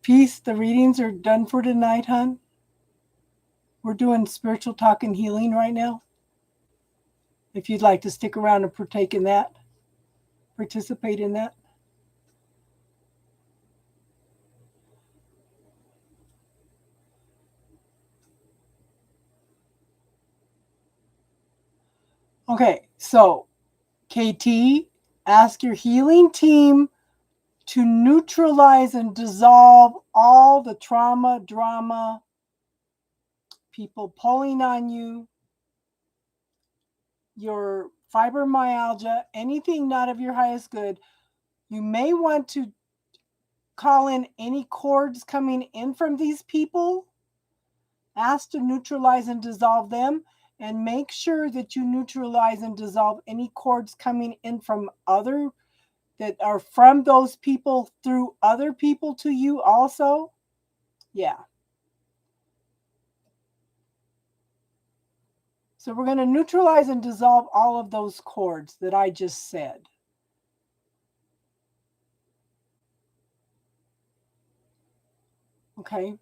Peace, the readings are done for tonight, hon. We're doing spiritual talk and healing right now. If you'd like to stick around and partake in that, participate in that. Okay, so KT, ask your healing team to neutralize and dissolve all the trauma, drama, people pulling on you, your fibromyalgia, anything not of your highest good. You may want to call in any cords coming in from these people. Ask to neutralize and dissolve them, and make sure that you neutralize and dissolve any cords coming in from other that are from those people through other people to you also. Yeah. So we're going to neutralize and dissolve all of those cords that I just said. Okay.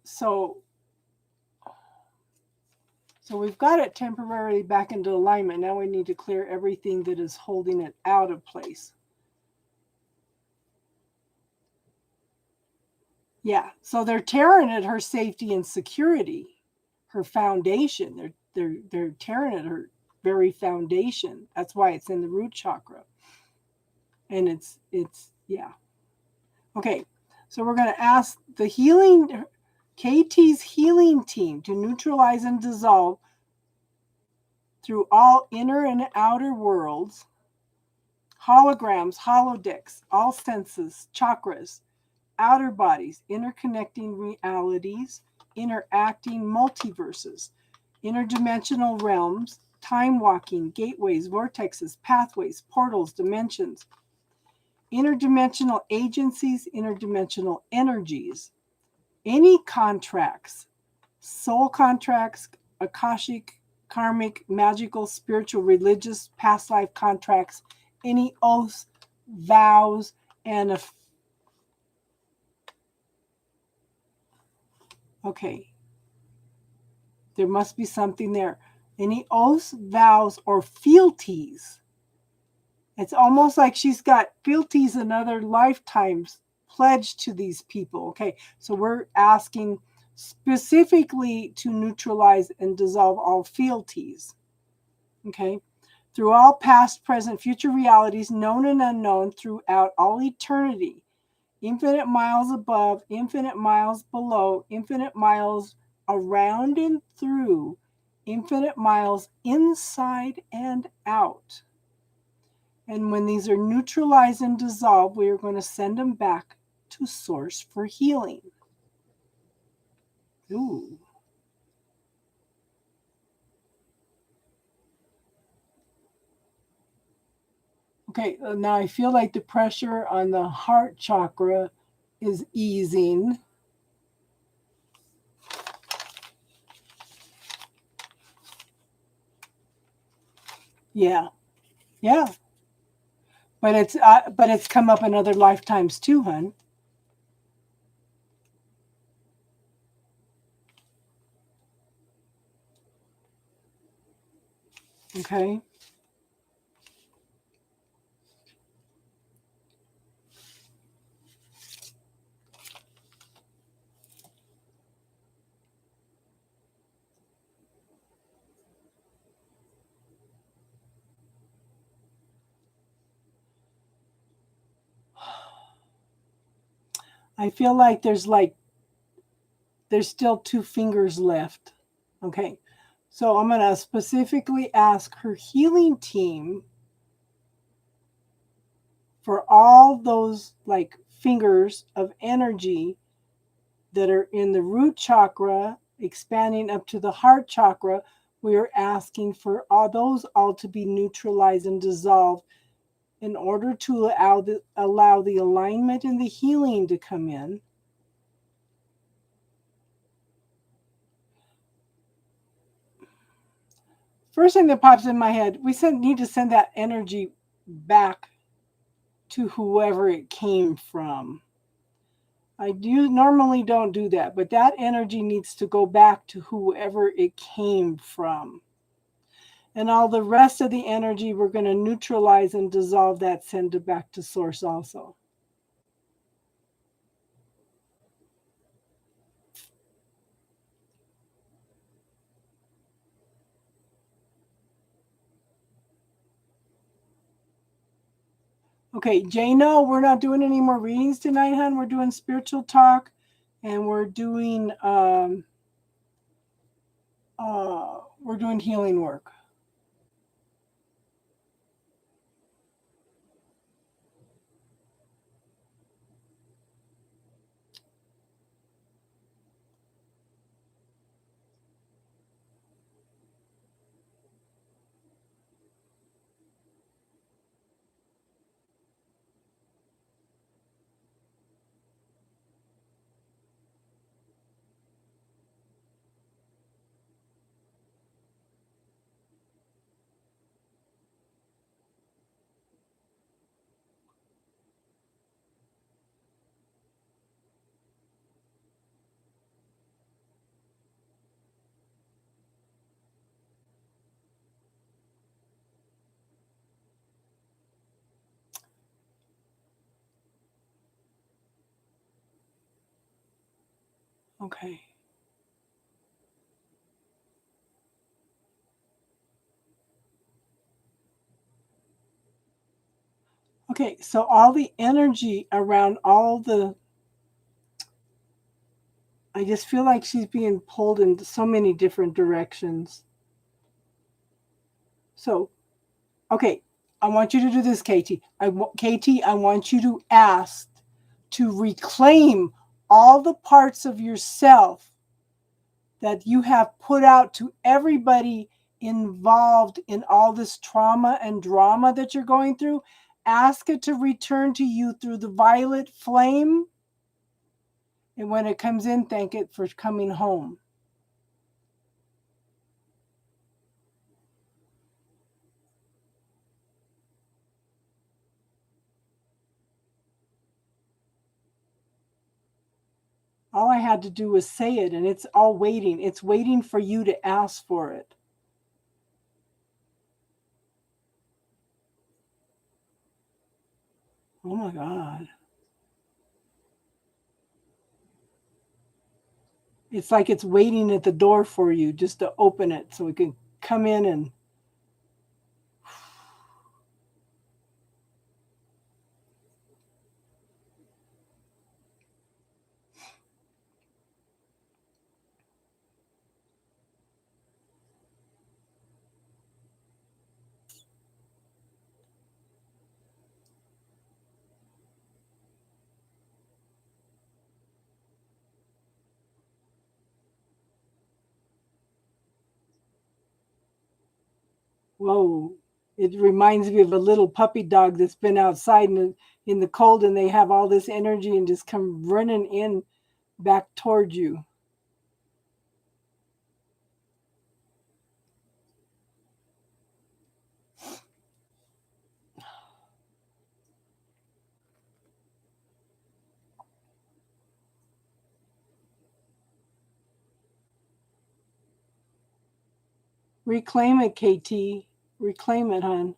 So we've got it temporarily back into alignment. Now we need to clear everything that is holding it out of place. Yeah. So they're tearing at her safety and security, her foundation. They're tearing at her very foundation. That's why it's in the root chakra. And it's yeah. Okay. So we're going to ask the healing KT's healing team to neutralize and dissolve through all inner and outer worlds, holograms, holodecks, all senses, chakras, outer bodies, interconnecting realities, interacting multiverses, interdimensional realms, time walking, gateways, vortexes, pathways, portals, dimensions, interdimensional agencies, interdimensional energies, any contracts, soul contracts, akashic, karmic, magical, spiritual, religious, past life contracts, any oaths, vows, and okay, there must be something there. Any oaths, vows, or fealties. It's almost like she's got fealties in other lifetimes pledged to these people. Okay, so we're asking specifically to neutralize and dissolve all fealties. Okay, through all past, present, future realities, known and unknown, throughout all eternity, infinite miles above, infinite miles below, infinite miles around and through, infinite miles inside and out. And when these are neutralized and dissolved, we are going to send them back to source for healing. Ooh. Okay, now I feel like the pressure on the heart chakra is easing. Yeah, yeah, but it's come up in other lifetimes too, hun. Okay. I feel like there's still two fingers left. Okay. So I'm going to specifically ask her healing team for all those like fingers of energy that are in the root chakra, expanding up to the heart chakra. We are asking for all those all to be neutralized and dissolved in order to allow the alignment and the healing to come in. First thing that pops in my head, we need to send that energy back to whoever it came from. I do normally don't do that, but that energy needs to go back to whoever it came from. And all the rest of the energy, we're going to neutralize and dissolve that, send it back to source also. Okay, Jay, no, we're not doing any more readings tonight, hon. We're doing spiritual talk, and we're doing healing work. Okay. Okay, so all the energy around all the, I just feel like she's being pulled in so many different directions. So, okay, I want you to do this, Katie. Katie, I want you to ask to reclaim all the parts of yourself that you have put out to everybody involved in all this trauma and drama that you're going through. Ask it to return to you through the violet flame. And when it comes in, thank it for coming home. All I had to do was say it, and it's all waiting. It's waiting for you to ask for it. Oh my God. It's like it's waiting at the door for you just to open it so it can come in and. Whoa. It reminds me of a little puppy dog that's been outside in the cold, and they have all this energy and just come running in back toward you. Reclaim it, KT. Reclaim it, hon.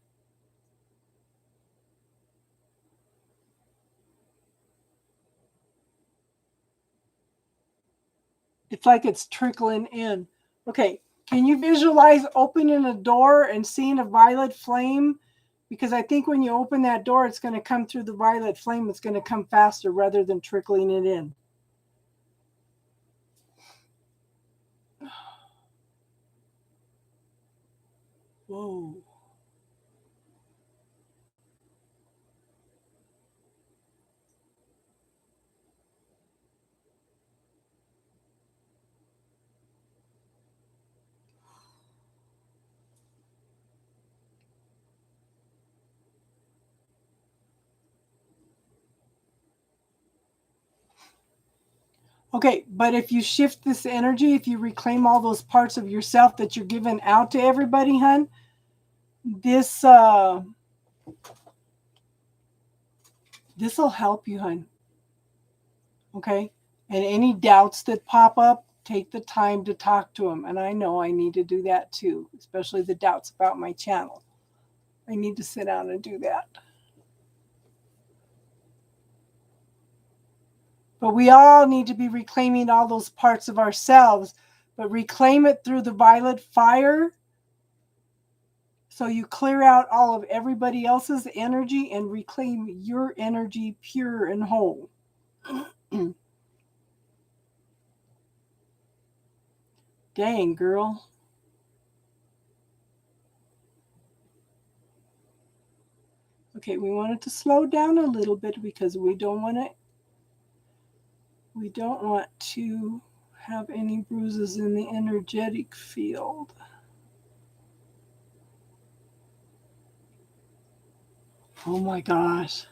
It's like it's trickling in. Okay, can you visualize opening a door and seeing a violet flame? Because I think when you open that door, it's going to come through the violet flame. It's going to come faster rather than trickling it in. Whoa. Okay, but if you shift this energy, if you reclaim all those parts of yourself that you're giving out to everybody, hun, this this will help you, hun. Okay? And any doubts that pop up, take the time to talk to them. And I know I need to do that too, especially the doubts about my channel. I need to sit down and do that. But we all need to be reclaiming all those parts of ourselves, but reclaim it through the violet fire. So you clear out all of everybody else's energy and reclaim your energy pure and whole. Dang, girl. Okay, we want it to slow down a little bit because we don't want to have any bruises in the energetic field. Oh my gosh.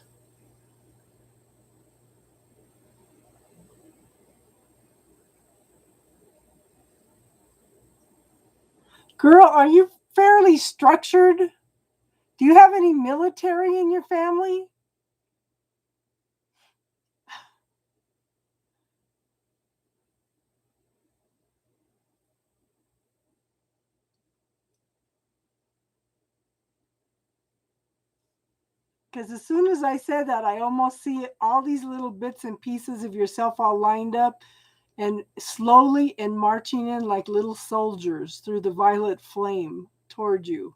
Girl, are you fairly structured? Do you have any military in your family? Because as soon as I said that, I almost see all these little bits and pieces of yourself all lined up and slowly and marching in like little soldiers through the violet flame toward you.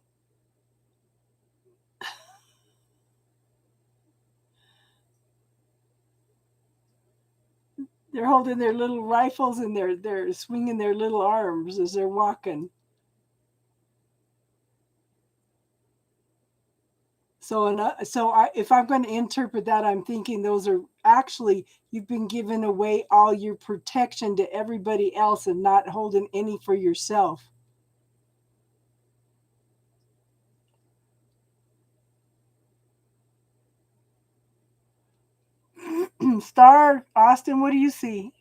They're holding their little rifles and they're swinging their little arms as they're walking. If I'm going to interpret that, I'm thinking those are actually you've been giving away all your protection to everybody else and not holding any for yourself. Star Austin, what do you see?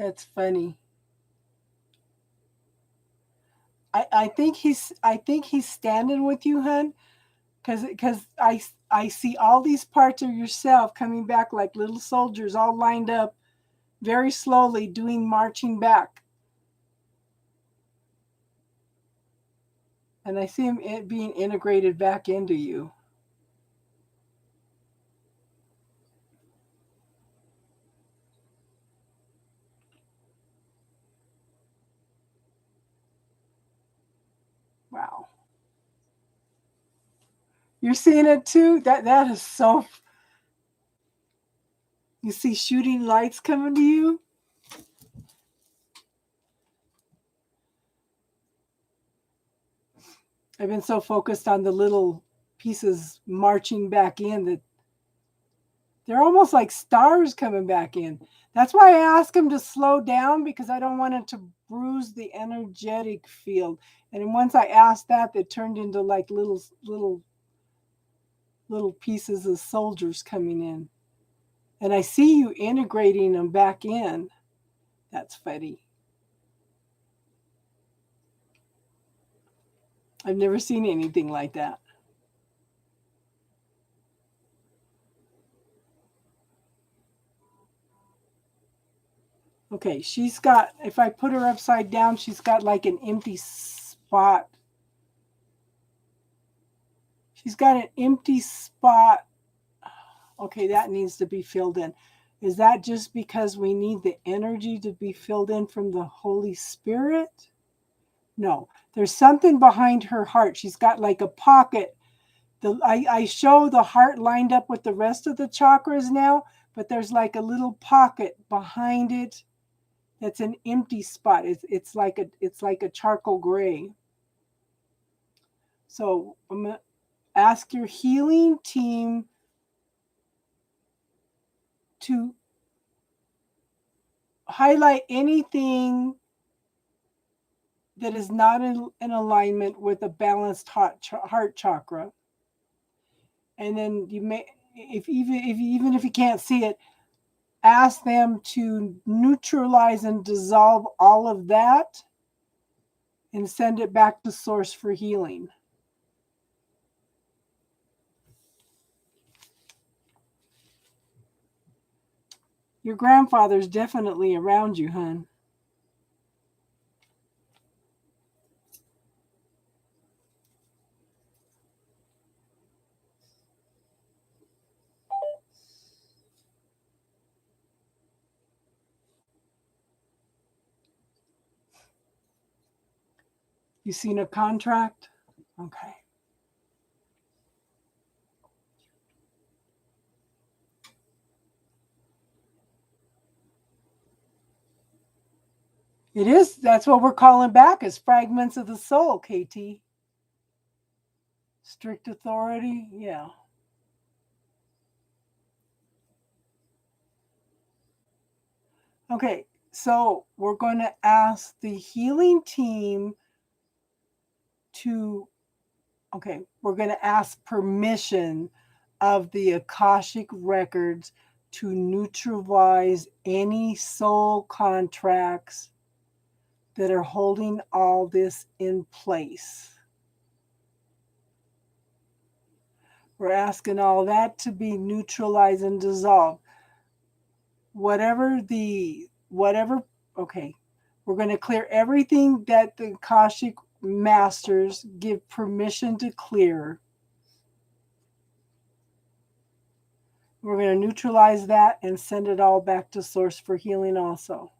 That's funny. I think he's standing with you, hun, because I see all these parts of yourself coming back like little soldiers, all lined up, very slowly, doing marching back. And I see him being integrated back into you. Wow. You're seeing it too? That is so. You see shooting lights coming to you? I've been so focused on the little pieces marching back in that they're almost like stars coming back in. That's why I ask him to slow down, because I don't want it to bruise the energetic field. And once I asked that, it turned into like little pieces of soldiers coming in. And I see you integrating them back in. That's funny. I've never seen anything like that. Okay, she's got, if I put her upside down, she's got like an empty spot. She's got an empty spot. Okay, that needs to be filled in. Is that just because we need the energy to be filled in from the Holy Spirit? No, there's something behind her heart. She's got like a pocket. I show the heart lined up with the rest of the chakras now, but there's like a little pocket behind it that's an empty spot. It's like a charcoal gray. So I'm gonna ask your healing team to highlight anything that is not in alignment with a balanced heart chakra. And then you may, even if you can't see it, ask them to neutralize and dissolve all of that and send it back to source for healing. Your grandfather's definitely around you, hun. You seen a contract? Okay. It is. That's what we're calling back as fragments of the soul, KT. Strict authority. Yeah. Okay. So we're going to ask the healing team to, okay, we're going to ask permission of the Akashic records to neutralize any soul contracts that are holding all this in place. We're asking all that to be neutralized and dissolved. Whatever, okay, we're going to clear everything that the Akashic masters give permission to clear. We're going to neutralize that and send it all back to source for healing also.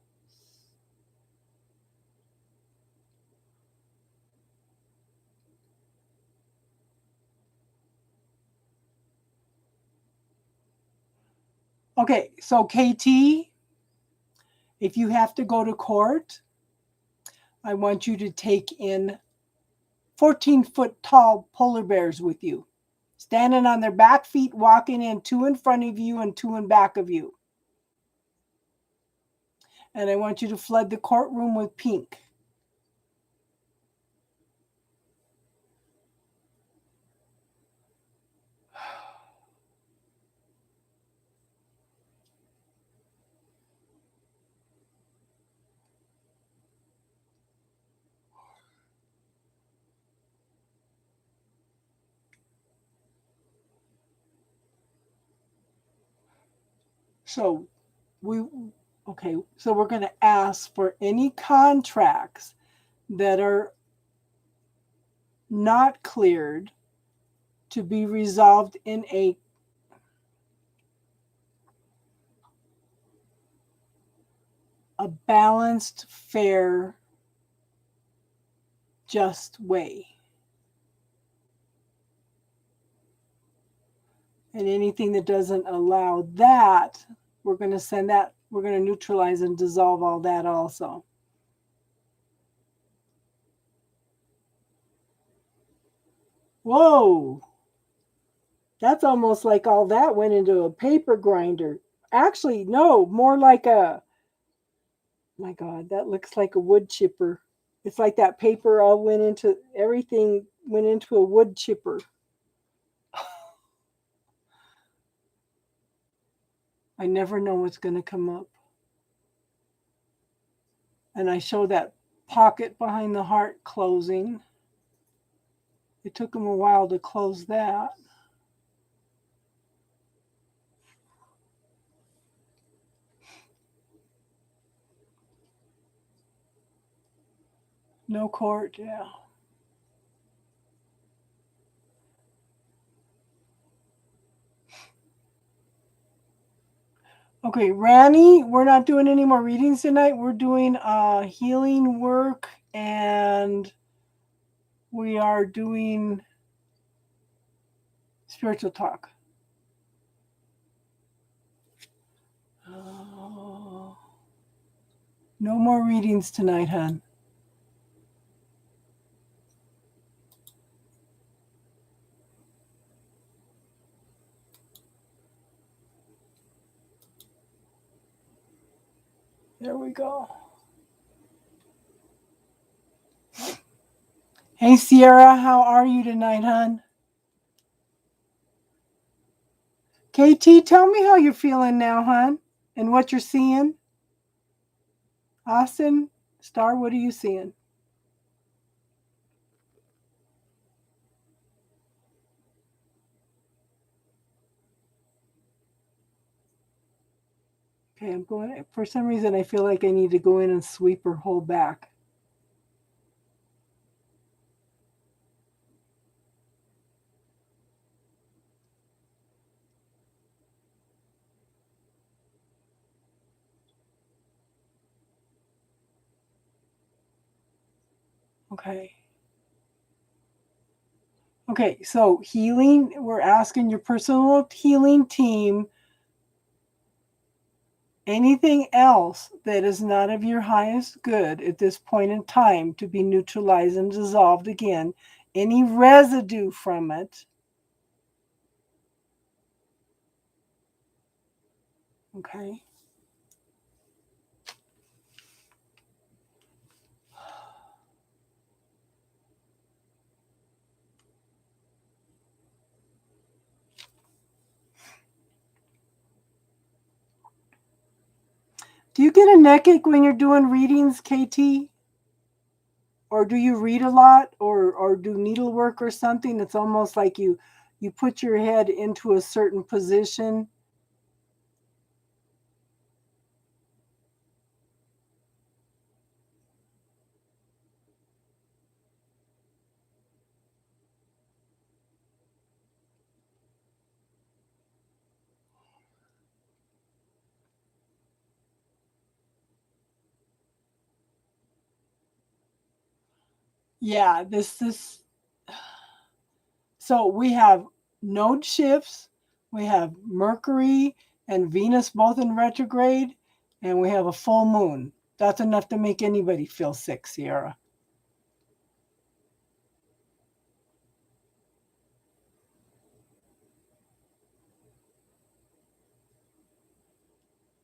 Okay, so KT, if you have to go to court, I want you to take in 14-foot tall polar bears with you, standing on their back feet, walking in, two in front of you and two in back of you. And I want you to flood the courtroom with pink. So so we're going to ask for any contracts that are not cleared to be resolved in a balanced, fair, just way. And anything that doesn't allow that, we're going to neutralize and dissolve all that also. Whoa! That's almost like all that went into a paper grinder. Actually, no, more like my God, that looks like a wood chipper. It's like that paper everything went into a wood chipper. I never know what's going to come up. And I show that pocket behind the heart closing. It took him a while to close that. No court, yeah. Okay, Rani, we're not doing any more readings tonight. We're doing healing work, and we are doing spiritual talk. Oh, no more readings tonight, hon. There we go. Hey, Sierra, how are you tonight, hon? KT, tell me how you're feeling now, hon, and what you're seeing. Austin, Star, what are you seeing? Okay, I'm going. For some reason, I feel like I need to go in and sweep her whole back. Okay. Okay, so healing, we're asking your personal healing team anything else that is not of your highest good at this point in time to be neutralized and dissolved again. Any residue from it. Okay. Do you get a neck ache when you're doing readings, KT? Or do you read a lot or do needlework or something? It's almost like you put your head into a certain position. Yeah, this so we have node shifts, we have Mercury and Venus both in retrograde, and we have a full moon. That's enough to make anybody feel sick, Sierra.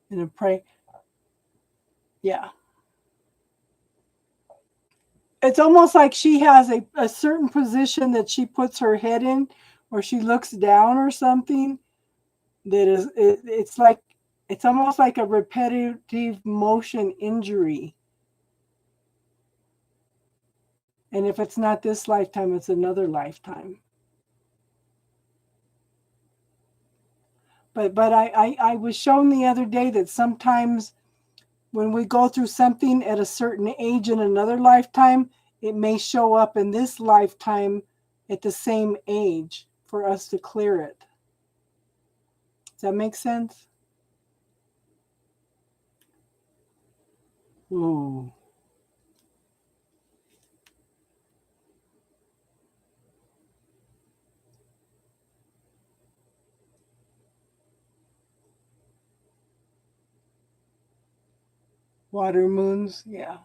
And pray. Yeah. It's almost like she has a certain position that she puts her head in, or she looks down or something. It's almost like a repetitive motion injury. And if it's not this lifetime, it's another lifetime. But I was shown the other day that sometimes when we go through something at a certain age in another lifetime, it may show up in this lifetime at the same age for us to clear it. Does that make sense? Ooh. Water moons, yeah.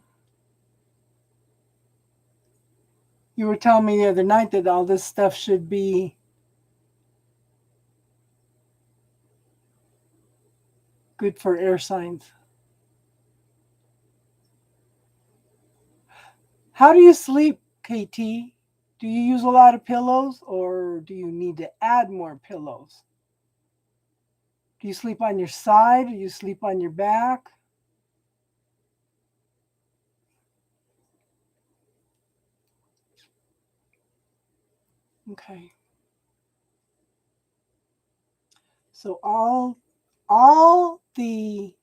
You were telling me the other night that all this stuff should be good for air signs. How do you sleep, KT? Do you use a lot of pillows or do you need to add more pillows? Do you sleep on your side? Do you sleep on your back? Okay. So all the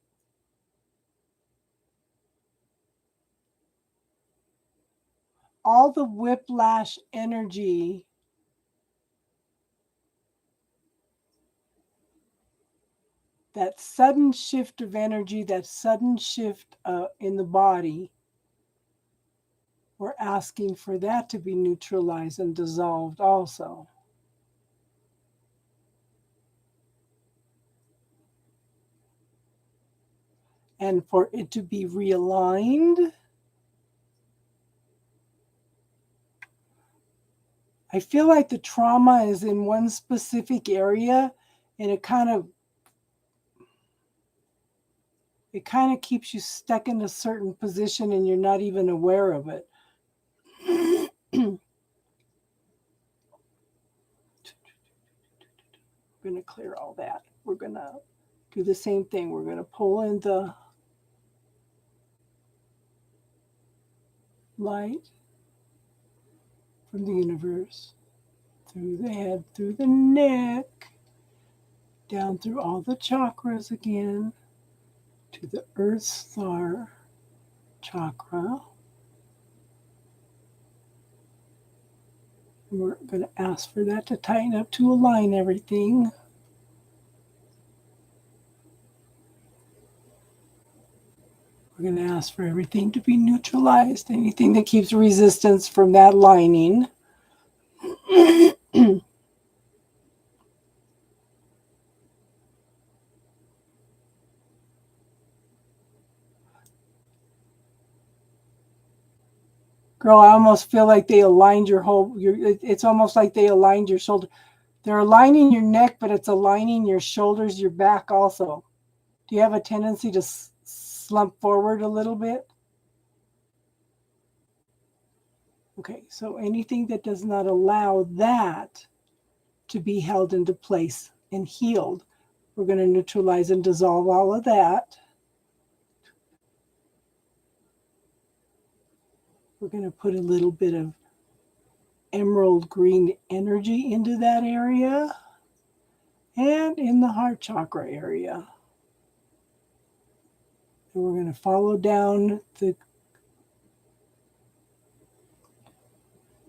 whiplash energy that sudden shift of energy, that sudden shift in the body, we're asking for that to be neutralized and dissolved also. And for it to be realigned, I feel like the trauma is in one specific area and it kind of keeps you stuck in a certain position and you're not even aware of it. We're going to clear all that. We're going to do the same thing. We're going to pull in the light from the universe through the head, through the neck, down through all the chakras again to the Earth Star chakra. And we're going to ask for that to tighten up to align everything. We're going to ask for everything to be neutralized, anything that keeps resistance from that lining. Girl, I almost feel like they aligned your whole, it's almost like they aligned your shoulder. They're aligning your neck, but it's aligning your shoulders, your back also. Do you have a tendency to slump forward a little bit? Okay, so anything that does not allow that to be held into place and healed, we're going to neutralize and dissolve all of that. We're going to put a little bit of emerald green energy into that area and in the heart chakra area. And we're going to follow down the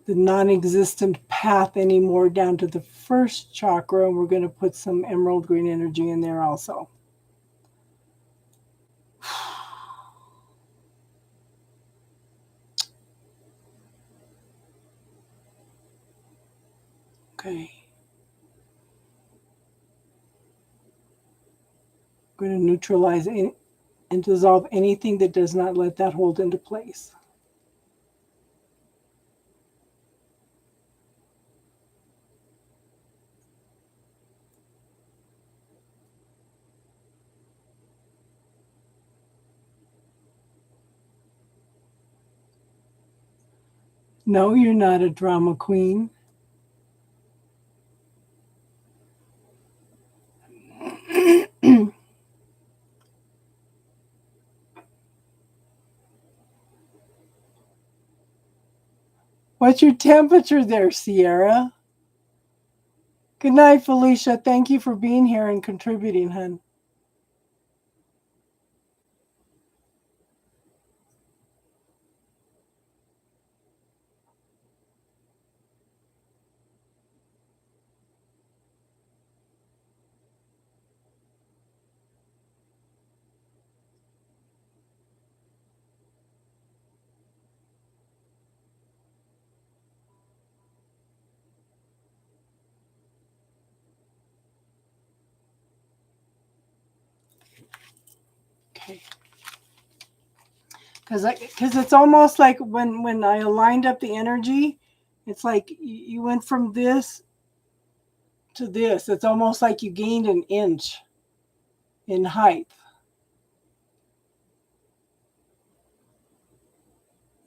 non-existent path anymore down to the first chakra, and we're going to put some emerald green energy in there also. Okay. We're going to neutralize and dissolve anything that does not let that hold into place. No, you're not a drama queen. What's your temperature there, Sierra? Good night, Felicia. Thank you for being here and contributing, hun. Okay. Because it's almost like when I aligned up the energy, it's like you went from this to this. It's almost like you gained an inch in height.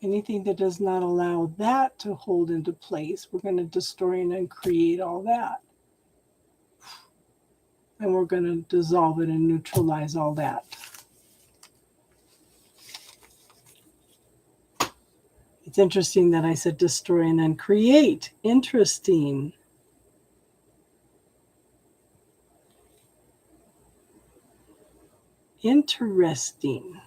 Anything that does not allow that to hold into place, we're going to destroy and uncreate all that. And we're going to dissolve it and neutralize all that. It's interesting that I said destroy and uncreate. Interesting. Interesting.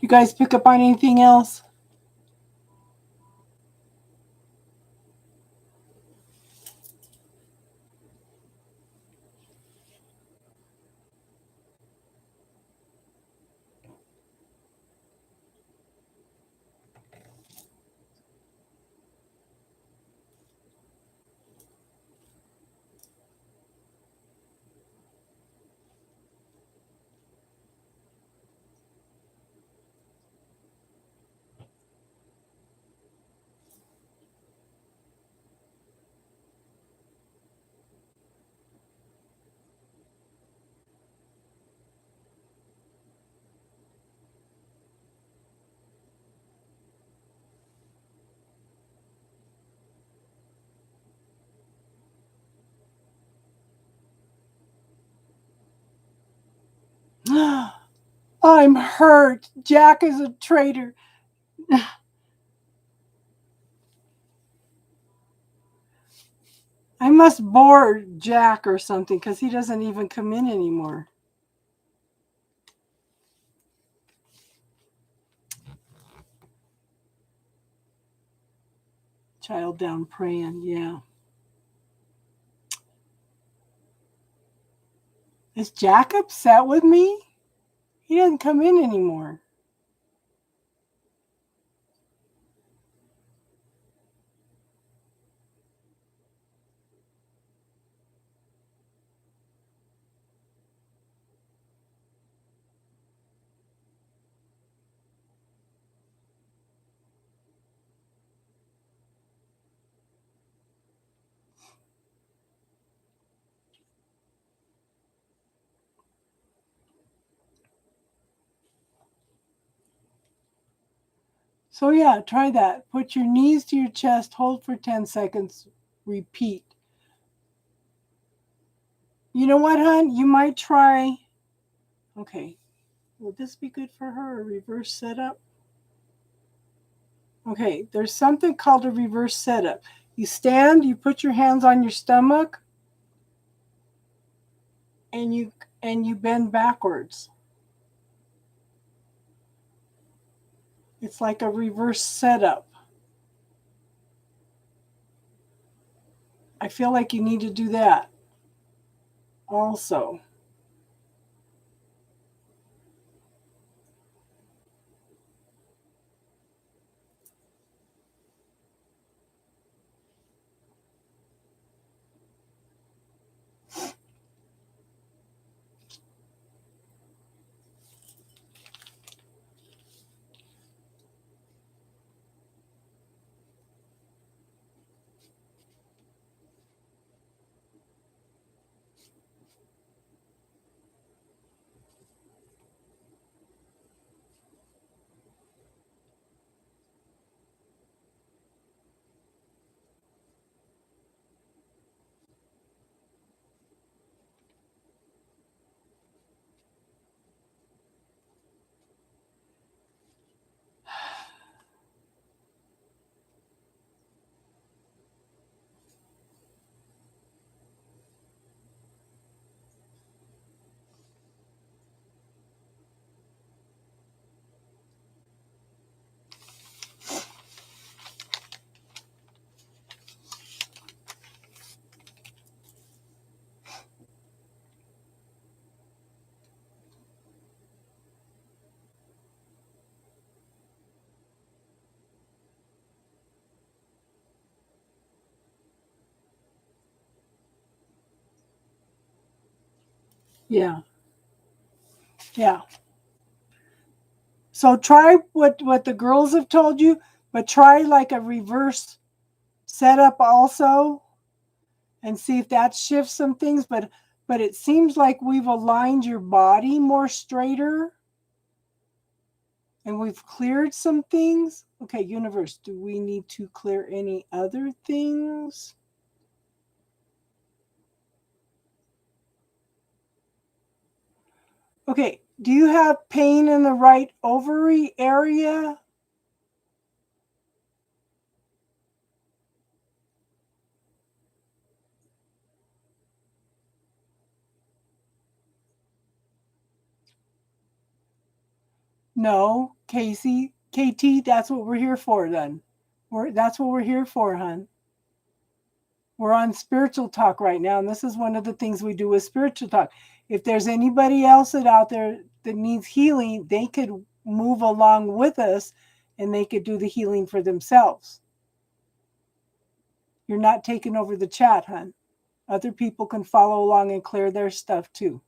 You guys pick up on anything else? I'm hurt. Jack is a traitor. I must bore Jack or something because he doesn't even come in anymore. Child down praying, yeah. Is Jack upset with me? He doesn't come in anymore. So yeah, try that. Put your knees to your chest, hold for 10 seconds, repeat. You know what, hon? You might try. Okay. Will this be good for her? A reverse setup? Okay, there's something called a reverse setup. You stand, you put your hands on your stomach, and you bend backwards. It's like a reverse setup. I feel like you need to do that also. Yeah. Yeah. So try what the girls have told you, but try like a reverse setup also and see if that shifts some things, but it seems like we've aligned your body more straighter and we've cleared some things. Okay, universe, do we need to clear any other things? Okay, do you have pain in the right ovary area? No, Casey, KT, that's what we're here for then. That's what we're here for, hon. We're on spiritual talk right now, and this is one of the things we do with spiritual talk. If there's anybody else that out there that needs healing, they could move along with us and they could do the healing for themselves. You're not taking over the chat, hon. Other people can follow along and clear their stuff too.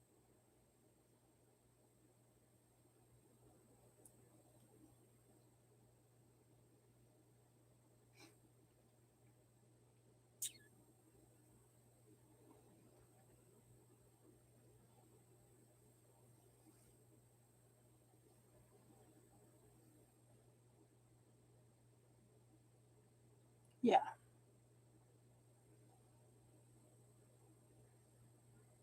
Yeah.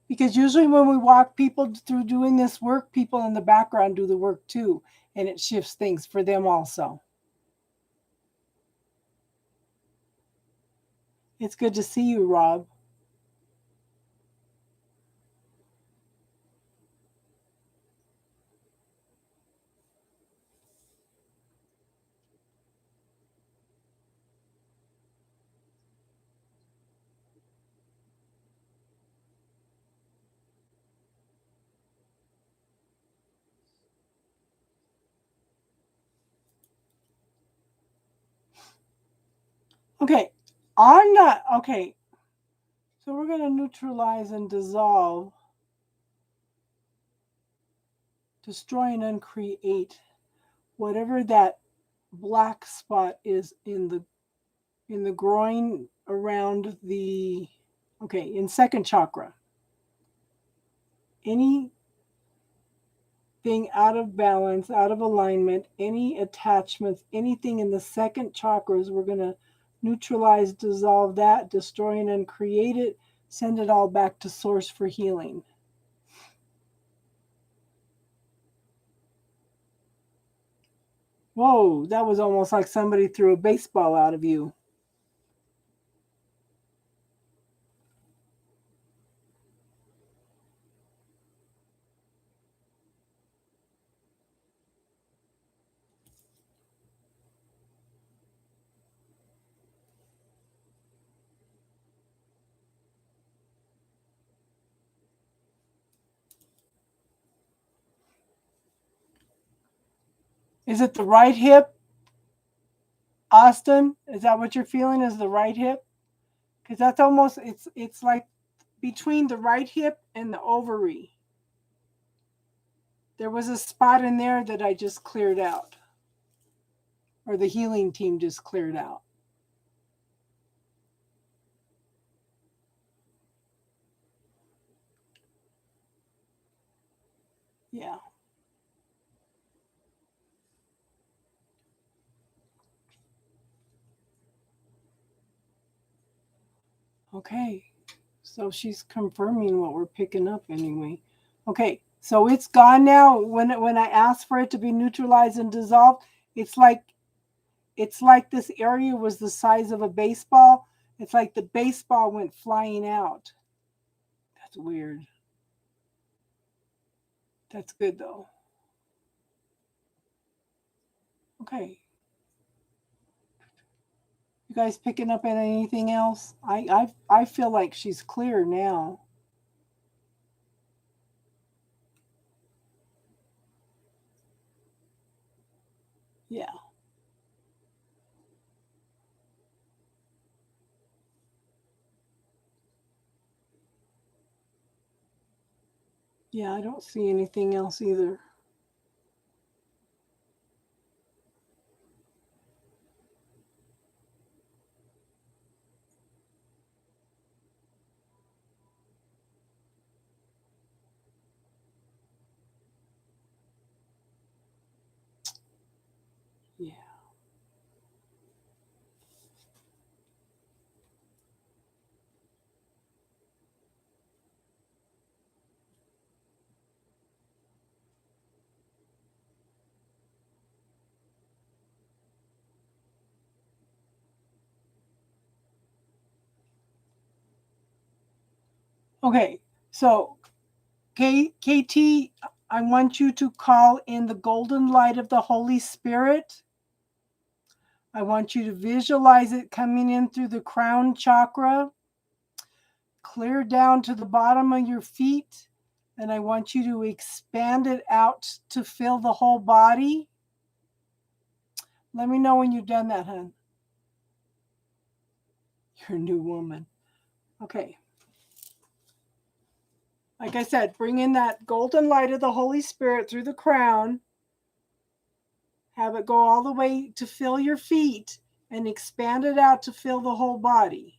Because usually when we walk people through doing this work, people in the background do the work too, and it shifts things for them also. It's good to see you, Rob. Okay, I'm not okay. So we're going to neutralize and dissolve, destroy and uncreate whatever that black spot is in the groin around the okay, in second chakra. Anything out of balance, out of alignment, any attachments, anything in the second chakras, we're going to neutralize, dissolve that, destroy and uncreate it, send it all back to source for healing. Whoa, that was almost like somebody threw a baseball out of you. Is it the right hip, Austin? Is that what you're feeling? Is the right hip? Because that's almost it's like between the right hip and the ovary. There was a spot in there that I just cleared out, or the healing team just cleared out. Yeah. Okay. So she's confirming what we're picking up anyway. Okay. So it's gone now. When I asked for it to be neutralized and dissolved, it's like this area was the size of a baseball. It's like the baseball went flying out. That's weird. That's good though. Okay. You guys picking up on anything else? I feel like she's clear now. Yeah. Yeah, I don't see anything else either. Yeah. Okay, so KT, I want you to call in the golden light of the Holy Spirit. I want you to visualize it coming in through the crown chakra, clear down to the bottom of your feet, and I want you to expand it out to fill the whole body. Let me know when you've done that, hon. You're a new woman. Okay. Like I said, bring in that golden light of the Holy Spirit through the crown. Have it go all the way to fill your feet and expand it out to fill the whole body.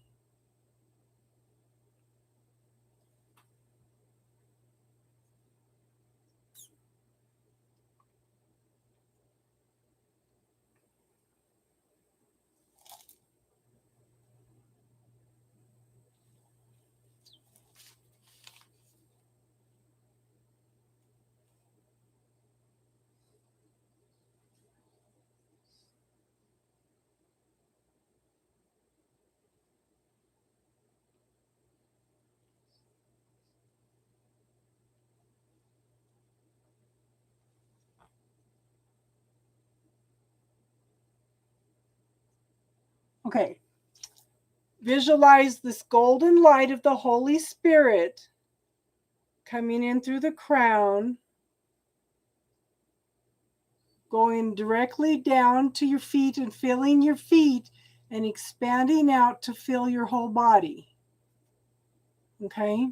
Okay. Visualize this golden light of the Holy Spirit coming in through the crown, going directly down to your feet and filling your feet and expanding out to fill your whole body. Okay?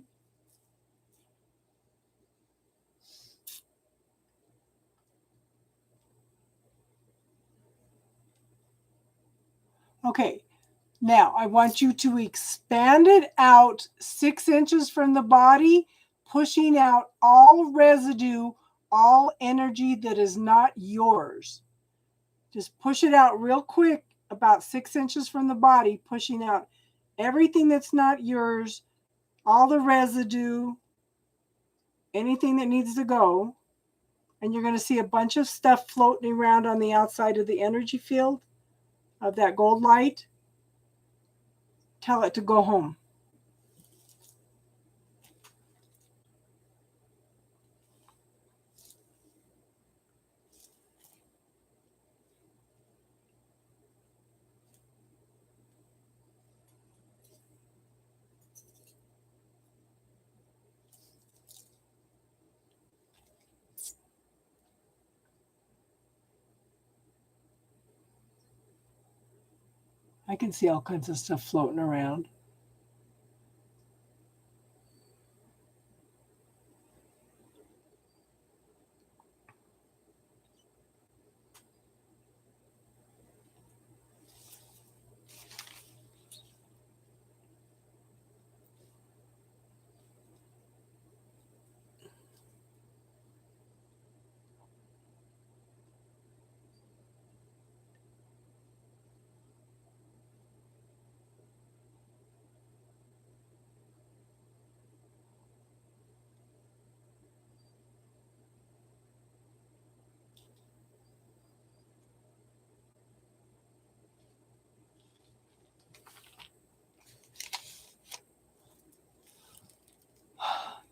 Okay. Now, I want you to expand it out 6 inches from the body, pushing out all residue, all energy that is not yours. Just push it out real quick, about 6 inches from the body, pushing out everything that's not yours, all the residue, anything that needs to go. And you're going to see a bunch of stuff floating around on the outside of the energy field of that gold light. Tell it to go home. I can see all kinds of stuff floating around.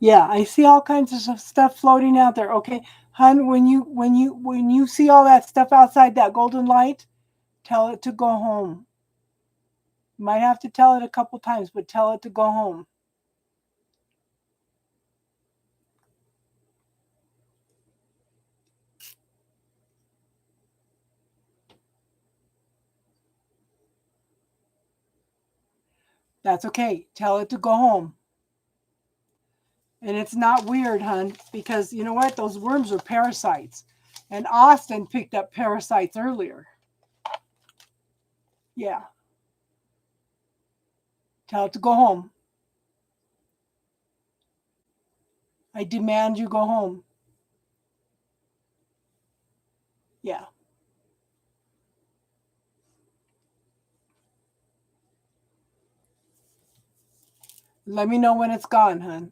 Yeah, I see all kinds of stuff floating out there. Okay, hun, when you see all that stuff outside that golden light, tell it to go home. You might have to tell it a couple times, but tell it to go home. That's okay. Tell it to go home. And it's not weird, hun, because you know what? Those worms are parasites. And Austin picked up parasites earlier. Yeah. Tell it to go home. I demand you go home. Yeah. Let me know when it's gone, hun.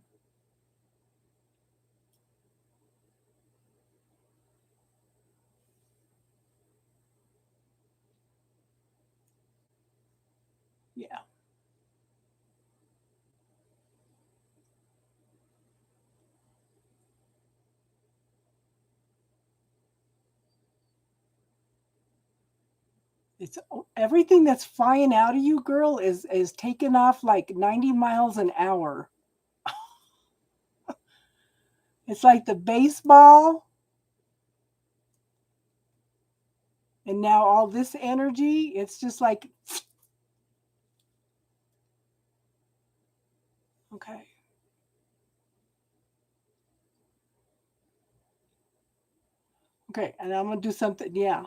Yeah. It's everything that's flying out of you, girl, is taking off like 90 miles an hour. It's like the baseball, and now all this energy, it's just like, okay. Okay, and I'm gonna do something. Yeah.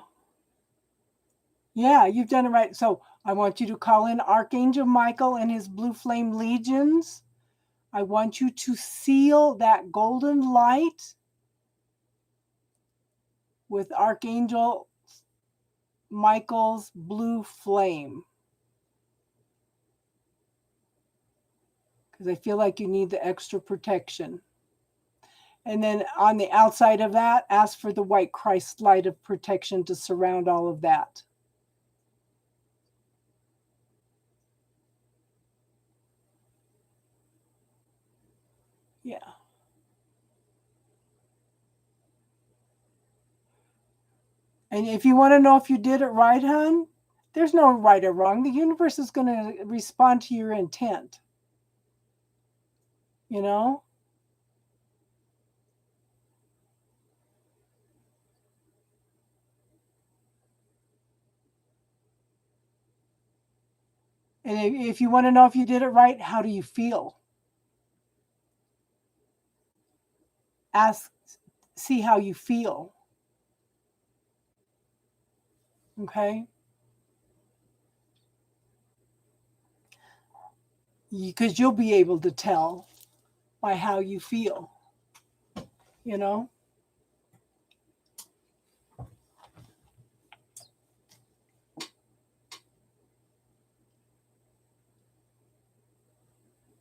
Yeah, you've done it right. So I want you to call in Archangel Michael and his blue flame legions. I want you to seal that golden light with Archangel Michael's blue flame. Because I feel like you need the extra protection. And then on the outside of that, ask for the white Christ light of protection to surround all of that. Yeah. And if you want to know if you did it right, hon, there's no right or wrong. The universe is going to respond to your intent, you know? And if you want to know if you did it right, how do you feel? Ask, see how you feel. Okay? Because you'll be able to tell by how you feel, you know?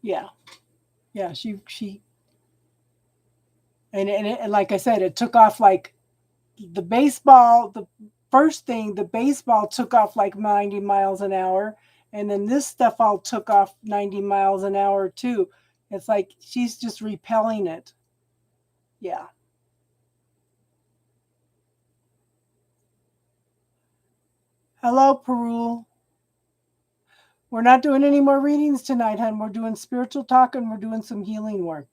Yeah. Yeah. And like I said, it took off like the baseball, the first thing, the baseball took off like 90 miles an hour. And then this stuff all took off 90 miles an hour too. It's like she's just repelling it. Yeah. Hello, Perul. We're not doing any more readings tonight, hon. We're doing spiritual talk and we're doing some healing work.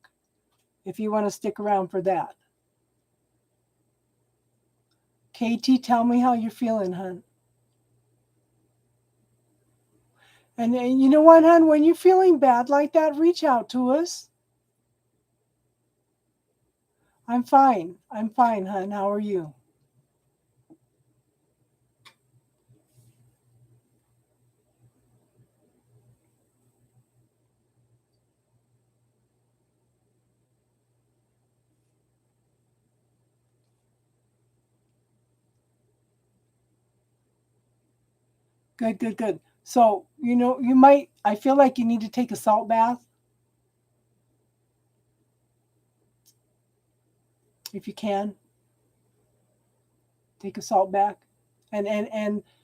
If you want to stick around for that. KT, tell me how you're feeling, hon. And you know what, hon? When you're feeling bad like that, reach out to us. I'm fine. I'm fine, hon. How are you? Good, good, good. So, you know, you might, I feel like you need to take a salt bath if you can. Take a salt bath. And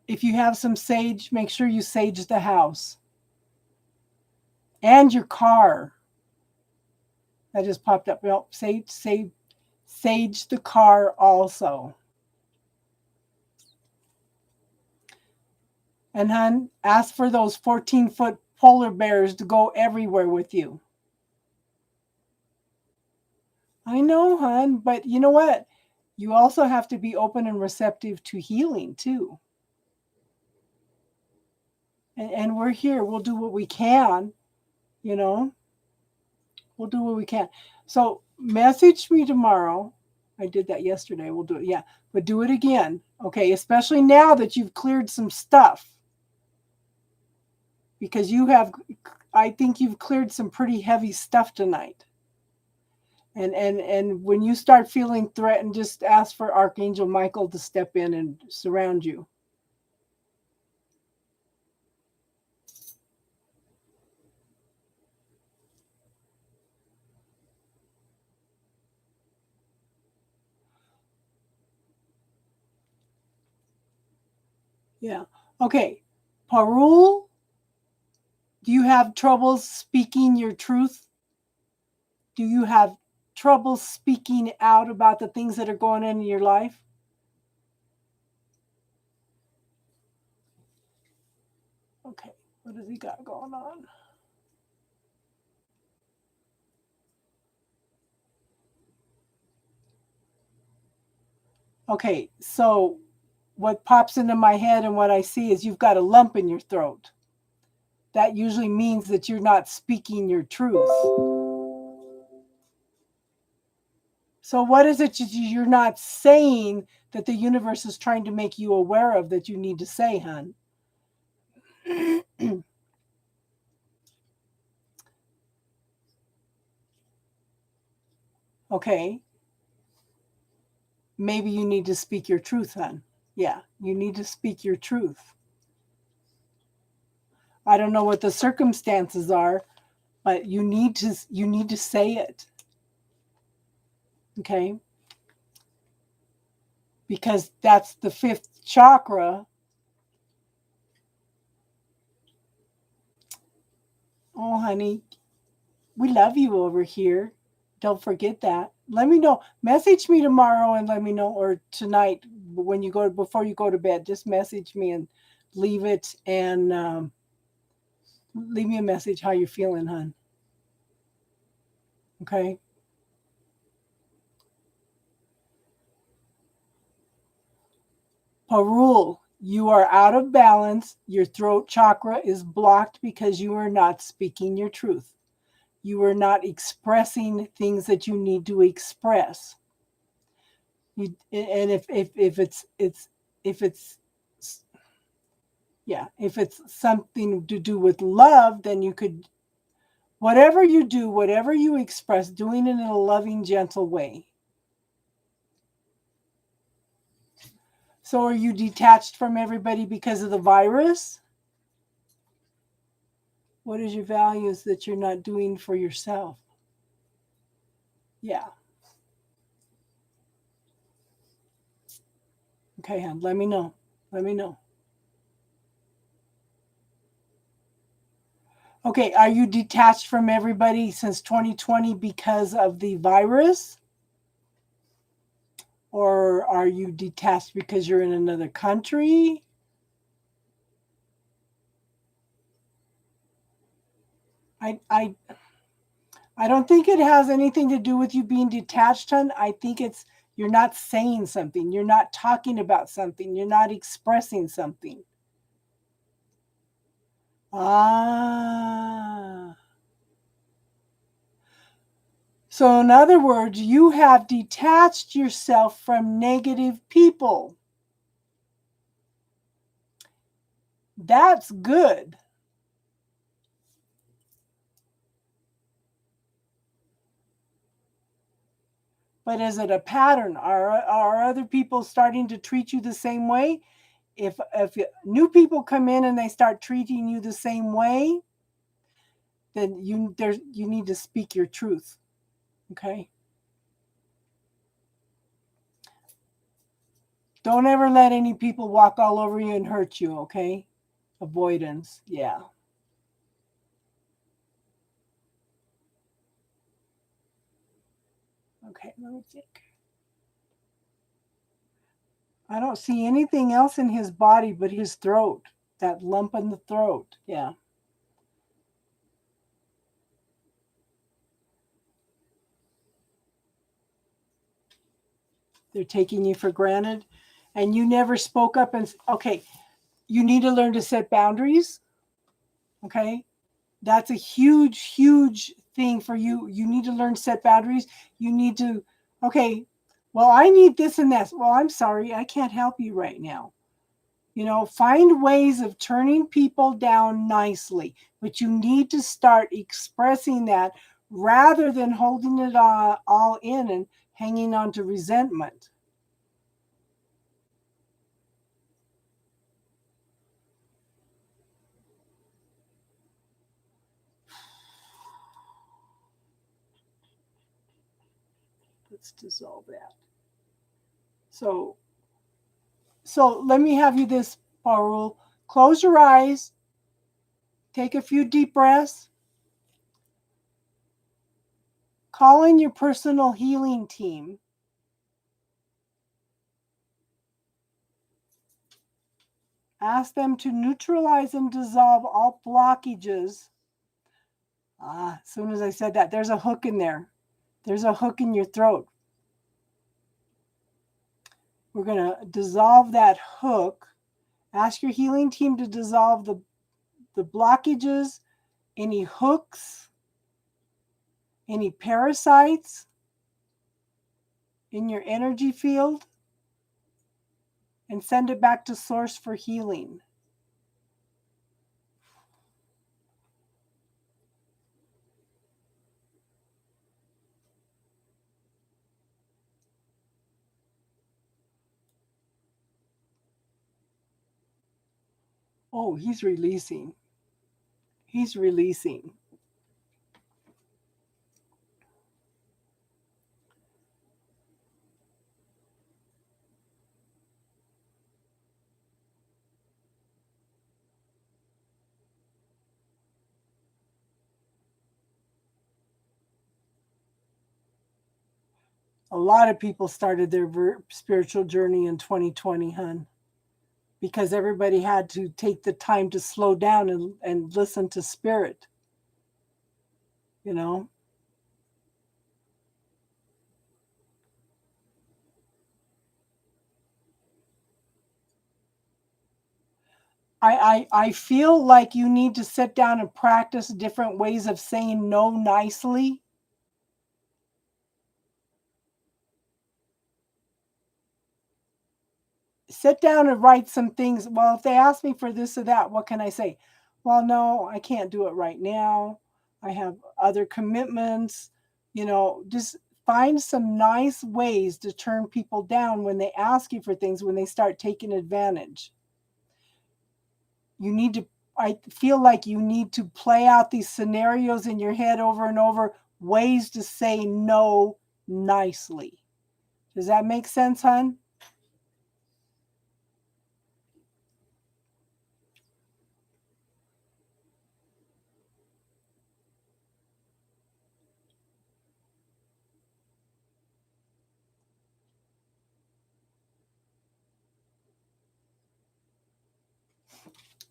if you have some sage, make sure you sage the house and your car. That just popped up. Well, sage the car also. And hon, ask for those 14-foot polar bears to go everywhere with you. I know, hon, but you know what? You also have to be open and receptive to healing too. And we're here. We'll do what we can, you know. We'll do what we can. So message me tomorrow. I did that yesterday. We'll do it. Yeah. But do it again. Okay. Especially now that you've cleared some stuff. Because I think you've cleared some pretty heavy stuff tonight. And when you start feeling threatened, just ask for Archangel Michael to step in and surround you. Yeah. Okay. Parul, do you have trouble speaking your truth? Do you have trouble speaking out about the things that are going on in your life? Okay. What has he got going on? Okay. So what pops into my head and what I see is you've got a lump in your throat. That usually means that you're not speaking your truth. So what is it you're not saying that the universe is trying to make you aware of that you need to say, hon? Okay. Maybe you need to speak your truth, hon. Yeah, you need to speak your truth. I don't know what the circumstances are, but you need to say it. Okay? Because that's the fifth chakra. Oh, honey, we love you over here. Don't forget that. Let me know. Message me tomorrow and let me know, or tonight when you go before you go to bed. Just message me and leave it and leave me a message how you're feeling, hon. Okay. Parul, you are out of balance. Your throat chakra is blocked because you are not speaking your truth. You are not expressing things that you need to express. And if it's something to do with love, then you could, whatever you do, whatever you express, doing it in a loving, gentle way. So are you detached from everybody because of the virus? What is your values that you're not doing for yourself? Yeah. Okay, hon. Let me know. Let me know. Okay, are you detached from everybody since 2020 because of the virus? Or are you detached because you're in another country? I don't think it has anything to do with you being detached, hon. I think it's you're not saying something. You're not talking about something. You're not expressing something. Ah. So, in other words, you have detached yourself from negative people. That's good. But is it a pattern? Are other people starting to treat you the same way? If new people come in and they start treating you the same way, then you need to speak your truth. Okay? Don't ever let any people walk all over you and hurt you, okay? Avoidance. Yeah. Okay, let me think. I don't see anything else in his body but his throat. That lump in the throat. Yeah. They're taking you for granted. And you never spoke up and, okay, you need to learn to set boundaries. Okay. That's a huge, huge thing for you. You need to learn set boundaries. You need to, okay, well, I need this and this. Well, I'm sorry, I can't help you right now. Find ways of turning people down nicely, but you need to start expressing that rather than holding it all in and hanging on to resentment. Let's dissolve that. So let me have you this, Parul. Close your eyes, take a few deep breaths, call in your personal healing team. Ask them to neutralize and dissolve all blockages. As soon as I said that, there's a hook in there. There's a hook in your throat. We're going to dissolve that hook. Ask your healing team to dissolve the blockages, any hooks, any parasites in your energy field, and send it back to source for healing. Oh, he's releasing. He's releasing. A lot of people started their spiritual journey in 2020, hun, because everybody had to take the time to slow down and listen to spirit, you know? I feel like you need to sit down and practice different ways of saying no nicely. Sit down and write some things. Well, if they ask me for this or that, what can I say? Well, no, I can't do it right now. I have other commitments. Just find some nice ways to turn people down when they ask you for things, when they start taking advantage. You need to, I feel like you need to play out these scenarios in your head over and over, ways to say no nicely. Does that make sense, hon?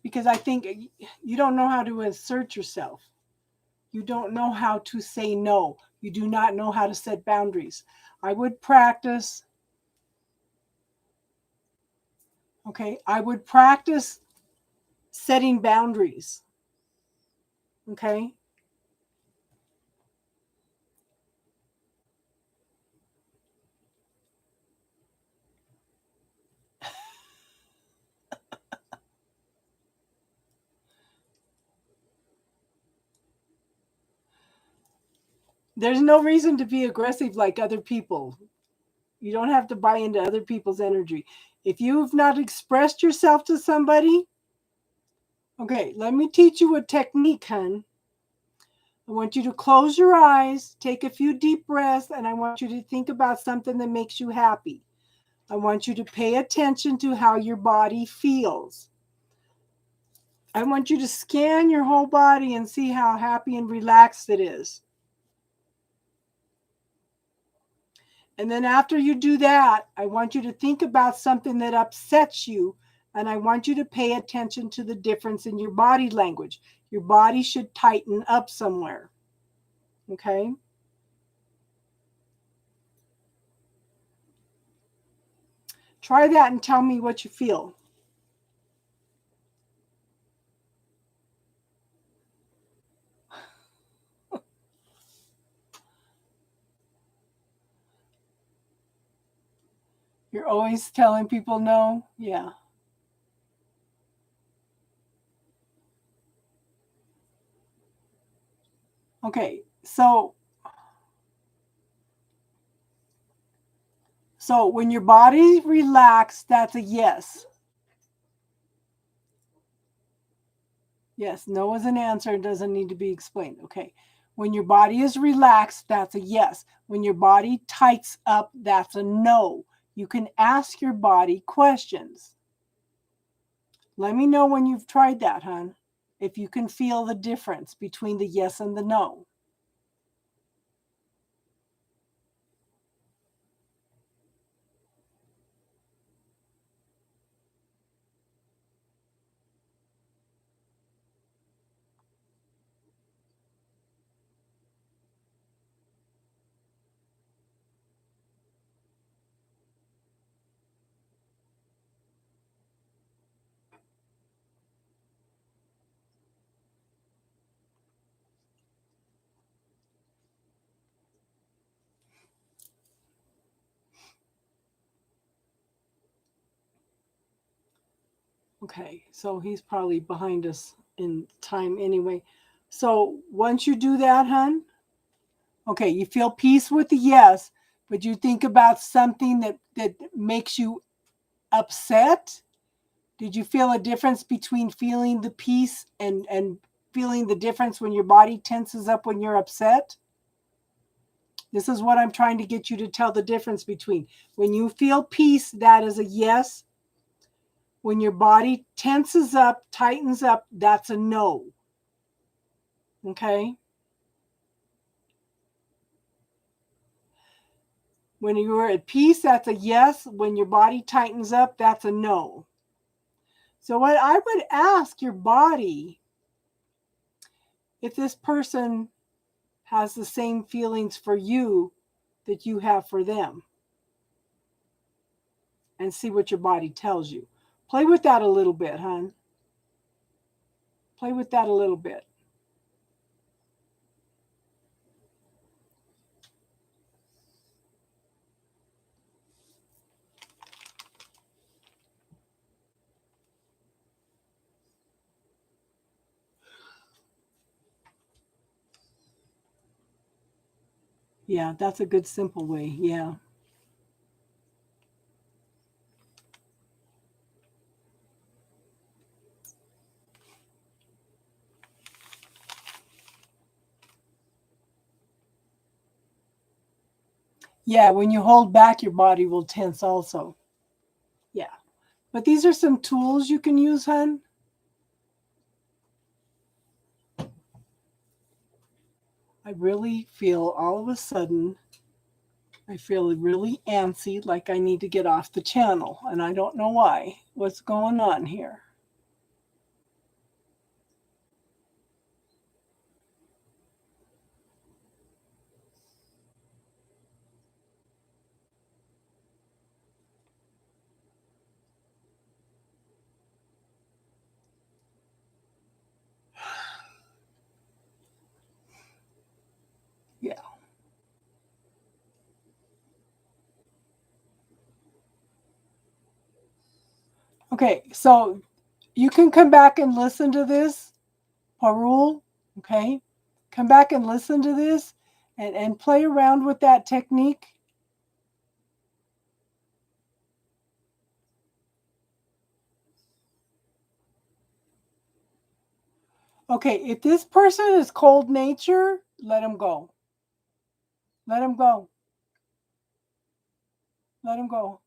Because I think you don't know how to assert yourself. You don't know how to say no. You do not know how to set boundaries. I would practice, okay? I would practice setting boundaries, okay? There's no reason to be aggressive like other people. You don't have to buy into other people's energy. If you've not expressed yourself to somebody, okay, let me teach you a technique, hun. I want you to close your eyes, take a few deep breaths, and I want you to think about something that makes you happy. I want you to pay attention to how your body feels. I want you to scan your whole body and see how happy and relaxed it is. And then after you do that, I want you to think about something that upsets you. And I want you to pay attention to the difference in your body language. Your body should tighten up somewhere. Okay? Try that and tell me what you feel. You're always telling people no. Yeah. Okay. So when your body relaxed, that's a yes. Yes, no is an answer. It doesn't need to be explained. Okay. When your body is relaxed, that's a yes. When your body tightens up, that's a no. You can ask your body questions. Let me know when you've tried that, hon. If you can feel the difference between the yes and the no. Okay, so he's probably behind us in time anyway. So once you do that, hon, okay, you feel peace with the yes, but you think about something that makes you upset. Did you feel a difference between feeling the peace and feeling the difference when your body tenses up when you're upset? This is what I'm trying to get you to tell the difference between. When you feel peace, that is a yes. When your body tenses up, tightens up, that's a no. Okay? When you're at peace, that's a yes. When your body tightens up, that's a no. So, what I would ask your body, if this person has the same feelings for you that you have for them, and see what your body tells you. Play with that a little bit, hon. Play with that a little bit. Yeah, that's a good simple way. Yeah. Yeah, when you hold back, your body will tense also. Yeah. But these are some tools you can use, hon. I really feel all of a sudden, I feel really antsy, like I need to get off the channel, and I don't know why. What's going on here? Yeah. Okay, so you can come back and listen to this, Parul. Okay. Come back and listen to this and play around with that technique. Okay, if this person is cold nature, let him go. Let him go. Let him go.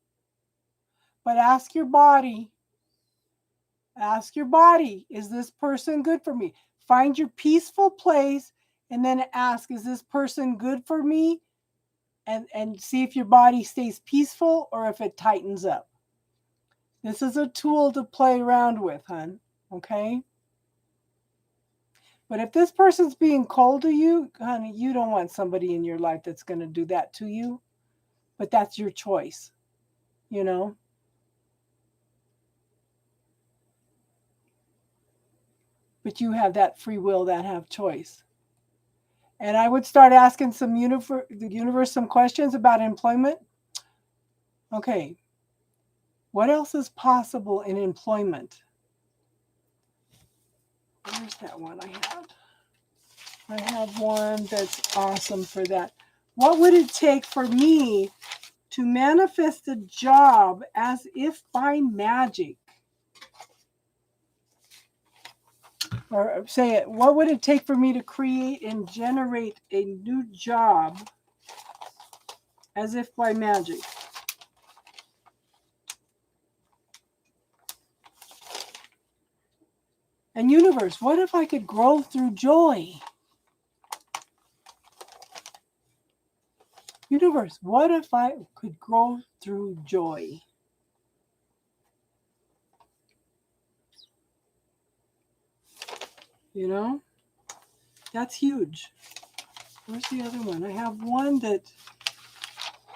But ask your body, is this person good for me? Find your peaceful place and then ask, is this person good for me? And see if your body stays peaceful or if it tightens up. This is a tool to play around with, hon. Okay? But if this person's being cold to you, honey, you don't want somebody in your life that's going to do that to you. But that's your choice, you know? But you have that free will, that have choice. And I would start asking the universe some questions about employment. Okay. What else is possible in employment? Where's that one I have? I have one that's awesome for that. What would it take for me to manifest a job as if by magic? Or say it, what would it take for me to create and generate a new job as if by magic? And universe, what if I could grow through joy? Universe, what if I could grow through joy? You know, that's huge. Where's the other one? I have one that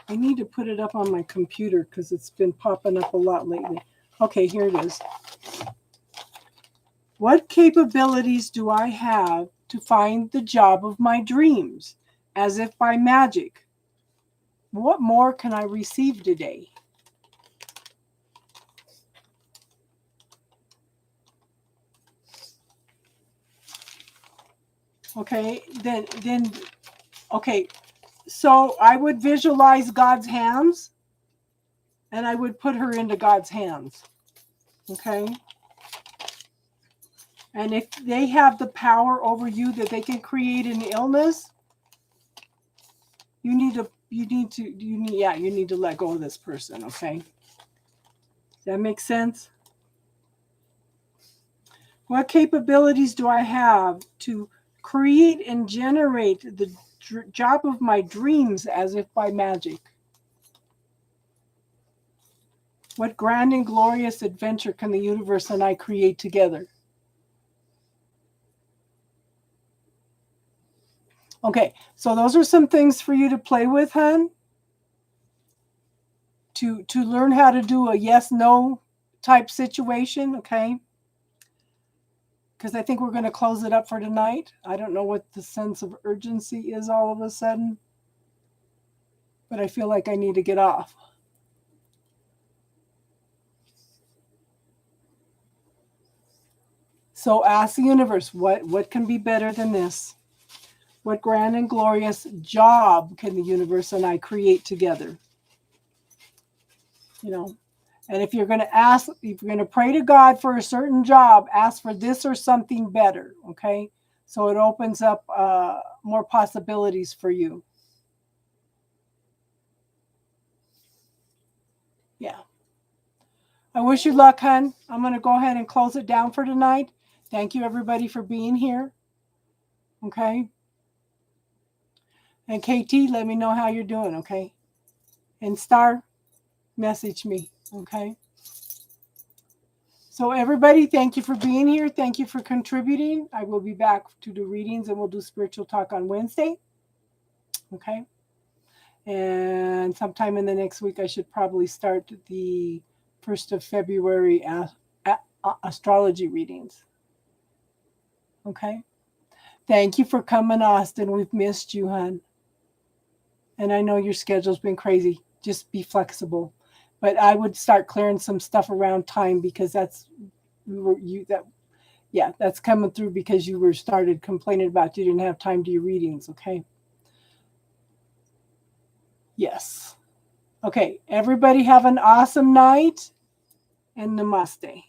I need to put it up on my computer because it's been popping up a lot lately. Okay, here it is. What capabilities do I have to find the job of my dreams as if by magic? What more can I receive today? Okay, then okay, so I would visualize God's hands and I would put her into God's hands. Okay? And if they have the power over you that they can create an illness, you need to let go of this person, okay? Does that make sense? What capabilities do I have to create and generate the job of my dreams as if by magic? What grand and glorious adventure can the universe and I create together? Okay, so those are some things for you to play with, hon. To learn how to do a yes/no type situation, okay? Because I think we're going to close it up for tonight. I don't know what the sense of urgency is all of a sudden, but I feel like I need to get off. So ask the universe, what can be better than this? What grand and glorious job can the universe and I create together? You know, and if you're going to pray to God for a certain job, ask for this or something better, okay? So it opens up more possibilities for you. Yeah. I wish you luck, hon. I'm going to go ahead and close it down for tonight. Thank you, everybody, for being here. Okay? And KT, let me know how you're doing, okay? And Star, message me, okay? So everybody, thank you for being here. Thank you for contributing. I will be back to do readings and we'll do spiritual talk on Wednesday. Okay? And sometime in the next week, I should probably start the 1st of February astrology readings. Okay? Thank you for coming, Austin. We've missed you, hon. And I know your schedule's been crazy. Just be flexible. But I would start clearing some stuff around time because that's coming through because you were started complaining about you didn't have time to your readings, okay? Yes. Okay, everybody have an awesome night and namaste.